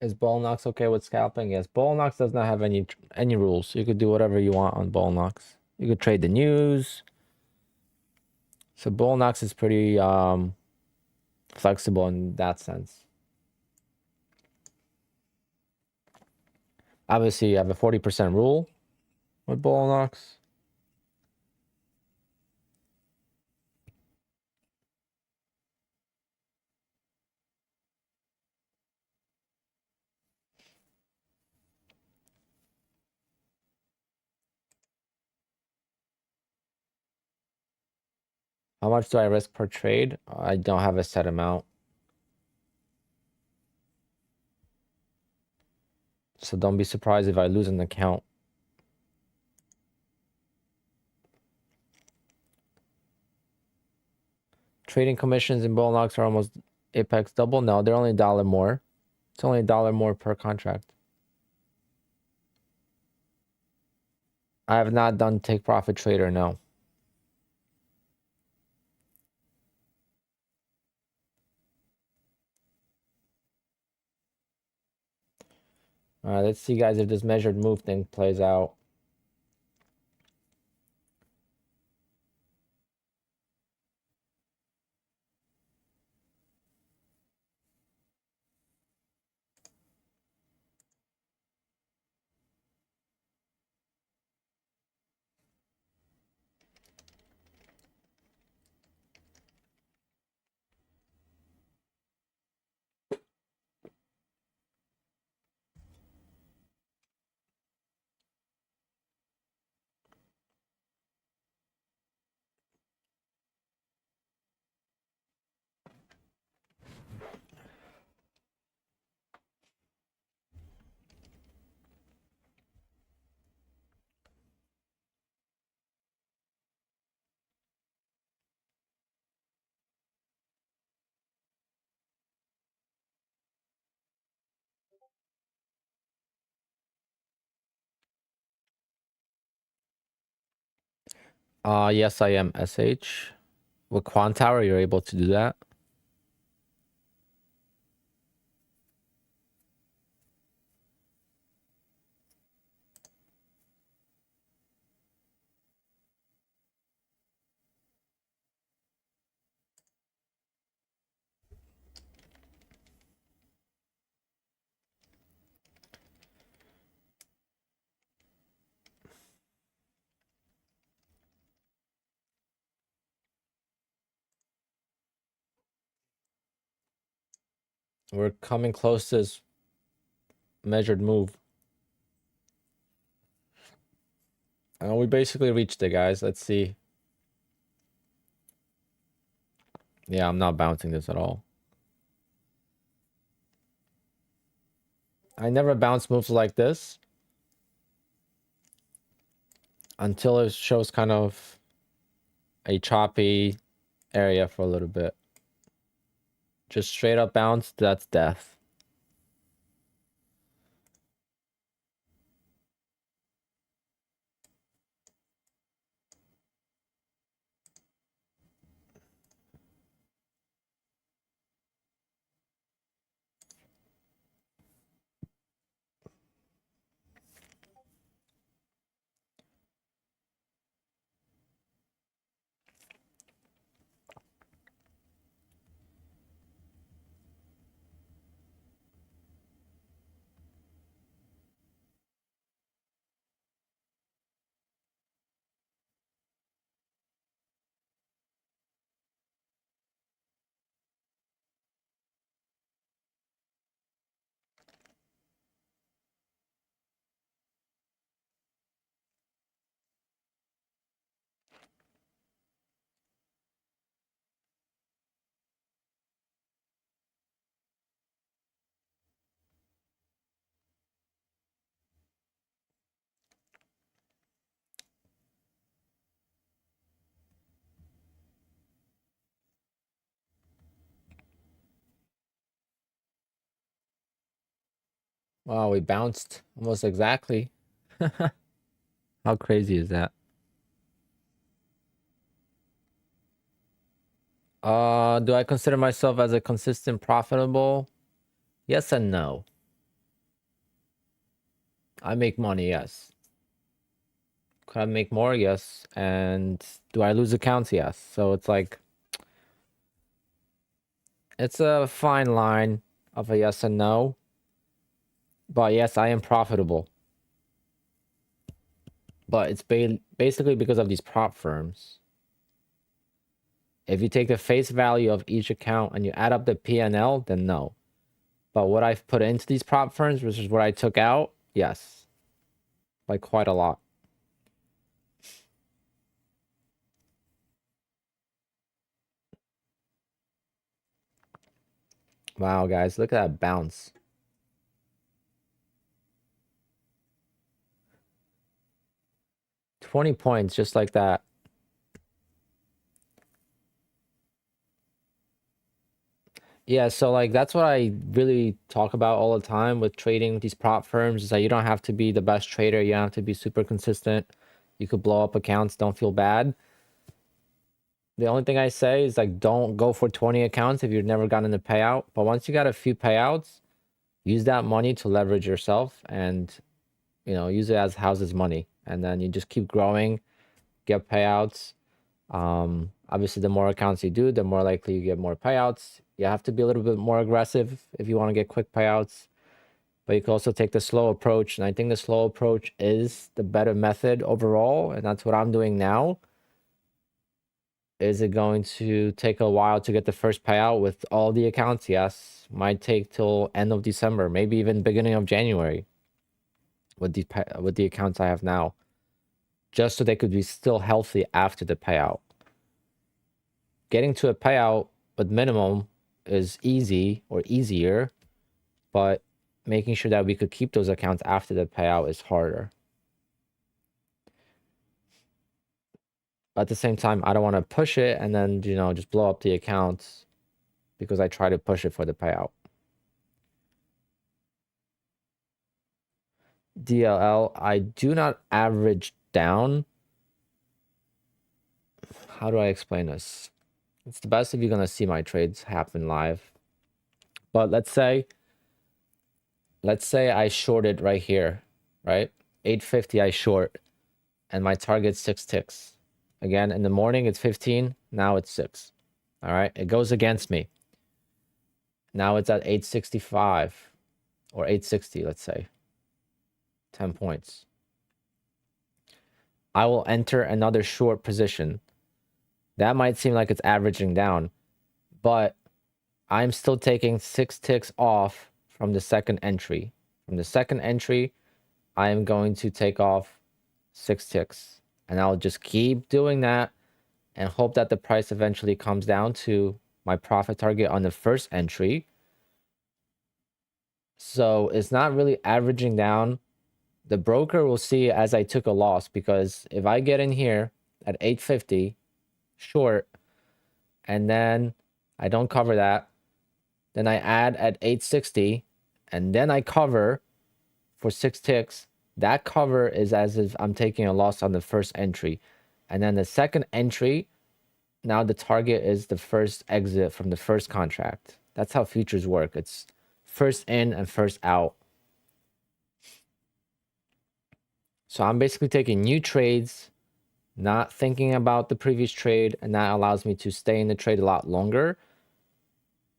Is Bullnox okay with scalping? Yes, Bullnox does not have any rules. You could do whatever you want on Bullnox. You could trade the news. So Bullnox is pretty flexible in that sense. Obviously, you have a 40% rule with Bullnox. How much do I risk per trade? I don't have a set amount. So don't be surprised if I lose an account. Trading commissions in Bullnox are almost Apex double. No, they're only $1 more. It's only $1 more per contract. I have not done take profit trader, no. All right, let's see, guys, if this measured move thing plays out. Yes, I am SH. With Quant Tower, you're able to do that. We're coming close to this measured move. We basically reached it, guys. Let's see. Yeah, I'm not bouncing this at all. I never bounce moves like this until it shows kind of a choppy area for a little bit. Just straight up bounce, that's death. Wow, we bounced almost exactly. How crazy is that? Do I consider myself as a consistent profitable? Yes and no. I make money, yes. Could I make more? Yes. And do I lose accounts? Yes. So it's like, it's a fine line of a yes and no. But yes, I am profitable. But it's basically because of these prop firms. If you take the face value of each account and you add up the P&L, then no. But what I've put into these prop firms versus what I took out, yes. By quite a lot. Wow, guys, look at that bounce. 20 points just like that. Yeah, so like that's what I really talk about all the time with trading with these prop firms is that you don't have to be the best trader, you don't have to be super consistent. You could blow up accounts, don't feel bad. The only thing I say is like don't go for 20 accounts if you've never gotten a payout. But once you got a few payouts, use that money to leverage yourself and use it as house's money. And then you just keep growing, get payouts. Obviously, the more accounts you do, the more likely you get more payouts. You have to be a little bit more aggressive if you want to get quick payouts, but you can also take the slow approach. And I think the slow approach is the better method overall. And that's what I'm doing now. Is it going to take a while to get the first payout with all the accounts? Yes. Might take till end of December, maybe even beginning of January with the accounts I have now, just so they could be still healthy after the payout. Getting to a payout with minimum is easy or easier, but making sure that we could keep those accounts after the payout is harder. But at the same time, I don't want to push it and then, just blow up the accounts because I try to push it for the payout. DLL, I do not average down. How do I explain this? It's the best if you're going to see my trades happen live. But let's say I shorted right here, right? 850 I short and my target's 6 ticks. Again, in the morning it's 15, now it's 6. All right, it goes against me. Now it's at 865 or 860, let's say. 10 points. I will enter another short position. That might seem like it's averaging down, but I'm still taking 6 ticks off from the second entry. From the second entry, I am going to take off 6 ticks. And I'll just keep doing that and hope that the price eventually comes down to my profit target on the first entry. So it's not really averaging down. The broker will see as I took a loss, because if I get in here at 850 short and then I don't cover that, then I add at 860 and then I cover for 6 ticks, that cover is as if I'm taking a loss on the first entry. And then the second entry, now the target is the first exit from the first contract. That's how futures work. It's first in and first out. So I'm basically taking new trades, not thinking about the previous trade, and that allows me to stay in the trade a lot longer.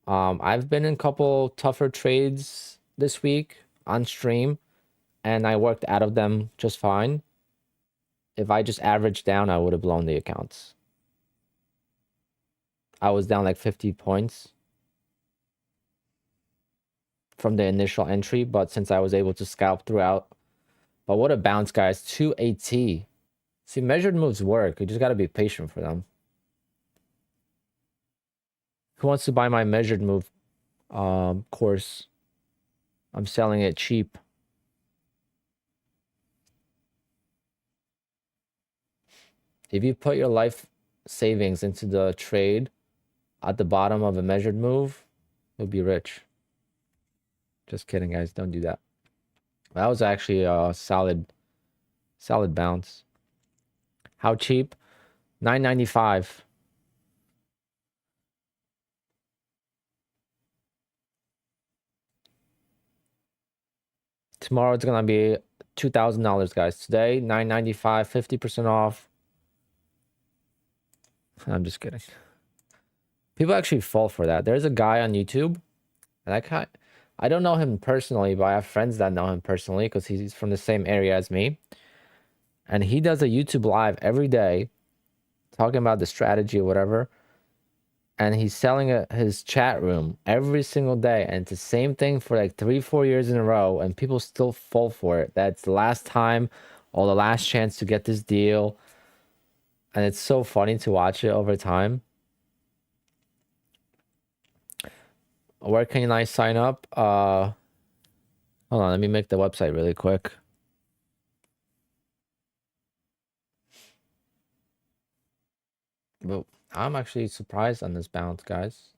I've been in a couple tougher trades this week on stream, and I worked out of them just fine. If I just averaged down, I would have blown the accounts. I was down like 50 points from the initial entry, but since I was able to scalp throughout. But what a bounce, guys. 2AT. See, measured moves work. You just got to be patient for them. Who wants to buy my measured move course? I'm selling it cheap. If you put your life savings into the trade at the bottom of a measured move, you'll be rich. Just kidding, guys. Don't do that. That was actually a solid bounce. How cheap? $9.95. Tomorrow it's gonna be $2,000, guys. Today, $9.95, 50% off. I'm just kidding. People actually fall for that. There's a guy on YouTube, and I don't know him personally, but I have friends that know him personally because he's from the same area as me. And he does a YouTube live every day talking about the strategy or whatever. And he's selling his chat room every single day. And it's the same thing for like 3-4 years in a row. And people still fall for it. That's the last time or the last chance to get this deal. And it's so funny to watch it over time. Where can I sign up? Hold on, let me make the website really quick. But I'm actually surprised on this bounce, guys.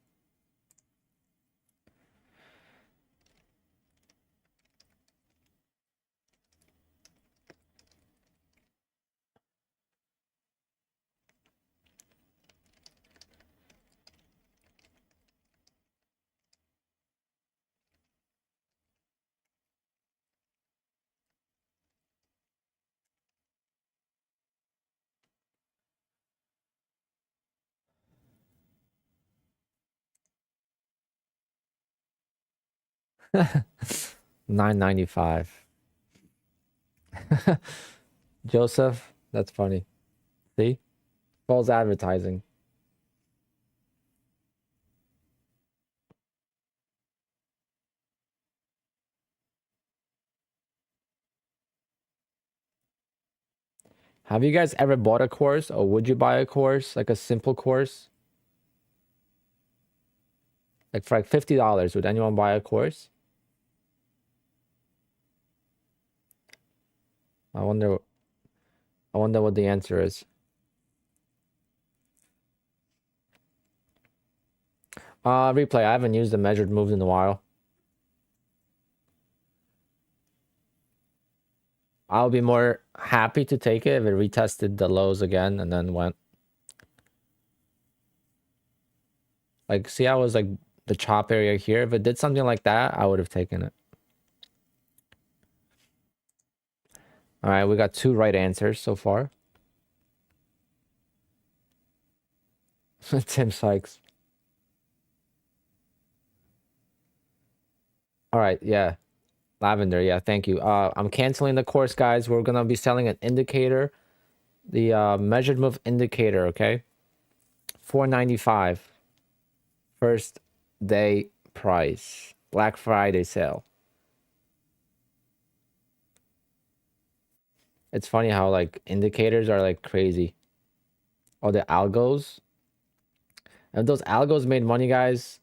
$9.95. Joseph, that's funny. See? False advertising. Have you guys ever bought a course, or would you buy a course, like a simple course? Like for like $50, would anyone buy a course? I wonder what the answer is. Replay. I haven't used the measured moves in a while. I'll be more happy to take it if it retested the lows again and then went. Like, see how it was like the chop area here? If it did something like that, I would have taken it. All right, we got 2 right answers so far. Tim Sykes. All right, yeah. Lavender, yeah, thank you. I'm canceling the course, guys. We're gonna be selling an indicator, the measured move indicator, okay? $4.95. First day price. Black Friday sale. It's funny how like indicators are like crazy. Oh, the algos. If those algos made money, guys,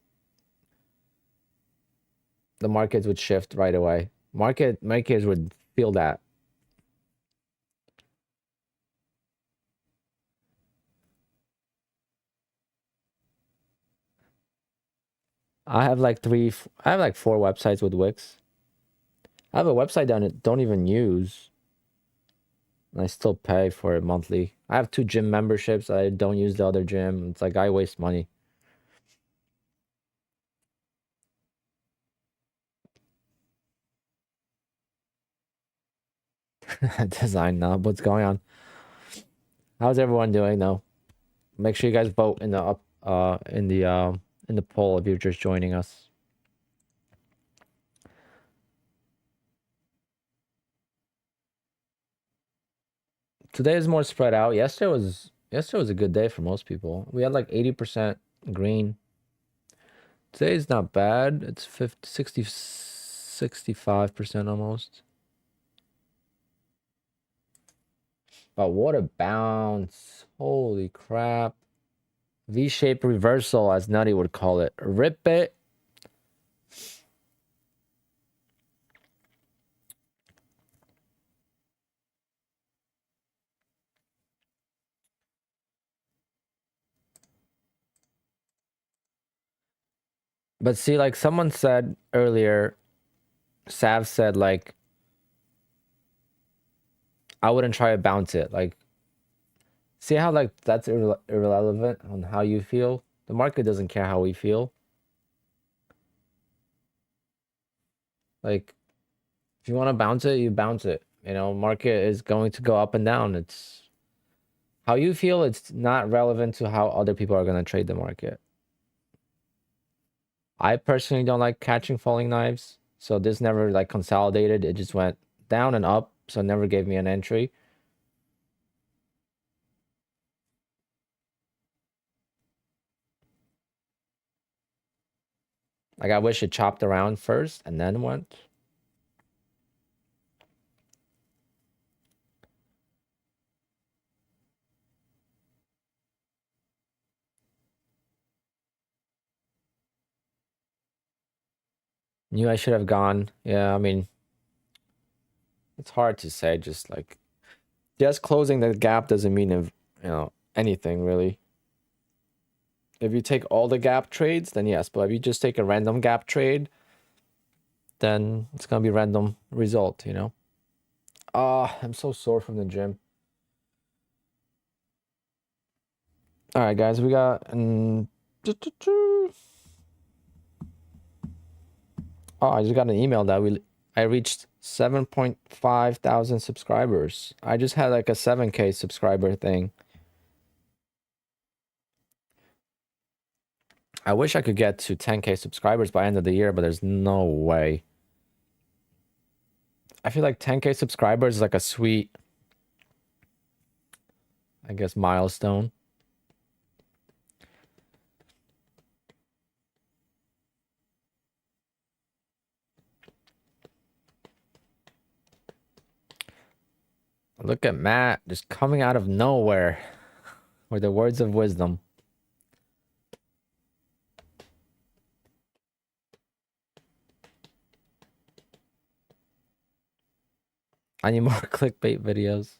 the markets would shift right away. Markets would feel that. I have like 4 websites with Wix. I have a website that I don't even use, and I still pay for it monthly. I have 2 gym memberships. I don't use the other gym. It's like I waste money. Design now. What's going on? How's everyone doing though? Make sure you guys vote in the in the poll if you're just joining us. Today is more spread out. Yesterday was a good day for most people. We had like 80% green. Today is not bad. It's 65% almost. But what a bounce. Holy crap. V-shaped reversal, as Nutty would call it. Rip it. But see, like someone said earlier, Sav said, like, I wouldn't try to bounce it. Like, see how, like, that's irrelevant on how you feel? The market doesn't care how we feel. Like, if you want to bounce it, you bounce it. You know, market is going to go up and down. It's how you feel. It's not relevant to how other people are going to trade the market. I personally don't like catching falling knives. So this never like consolidated. It just went down and up. So it never gave me an entry. Like I wish it chopped around first and then went. Knew I should have gone. Yeah, I mean, it's hard to say. Just closing the gap doesn't mean anything really. If you take all the gap trades, then yes. But if you just take a random gap trade, then it's gonna be random result. I'm so sore from the gym. All right, guys, we got oh, I just got an email that I reached 7.5 thousand subscribers. I just had like a 7K subscriber thing. I wish I could get to 10K subscribers by end of the year, but there's no way. I feel like 10K subscribers is like a sweet, I guess, milestone. Look at Matt just coming out of nowhere with the words of wisdom. I need more clickbait videos.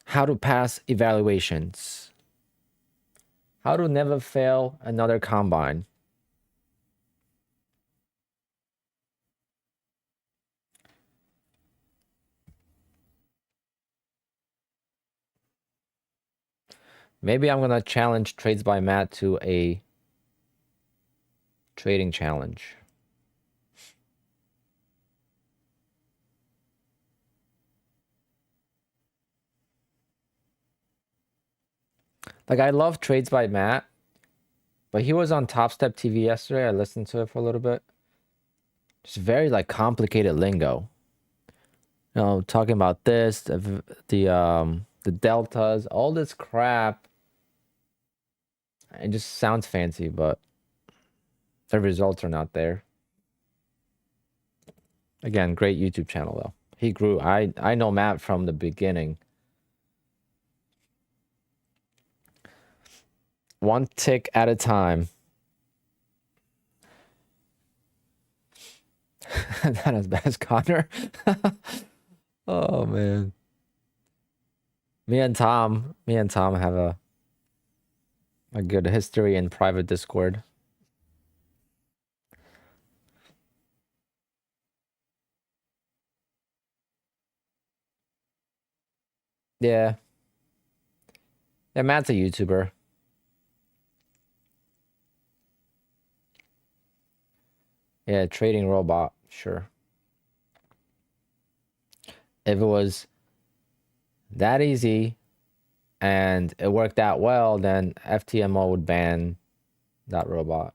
How to pass evaluations. How to never fail another combine. Maybe I'm going to challenge Trades by Matt to a trading challenge. Like, I love Trades by Matt, but he was on Top Step TV yesterday. I listened to it for a little bit. Just very, like, complicated lingo. Talking about this, the deltas, all this crap. It just sounds fancy, but the results are not there. Again, great YouTube channel though. He grew. I know Matt from the beginning. One tick at a time. Not as bad as Connor. Oh man. Me and Tom have a good history in private Discord. Yeah. Yeah, Matt's a YouTuber. Yeah, trading robot, sure. If it was that easy and it worked out well, then FTMO would ban that robot.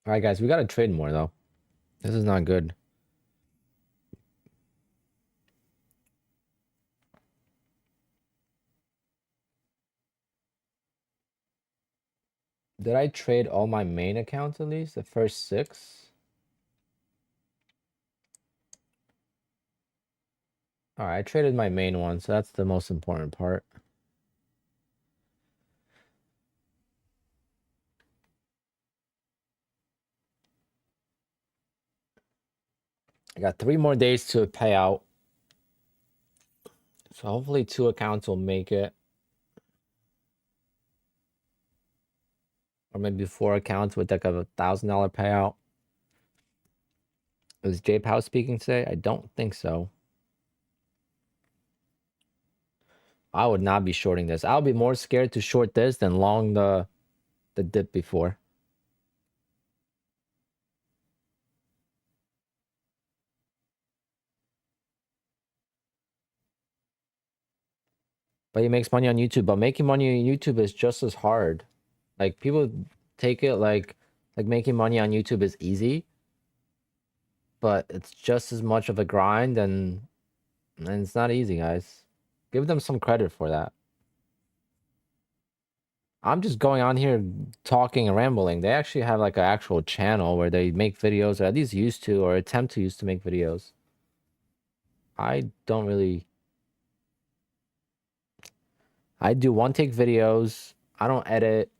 All right, guys, we gotta trade more though. This is not good. Did I trade all my main accounts at least? The first 6? Alright, I traded my main one, so that's the most important part. I got 3 more days to pay out. So hopefully 2 accounts will make it. Or maybe 4 accounts with like a $1,000 payout. Is J Pow speaking today? I don't think so. I would not be shorting this. I'll be more scared to short this than long the dip before. But he makes money on YouTube. But making money on YouTube is just as hard. Like people take it like making money on YouTube is easy, but it's just as much of a grind and it's not easy, guys. Give them some credit for that. I'm just going on here talking and rambling. They actually have like an actual channel where they make videos, or at least used to, or attempt to used to make videos. I don't really. I do one take videos. I don't edit.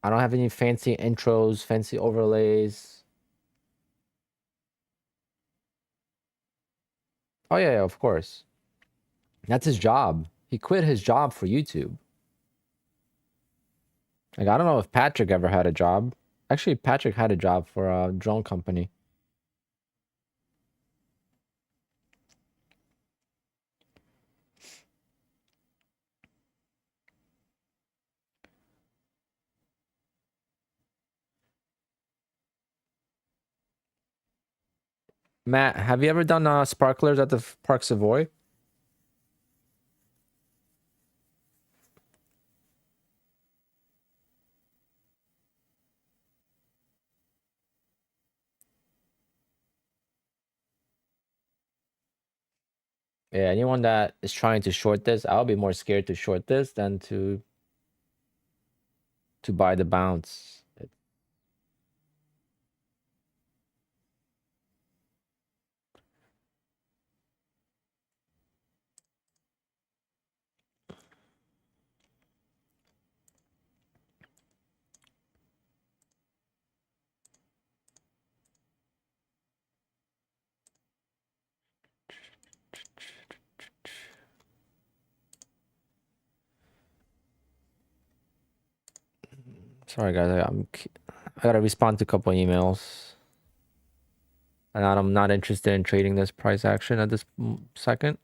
I don't have any fancy intros, fancy overlays. Oh yeah, yeah, of course. That's his job. He quit his job for YouTube. Like I don't know if Patrick ever had a job. Actually, Patrick had a job for a drone company. Matt, have you ever done sparklers at the Park Savoy? Yeah, anyone that is trying to short this, I'll be more scared to short this than to buy the bounce. Sorry guys, I gotta respond to a couple emails, and I'm not interested in trading this price action at this second.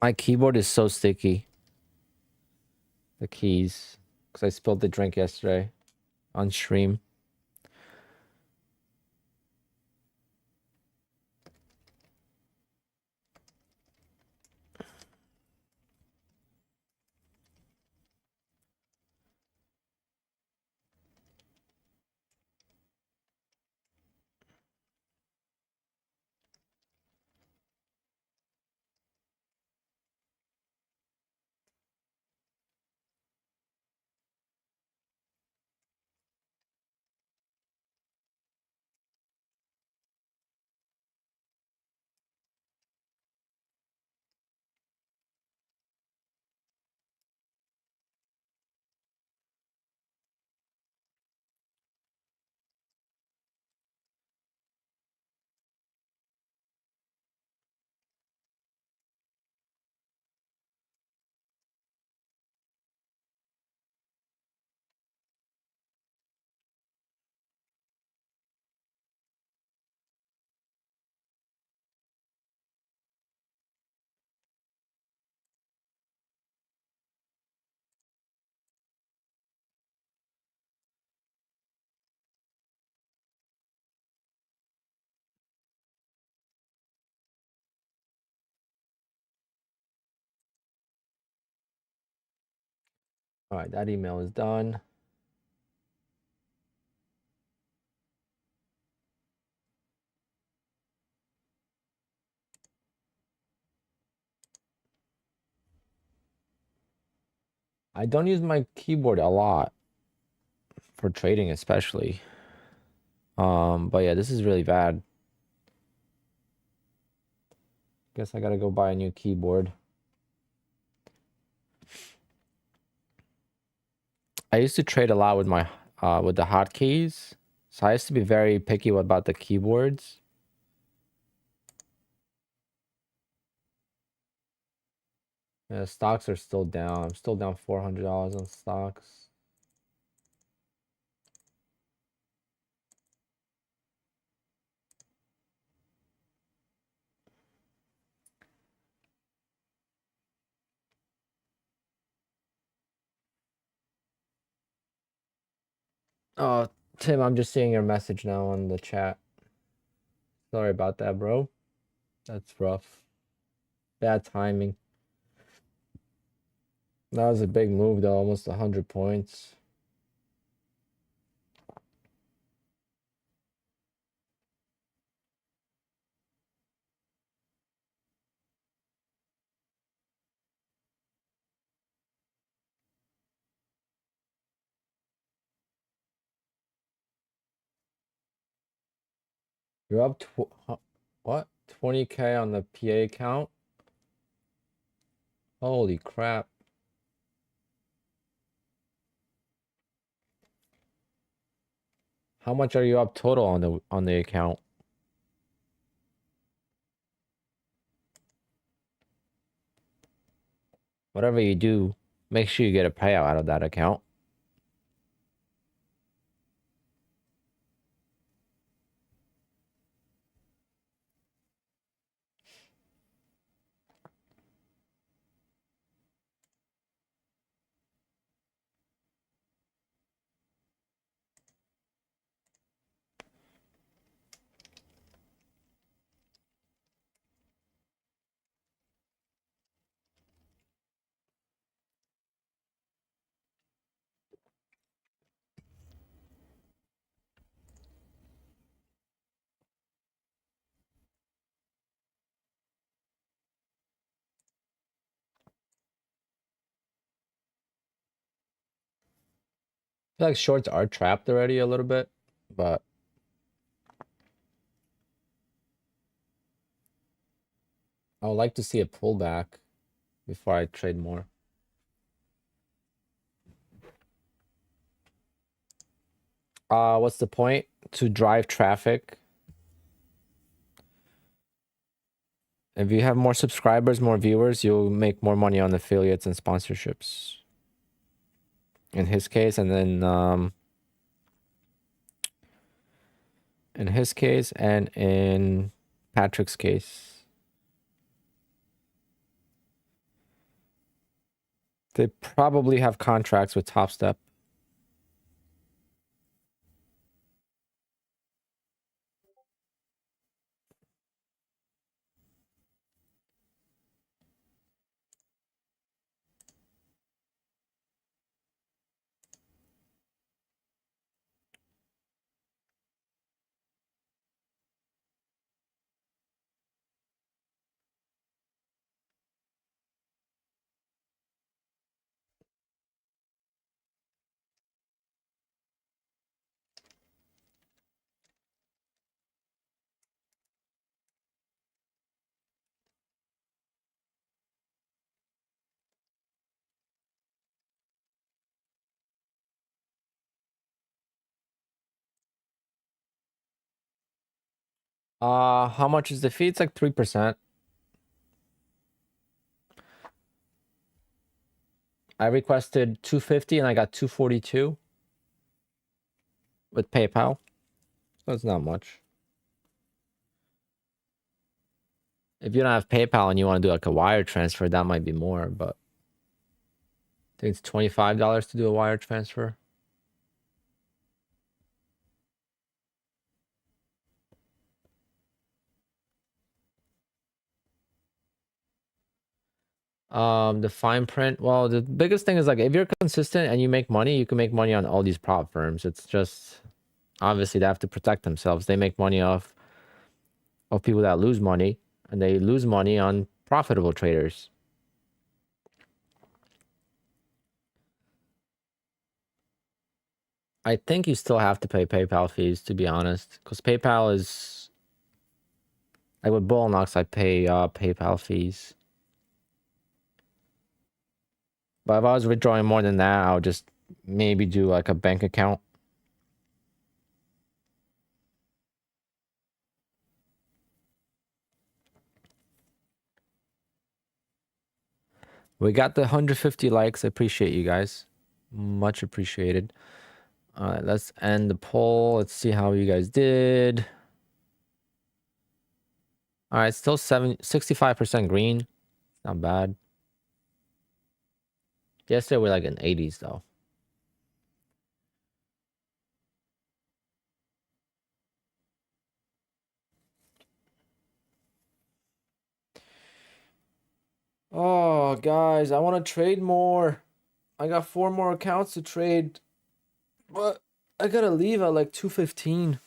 My keyboard is so sticky. The keys, because I spilled the drink yesterday on stream. All right, that email is done. I don't use my keyboard a lot for trading, especially. But yeah, this is really bad. Guess I gotta go buy a new keyboard. I used to trade a lot with my with the hotkeys, so I used to be very picky about the keyboards. Yeah, stocks are still down. I'm still down $400 on stocks. Oh, Tim, I'm just seeing your message now on the chat. Sorry about that, bro. That's rough. Bad timing. That was a big move, though. Almost 100 points. You're up what? 20K on the PA account? Holy crap. How much are you up total on the account? Whatever you do, make sure you get a payout out of that account. I feel like shorts are trapped already a little bit, but I would like to see a pullback before I trade more. What's the point? To drive traffic. If you have more subscribers, more viewers, you'll make more money on affiliates and sponsorships. In his case, and then in his case and in Patrick's case. They probably have contracts with Top Step. How much is the fee? It's like 3%. I requested 250 and I got 242 with PayPal. So it's not much. If you don't have PayPal and you want to do like a wire transfer, that might be more, but I think it's $25 to do a wire transfer. The fine print. Well, the biggest thing is like if you're consistent and you make money, you can make money on all these prop firms. It's just obviously they have to protect themselves. They make money off of people that lose money, and they lose money on profitable traders. I think you still have to pay PayPal fees, to be honest, because PayPal is like with Bullnox, I pay PayPal fees. But if I was withdrawing more than that, I would just maybe do like a bank account. We got the 150 likes. I appreciate you guys. Much appreciated. All right, let's end the poll. Let's see how you guys did. All right, still 65% green. Not bad. Yesterday we're like in 80s though. Oh, guys, I want to trade more. I got 4 more accounts to trade, but I gotta leave at like 2:15.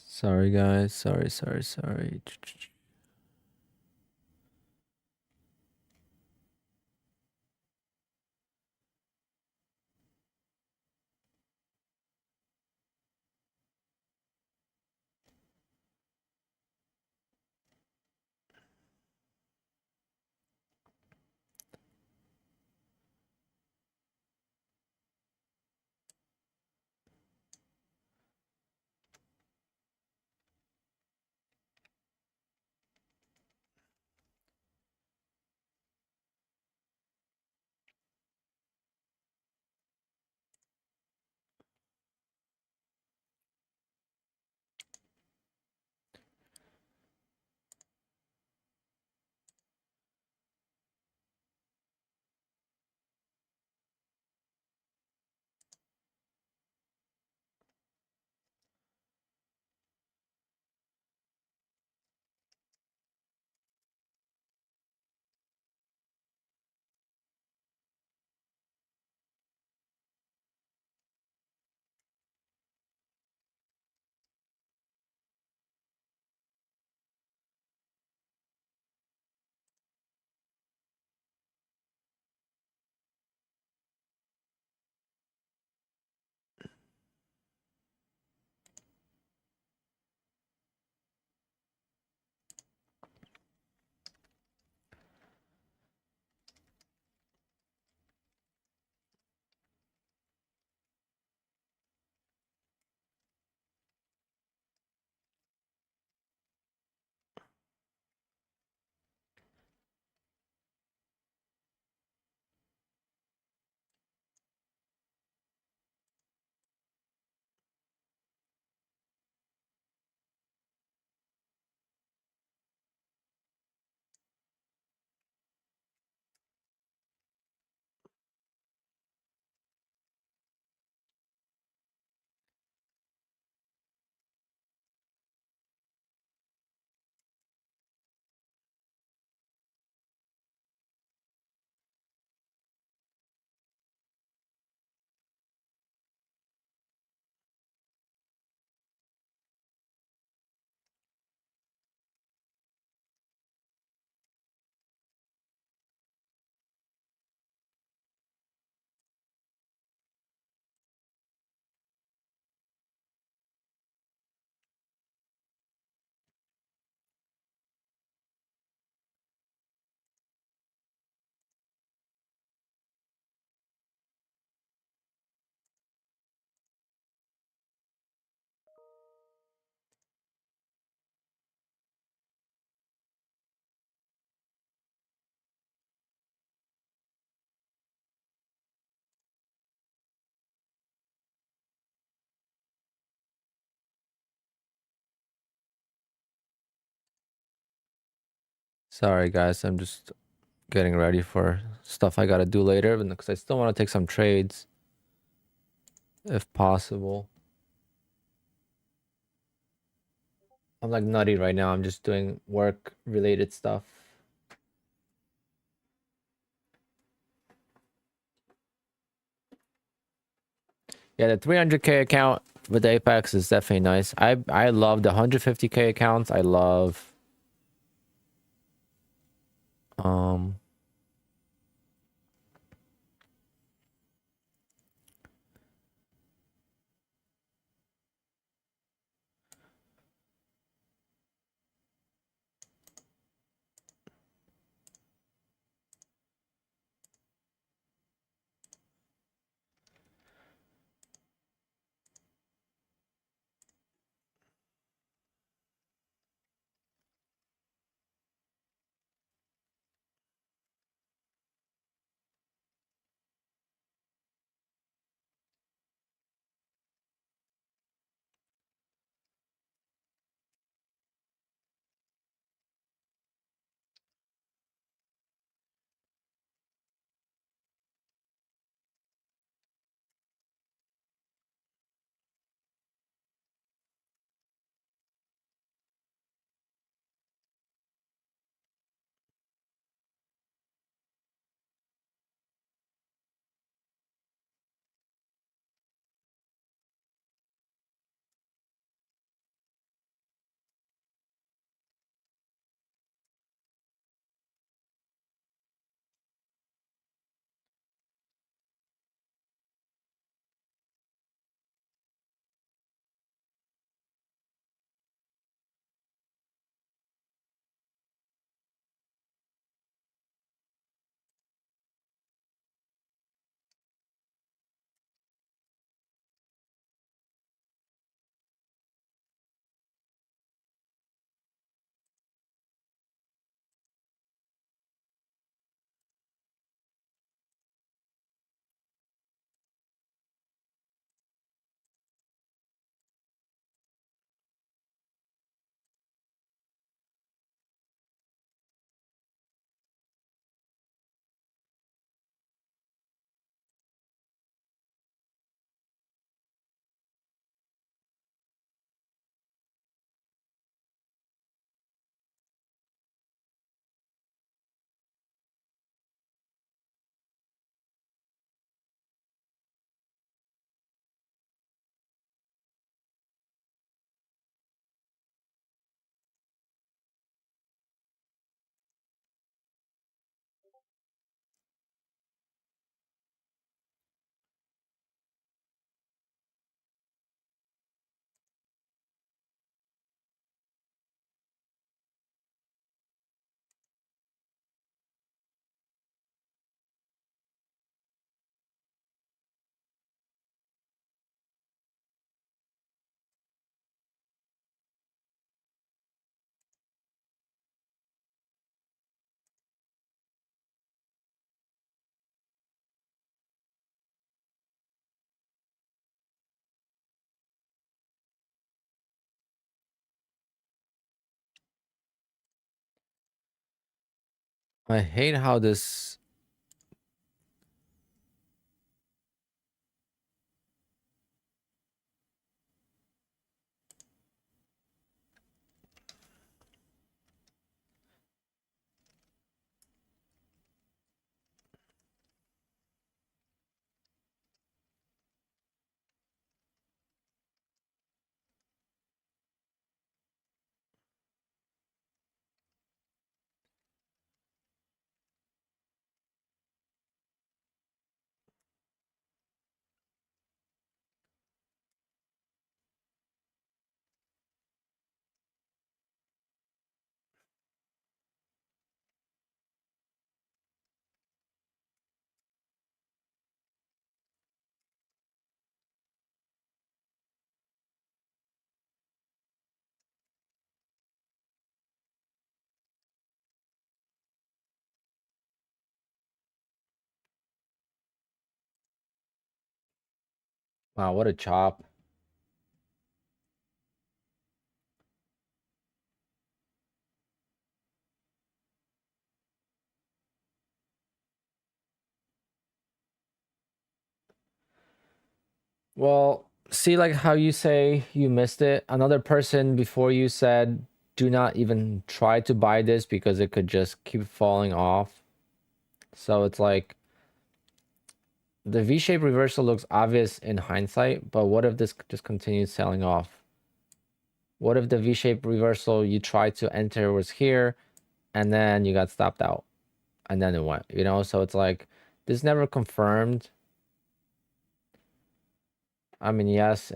Sorry, guys. Sorry. Sorry, guys. I'm just getting ready for stuff I gotta do later because I still want to take some trades if possible. I'm like nutty right now. I'm just doing work related stuff. Yeah, the 300k account with Apex is definitely nice. I love the 150k accounts. I love um I hate how this wow, what a chop. Well, see, like how you say you missed it. Another person before you said, do not even try to buy this because it could just keep falling off. So it's like the V-shaped reversal looks obvious in hindsight, but what if this just continues selling off? What if the V-shaped reversal you tried to enter was here and then you got stopped out and then it went, you know? So it's like this never confirmed. I mean, yes,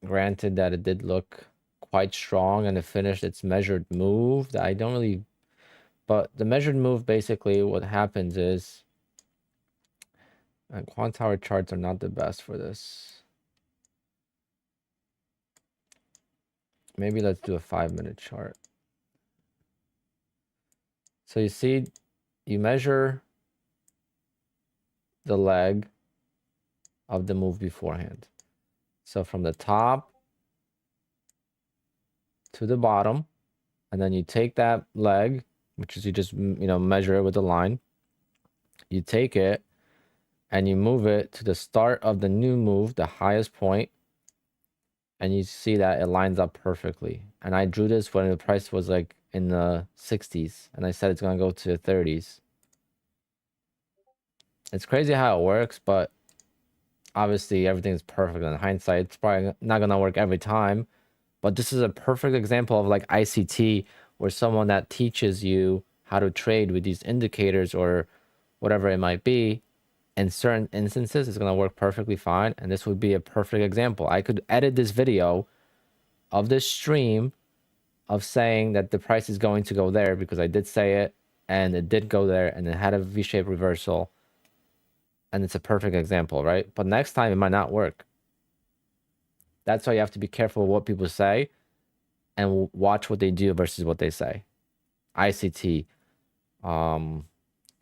granted that it did look quite strong and it finished its measured move. I don't really, but the measured move basically what happens is, and quant tower charts are not the best for this. Maybe let's do a 5-minute chart. So you see, you measure the leg of the move beforehand. So from the top to the bottom, and then you take that leg, which is you just, measure it with a line. You take it and you move it to the start of the new move, the highest point, and you see that it lines up perfectly. And I drew this when the price was like in the 60s, and I said it's going to go to the 30s. It's crazy how it works, but obviously everything's perfect in hindsight. It's probably not going to work every time, but this is a perfect example of like ICT, where someone that teaches you how to trade with these indicators or whatever it might be, in certain instances, it's going to work perfectly fine. And this would be a perfect example. I could edit this video of this stream of saying that the price is going to go there because I did say it and it did go there and it had a V-shaped reversal. And it's a perfect example, right? But next time it might not work. That's why you have to be careful of what people say and watch what they do versus what they say. ICT,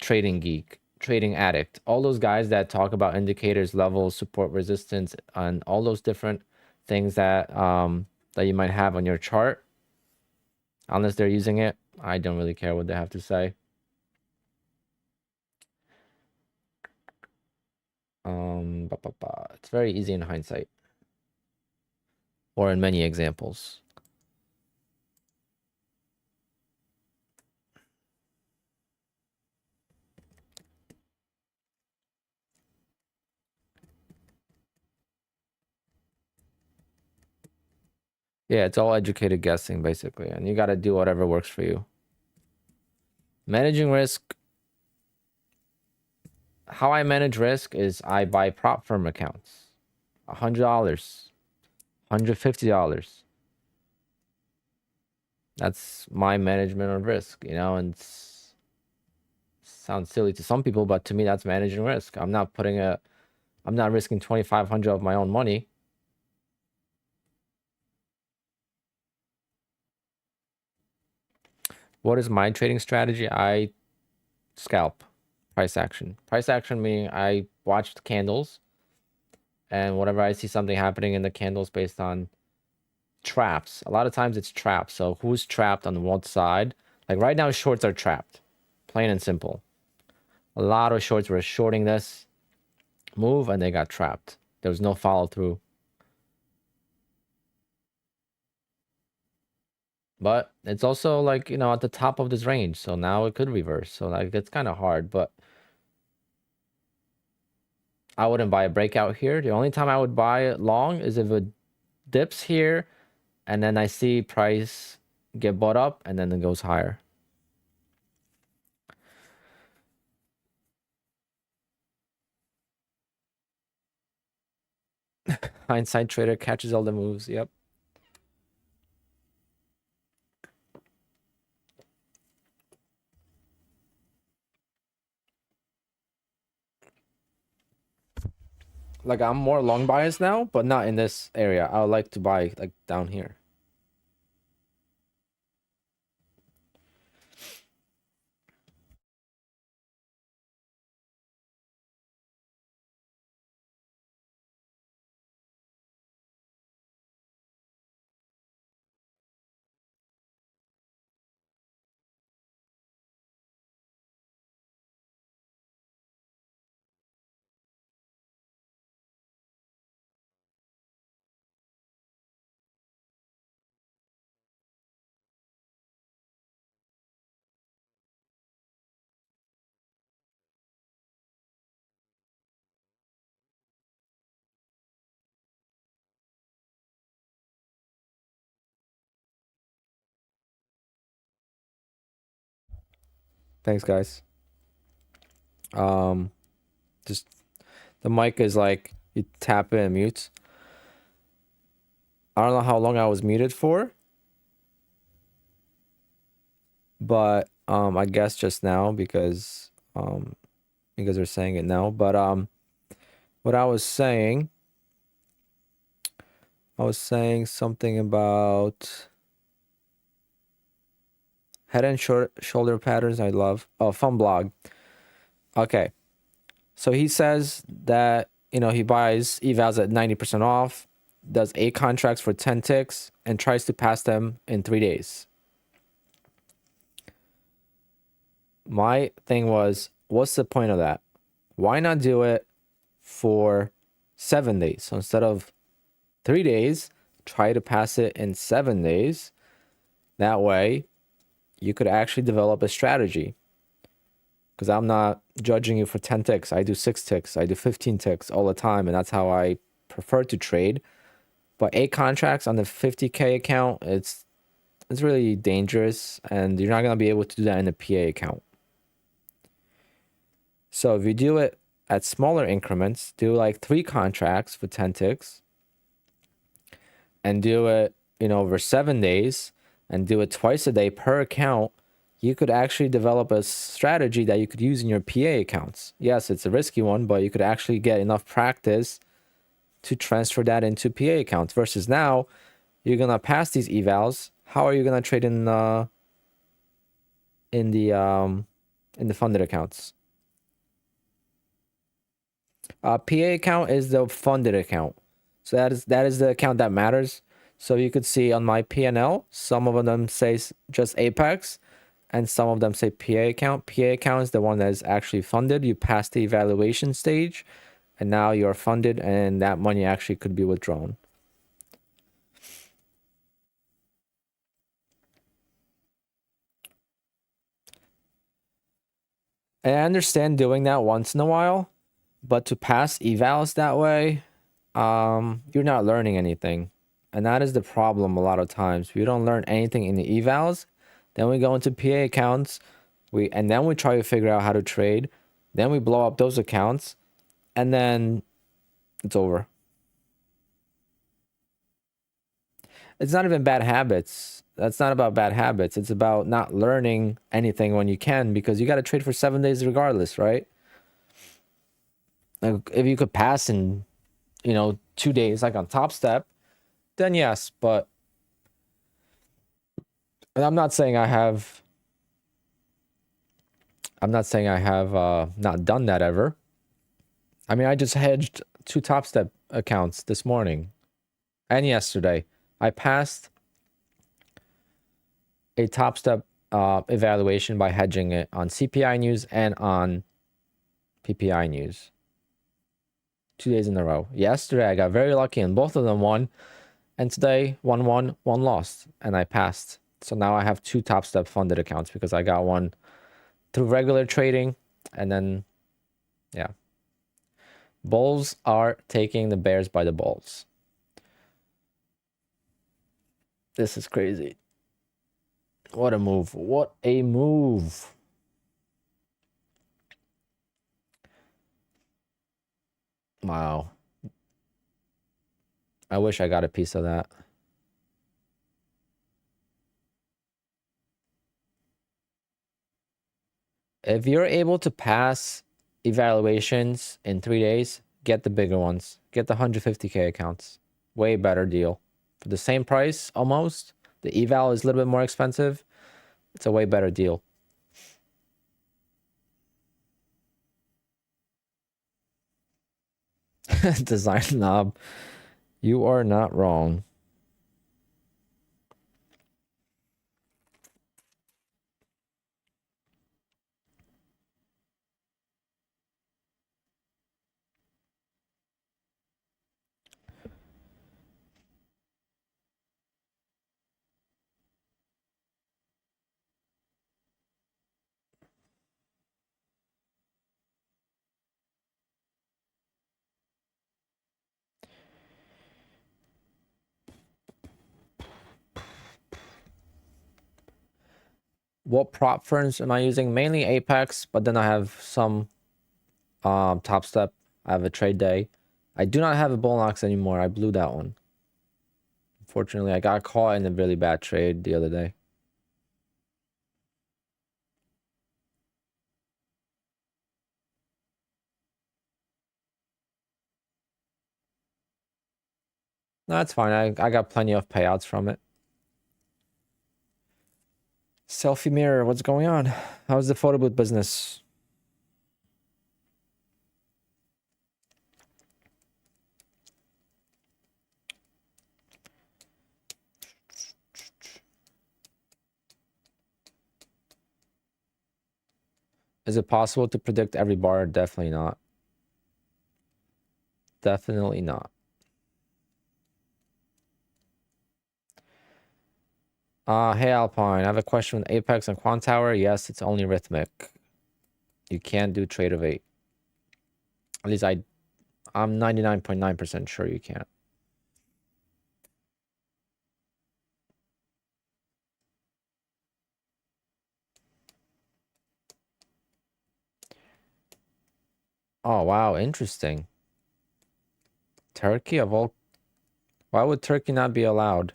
Trading Geek, Trading Addict, all those guys that talk about indicators, levels, support, resistance, and all those different things that that you might have on your chart. Unless they're using it, I don't really care what they have to say. It's very easy in hindsight, or in many examples. Yeah, it's all educated guessing, basically, and you got to do whatever works for you. Managing risk. How I manage risk is I buy prop firm accounts. $100, $150. That's my management of risk, and sounds silly to some people, but to me, that's managing risk. I'm not risking 2,500 of my own money. What is my trading strategy? I scalp price action. Price action meaning I watch the candles, and whatever I see something happening in the candles based on traps. A lot of times it's traps. So who's trapped on what side? Like right now, shorts are trapped, plain and simple. A lot of shorts were shorting this move and they got trapped. There was no follow through. But it's also like, at the top of this range. So now it could reverse. So like it's kind of hard, but I wouldn't buy a breakout here. The only time I would buy it long is if it dips here and then I see price get bought up and then it goes higher. Hindsight trader catches all the moves. Yep. Like I'm more long biased now, but not in this area. I would like to buy like down here. Thanks, guys. Just the mic is like you tap it and mute. I don't know how long I was muted for, but I guess just now because you guys are saying it now. But what I was saying something about head and shoulder patterns. I love. Oh, fun blog. Okay, so he says that he buys evals at 90% off, does 8 contracts for 10 ticks, and tries to pass them in 3 days. My thing was, what's the point of that? Why not do it for 7 days? So instead of 3 days, try to pass it in 7 days. That way, you could actually develop a strategy. Because I'm not judging you for 10 ticks. I do 6 ticks. I do 15 ticks all the time, and that's how I prefer to trade. But 8 contracts on the 50K account, it's really dangerous, and you're not going to be able to do that in a PA account. So if you do it at smaller increments, do like 3 contracts for 10 ticks, and do it, over 7 days, and do it twice a day per account, you could actually develop a strategy that you could use in your PA accounts. Yes, it's a risky one, but you could actually get enough practice to transfer that into PA accounts. Versus now, you're gonna pass these evals. How are you gonna trade in the funded accounts? PA account is the funded account, so that is the account that matters. So you could see on my P&L, some of them say just Apex, and some of them say PA account. PA account is the one that is actually funded. You pass the evaluation stage, and now you're funded, and that money actually could be withdrawn. And I understand doing that once in a while, but to pass evals that way, you're not learning anything. And that is the problem a lot of times. We don't learn anything in the evals. Then we go into PA accounts, and then we try to figure out how to trade. Then we blow up those accounts, and then it's over. It's not even bad habits. That's not about bad habits. It's about not learning anything when you can, because you got to trade for 7 days regardless, right? Like if you could pass in, 2 days, like on Top Step, then yes. But I'm not saying I have. Not done that ever. I mean, I just hedged 2 Top Step accounts this morning and yesterday. I passed a Top Step evaluation by hedging it on CPI news and on PPI news 2 days in a row. Yesterday, I got very lucky and both of them won. And today, one won, one lost, and I passed. So now I have 2 Top Step funded accounts because I got one through regular trading, and then, yeah. Bulls are taking the Bears by the balls. This is crazy. What a move. What a move. Wow. I wish I got a piece of that. If you're able to pass evaluations in 3 days, get the bigger ones. Get the 150K accounts. Way better deal. For the same price, almost. The eval is a little bit more expensive. It's a way better deal. Design knob. You are not wrong. What prop firms am I using? Mainly Apex, but then I have some Top Step. I have a trade day. I do not have a Bullnox anymore. I blew that one. Unfortunately, I got caught in a really bad trade the other day. No, that's fine. I got plenty of payouts from it. Selfie mirror, what's going on? How's the photo booth business? Is it possible to predict every bar? Definitely not. Definitely not. Hey Alpine, I have a question with Apex and Quant Tower. Yes, it's only rhythmic. You can't do trade of 8. At least I'm 99.9% sure you can't. Oh wow, interesting. Turkey of all, why would Turkey not be allowed?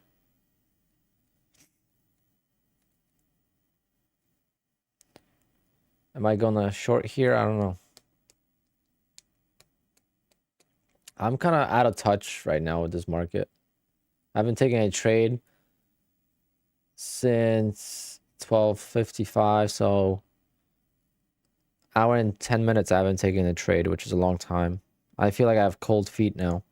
Am I gonna short here? I don't know. I'm kind of out of touch right now with this market. I haven't taken a trade since 12:55, so hour and 10 minutes I haven't taken a trade, which is a long time. I feel like I have cold feet now.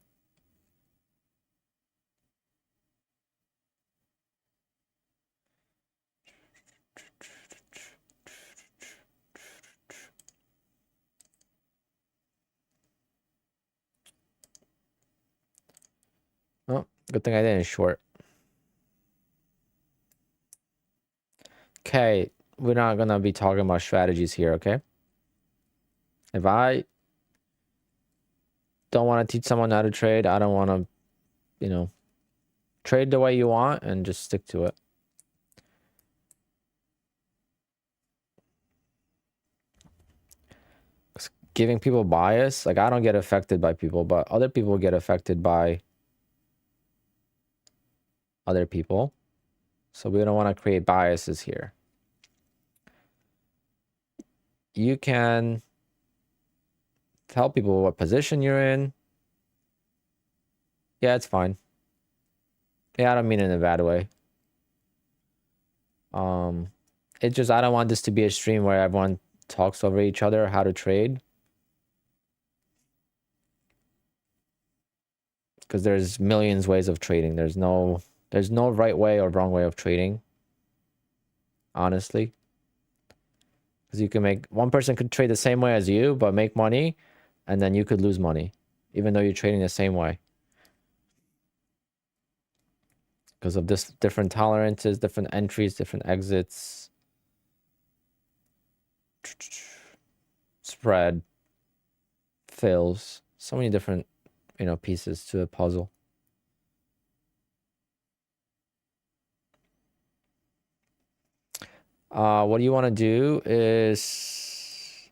Oh, good thing I didn't short. Okay, we're not gonna be talking about strategies here, okay? If I don't want to teach someone how to trade, I don't want to, trade the way you want and just stick to it. Giving people bias, like I don't get affected by people, but other people get affected by other people. So we don't want to create biases here. You can tell people what position you're in. Yeah, it's fine. Yeah, I don't mean it in a bad way. It's just I don't want this to be a stream where everyone talks over each other how to trade. Because there's millions ways of trading. There's no right way or wrong way of trading. Honestly. Because you can make one person could trade the same way as you, but make money, and then you could lose money, even though you're trading the same way. Because of this different tolerances, different entries, different exits, spread, fills, so many different, pieces to a puzzle. What you want to do is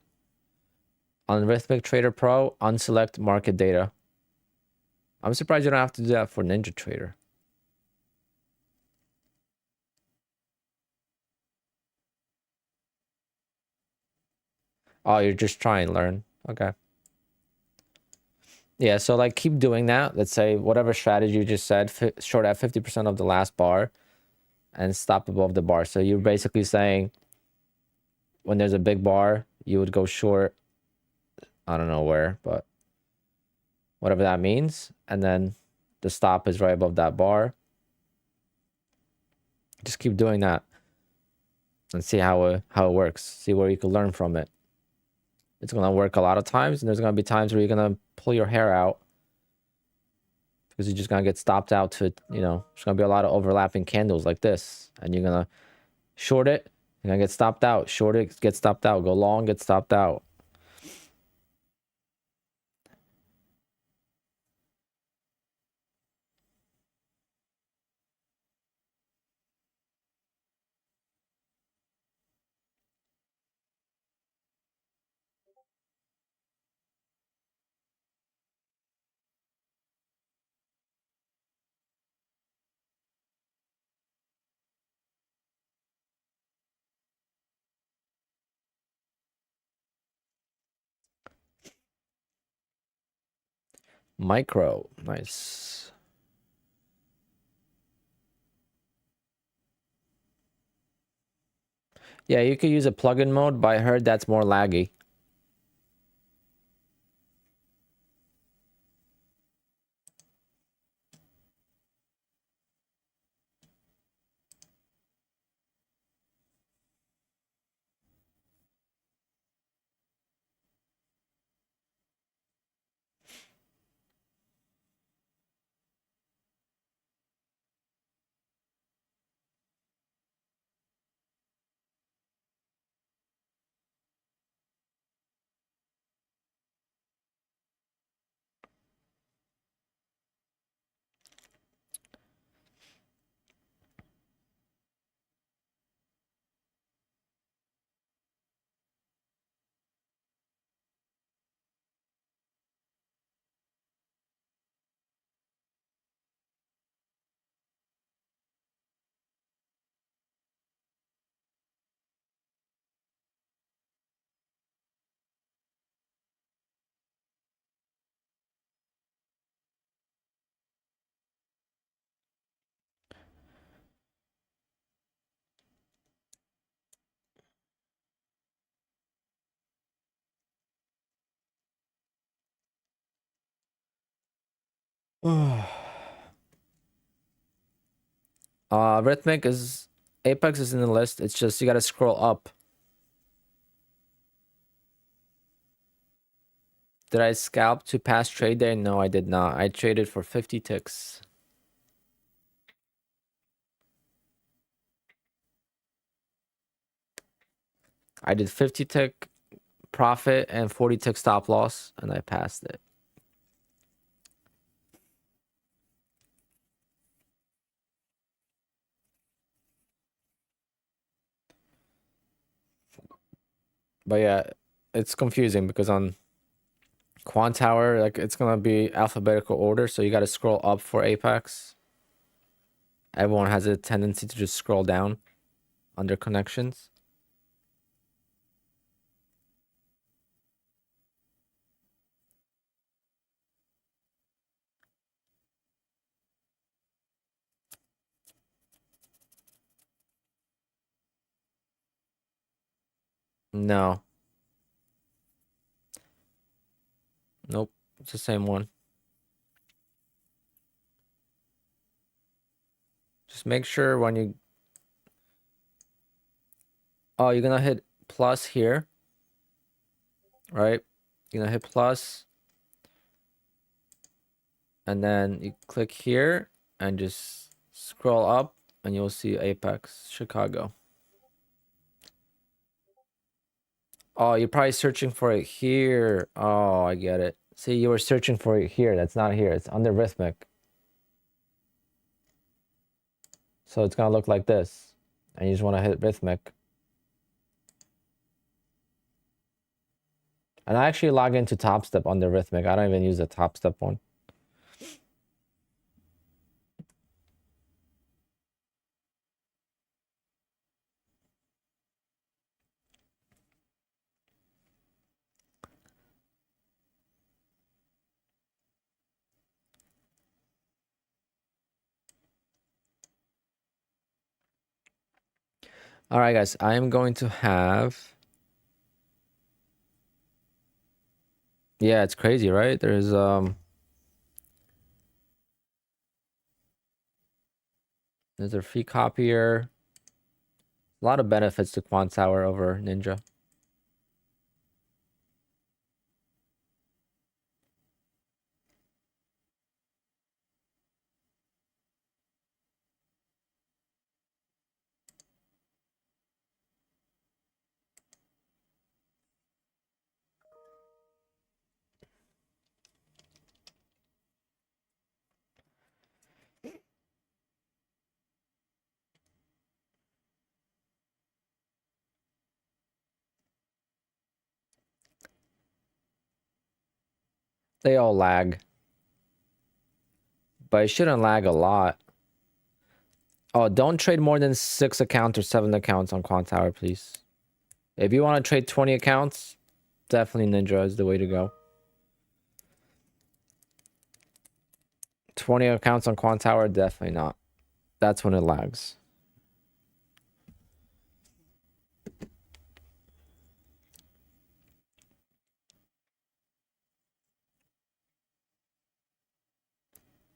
on Rhythmic Trader Pro, unselect market data. I'm surprised you don't have to do that for Ninja Trader. Oh, you're just trying to learn. Okay. Yeah, so like keep doing that. Let's say whatever strategy you just said, short at 50% of the last bar and stop above the bar. So you're basically saying when there's a big bar, you would go short. I don't know where, but whatever that means. And then the stop is right above that bar. Just keep doing that and see how it works. See where you can learn from it. It's going to work a lot of times, and there's going to be times where you're going to pull your hair out because you're just going to get stopped out to, there's going to be a lot of overlapping candles like this, and you're going to short it, you're going to get stopped out. Short it, get stopped out. Go long, get stopped out. Micro. Nice. Yeah, you could use a plugin mode, but I heard that's more laggy. Rhythmic is Apex is in the list. It's just you gotta scroll up. Did I scalp to pass trade day? No, I did not. I traded for 50 ticks. I did 50 tick profit and 40 tick stop loss, and I passed it. But yeah, it's confusing because on Quant Tower, like it's gonna be alphabetical order, so you gotta scroll up for Apex. Everyone has a tendency to just scroll down under connections. No. Nope. It's the same one. Just make sure when you... Oh, you're gonna hit plus here. Right? You're gonna hit plus. And then you click here and just scroll up and you'll see Apex Chicago. Oh, you're probably searching for it here. Oh, I get it. See, you were searching for it here. That's not here. It's under Rhythmic. So it's gonna look like this. And you just want to hit Rhythmic. And I actually log into Top Step under Rhythmic. I don't even use the Top Step one. All right, guys. I am going to have... Yeah, it's crazy, right? There's a free copier. A lot of benefits to Quant Tower over Ninja. They all lag. But it shouldn't lag a lot. Oh, don't trade more than 6 accounts or 7 accounts on Quant Tower, please. If you want to trade 20 accounts, definitely Ninja is the way to go. 20 accounts on Quant Tower, definitely not. That's when it lags.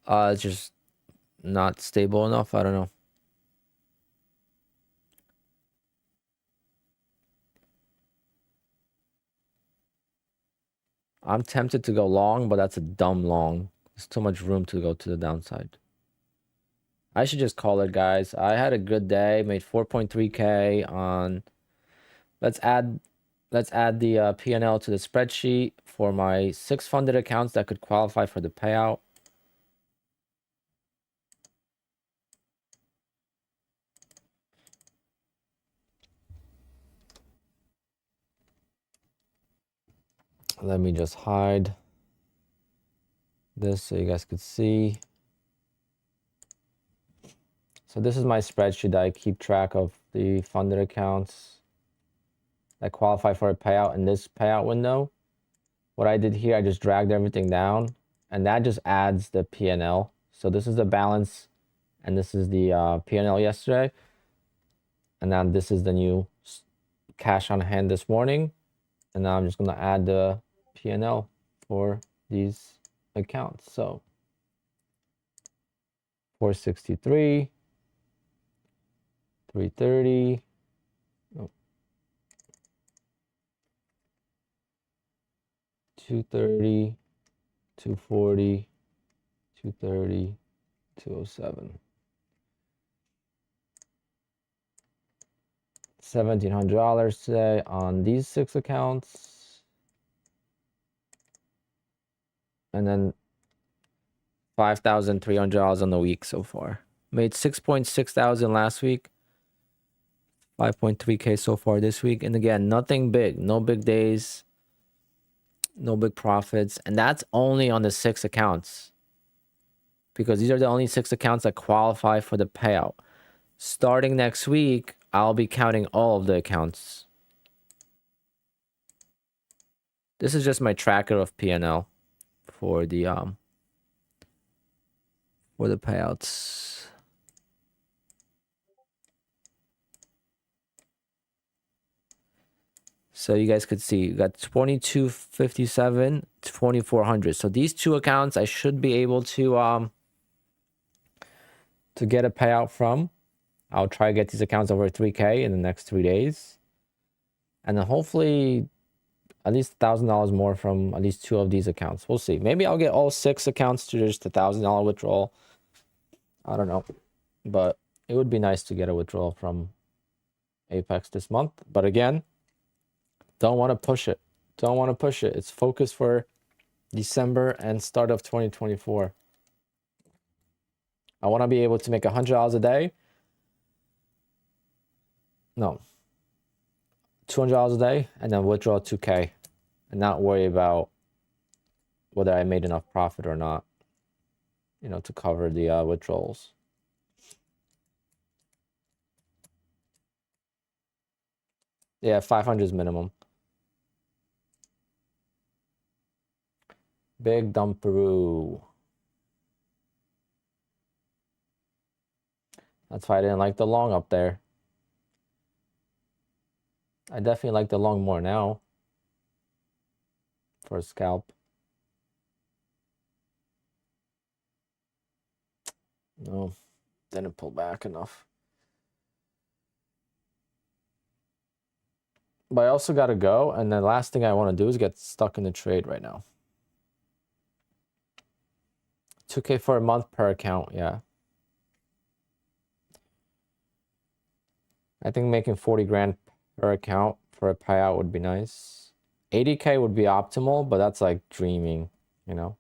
It's just not stable enough. I don't know. I'm tempted to go long, but that's a dumb long. There's too much room to go to the downside. I should just call it, guys. I had a good day. Made 4.3K on. Let's add the P&L to the spreadsheet for my 6 funded accounts that could qualify for the payout. Let me just hide this so you guys could see. So this is my spreadsheet that I keep track of the funded accounts that qualify for a payout in this payout window. What I did here, I just dragged everything down, and that just adds the P&L. So this is the balance, and this is the P&L yesterday. And now this is the new cash on hand this morning. And now I'm just going to add the P&L for these accounts. So 463, 330, oh, 230, 240, 230, 207. $1,700 today on these 6 accounts. And then $5,300 on the week so far. Made 6.6 thousand last week. 5.3K so far this week. And again, nothing big. No big days. No big profits. And that's only on the 6 accounts. Because these are the only 6 accounts that qualify for the payout. Starting next week, I'll be counting all of the accounts. This is just my tracker of P&L for the payouts. So you guys could see, you got 2257, 2400. So these 2 accounts I should be able to get a payout from. I'll try to get these accounts over 3K in the next 3 days. And then hopefully at least $1,000 more from at least 2 of these accounts. We'll see. Maybe I'll get all 6 accounts to just $1,000 withdrawal. I don't know. But it would be nice to get a withdrawal from Apex this month. But again, don't want to push it. Don't want to push it. It's focused for December and start of 2024. I want to be able to make $100 a day. No. $200 a day and then withdraw 2K and not worry about whether I made enough profit or not, you know, to cover the withdrawals. Yeah, 500 is minimum. Big Dumperoo. That's why I didn't like the long up there. I definitely like the long more now for a scalp. No, didn't pull back enough. But I also got to go. And the last thing I want to do is get stuck in the trade right now. 2K for a month per account. Yeah. I think making 40 grand per account for a payout would be nice. 80K would be optimal, but that's like dreaming, you know?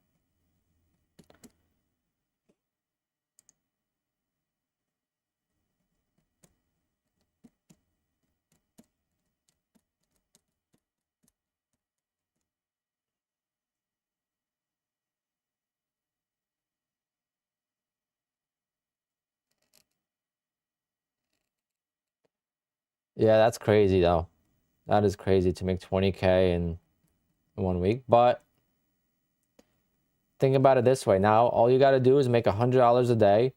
Yeah, that's crazy though. That is crazy to make 20K in 1 week. But think about it this way. Now, all you got to do is make $100 a day.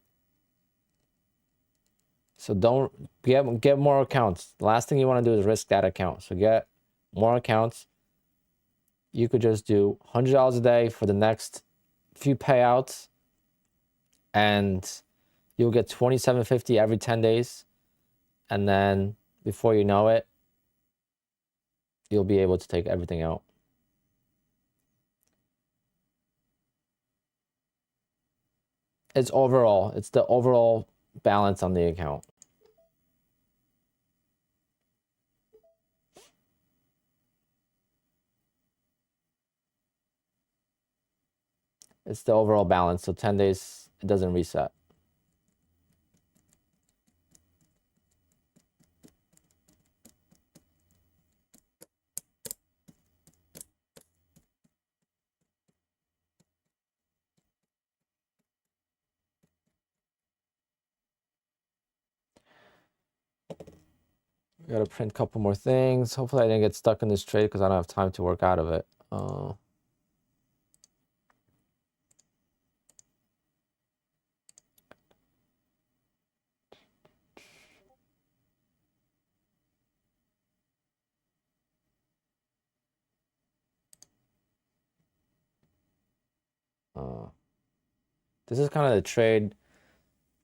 So don't get more accounts. The last thing you want to do is risk that account. So get more accounts. You could just do $100 a day for the next few payouts, and you'll get $27.50 every 10 days. And then before you know it, you'll be able to take everything out. It's the overall balance on the account. It's the overall balance. So 10 days, it doesn't reset. I gotta print a couple more things. Hopefully I didn't get stuck in this trade because I don't have time to work out of it. This is kind of the trade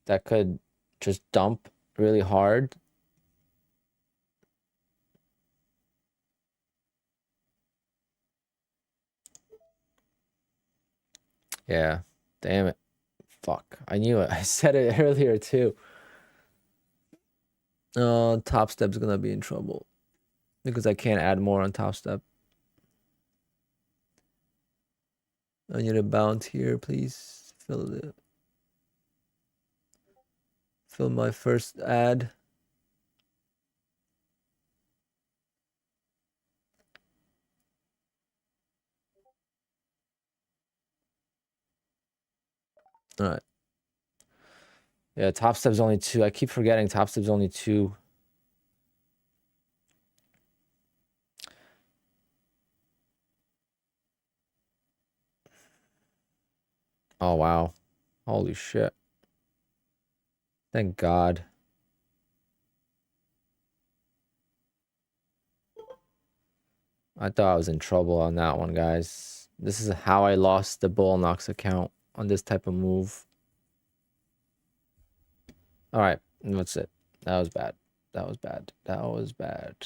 that could just dump really hard. Yeah, damn it. Fuck, I knew it. I said it earlier too. Top Step's gonna be in trouble because I can't add more on Top Step. I need a bounce here, please. Fill my first ad. All right. Yeah, Top Step's only 2. I keep forgetting Top Step's only 2. Oh, wow. Holy shit. Thank God. I thought I was in trouble on that one, guys. This is how I lost the Bullnox account on this type of move. All right, that's it. That was bad. That was bad. That was bad.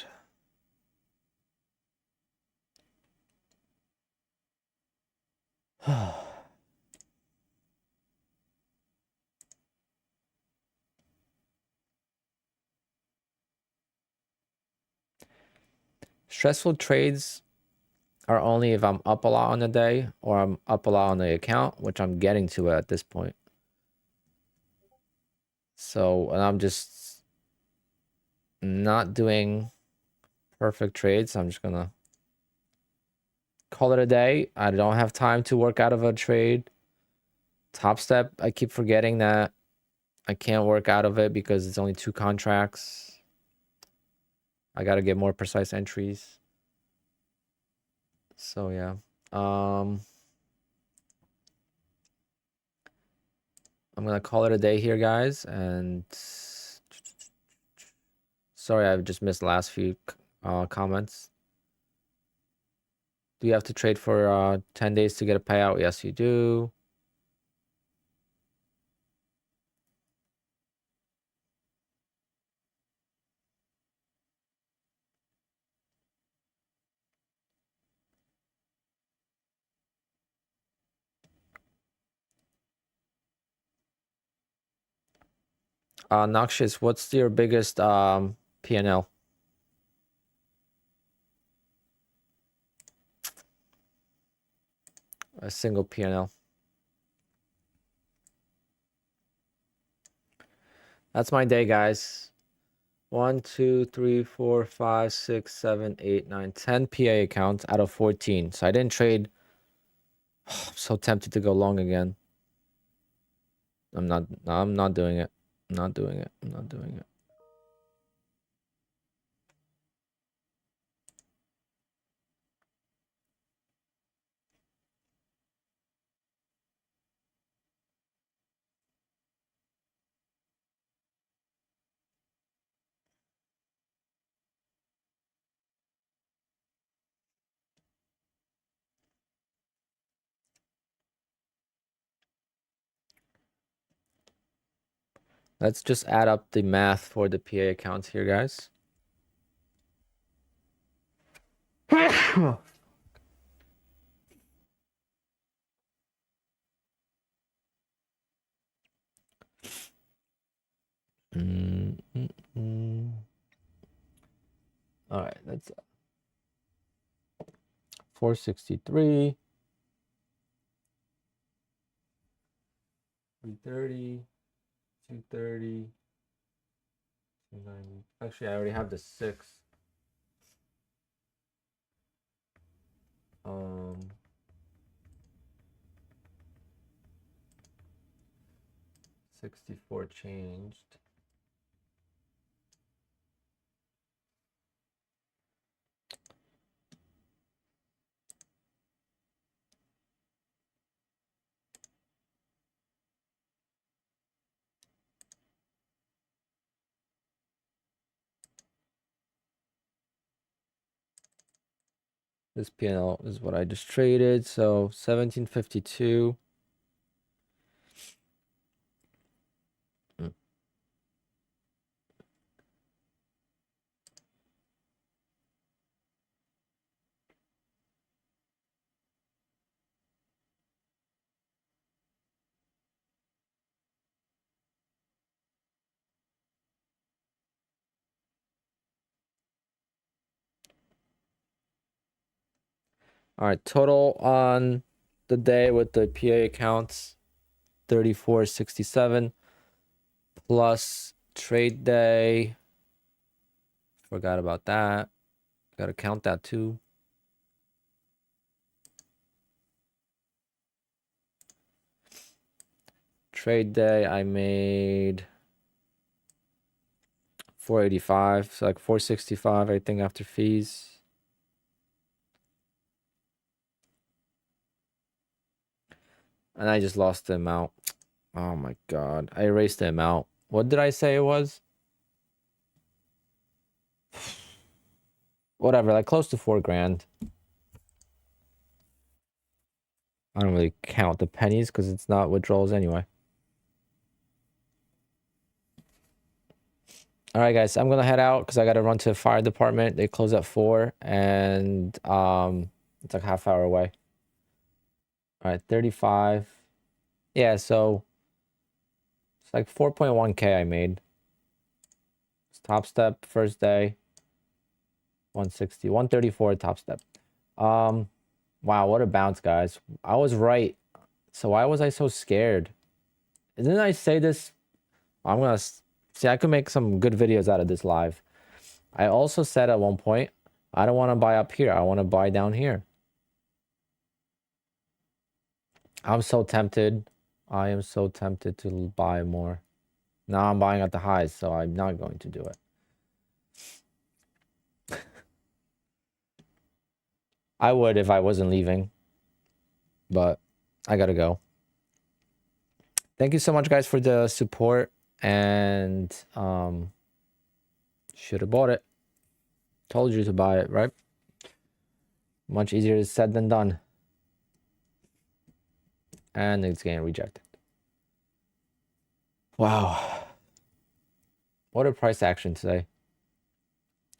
Stressful trades are only if I'm up a lot on the day or I'm up a lot on the account, which I'm getting to at this point. So, and I'm just not doing perfect trades. I'm just gonna call it a day. I don't have time to work out of a trade. Top Step, I keep forgetting that I can't work out of it because it's only 2 contracts. I gotta get more precise entries. So yeah. I'm gonna call it a day here, guys, and sorry I just missed the last few comments. Do you have to trade for 10 days to get a payout? Yes, you do. Noxious, what's your biggest P&L? A single P&L. That's my day, guys. 1, 2, 3, 4, 5, 6, 7, 8, 9, 10 PA accounts out of 14. So I didn't trade. I'm so tempted to go long again. I'm not doing it. I'm not doing it. I'm not doing it. Let's just add up the math for the PA accounts here, guys. All right, that's 463, 330, 230, 290. Actually, I already have the 6. 64 changed. This P&L is what I just traded. So 1752. All right, total on the day with the PA accounts, 3467 plus trade day. Forgot about that. Got to count that too. Trade day, I made 485, so like 465, I think, after fees. And I just lost the amount. Oh my god, I erased the amount. What did I say it was? Whatever, like close to 4 grand. I don't really count the pennies because it's not withdrawals anyway. All right, guys, I'm gonna head out because I gotta run to the fire department. They close at 4, and it's like half hour away. All right, 35. Yeah, so it's like 4.1K I made. It's top step first day. 160, 134 top step. Wow, what a bounce, guys. I was right. So why was I so scared? Didn't I say this? I'm gonna see. I could make some good videos out of this live. I also said at one point, I don't want to buy up here. I want to buy down here. I'm so tempted. I am so tempted to buy more. Now I'm buying at the highs, so I'm not going to do it. I would if I wasn't leaving, but I gotta go. Thank you so much, guys, for the support, and should have bought it. Told you to buy it, right? Much easier said than done. And it's getting rejected. Wow. What a price action today.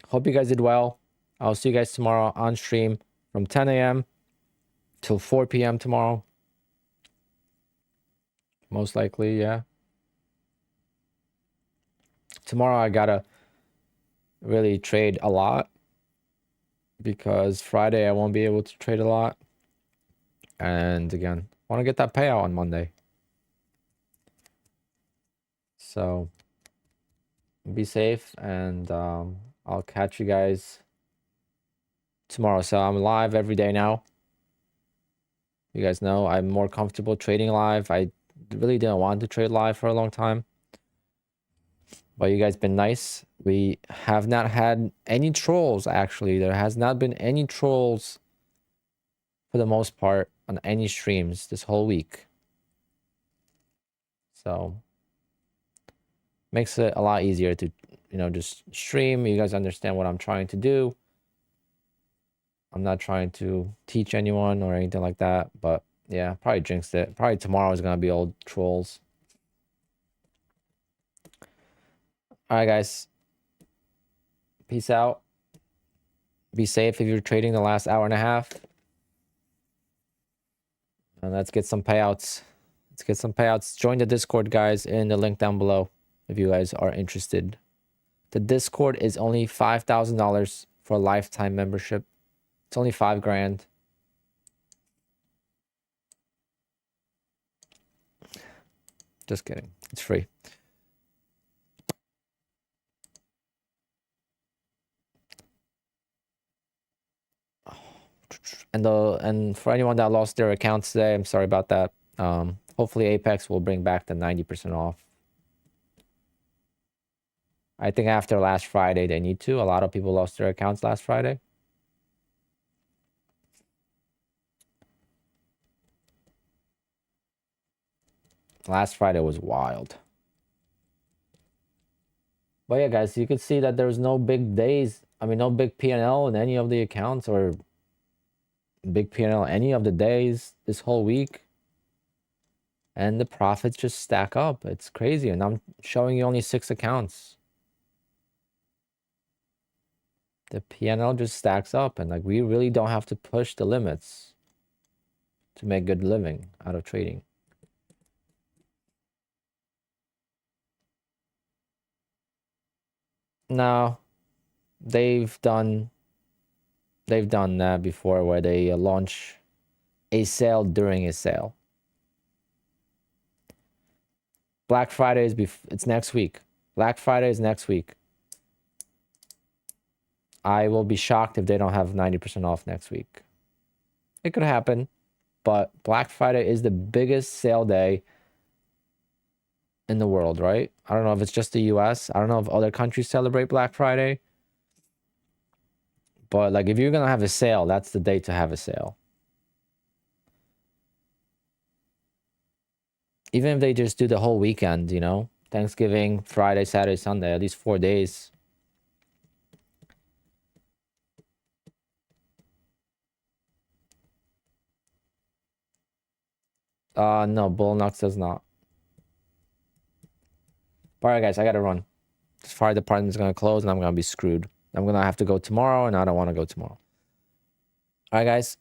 Hope you guys did well. I'll see you guys tomorrow on stream from 10 a.m. till 4 p.m. tomorrow. Most likely, yeah. Tomorrow I gotta really trade a lot because Friday I won't be able to trade a lot. And again, I want to get that payout on Monday. So be safe, and I'll catch you guys tomorrow. So I'm live every day now. You guys know I'm more comfortable trading live. I really didn't want to trade live for a long time, but you guys been nice. We have not had any trolls, actually. There has not been any trolls for the most part on any streams this whole week. So makes it a lot easier to, just stream. You guys understand what I'm trying to do. I'm not trying to teach anyone or anything like that, but yeah, probably jinxed it. Probably tomorrow is gonna be old trolls. All right, guys. Peace out. Be safe if you're trading the last hour and a half. And let's get some payouts. Let's get some payouts. Join the Discord, guys, in the link down below if you guys are interested. The Discord is only $5,000 for a lifetime membership. It's only $5,000. Just kidding. It's free. And for anyone that lost their accounts today, I'm sorry about that. Hopefully Apex will bring back the 90% off. I think after last Friday they need to. A lot of people lost their accounts last Friday. Last Friday was wild. But yeah, guys, you can see that there's no big days. I mean, no big P&L in any of the accounts or big P&L any of the days this whole week. And the profits just stack up. It's crazy. And I'm showing you only 6 accounts. The P&L just stacks up. And like, we really don't have to push the limits to make good living out of trading. No, they've done that before where they launch a sale during a sale. Black Friday is it's next week. Black Friday is next week. I will be shocked if they don't have 90% off next week. It could happen, but Black Friday is the biggest sale day in the world, right? I don't know if it's just the US. I don't know if other countries celebrate Black Friday. But like, if you're going to have a sale, that's the day to have a sale. Even if they just do the whole weekend, you know, Thanksgiving, Friday, Saturday, Sunday, at least 4 days. No, Bullnux does not. All right, guys, I gotta run. This fire department is gonna close, and I'm gonna be screwed. I'm gonna have to go tomorrow, and I don't want to go tomorrow. All right, guys,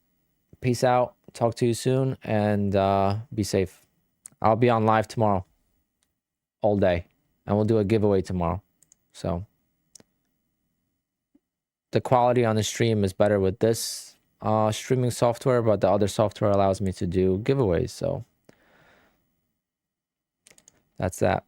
peace out. Talk to you soon, and be safe. I'll be on live tomorrow, all day, and we'll do a giveaway tomorrow. So the quality on the stream is better with this streaming software, but the other software allows me to do giveaways. So that's that.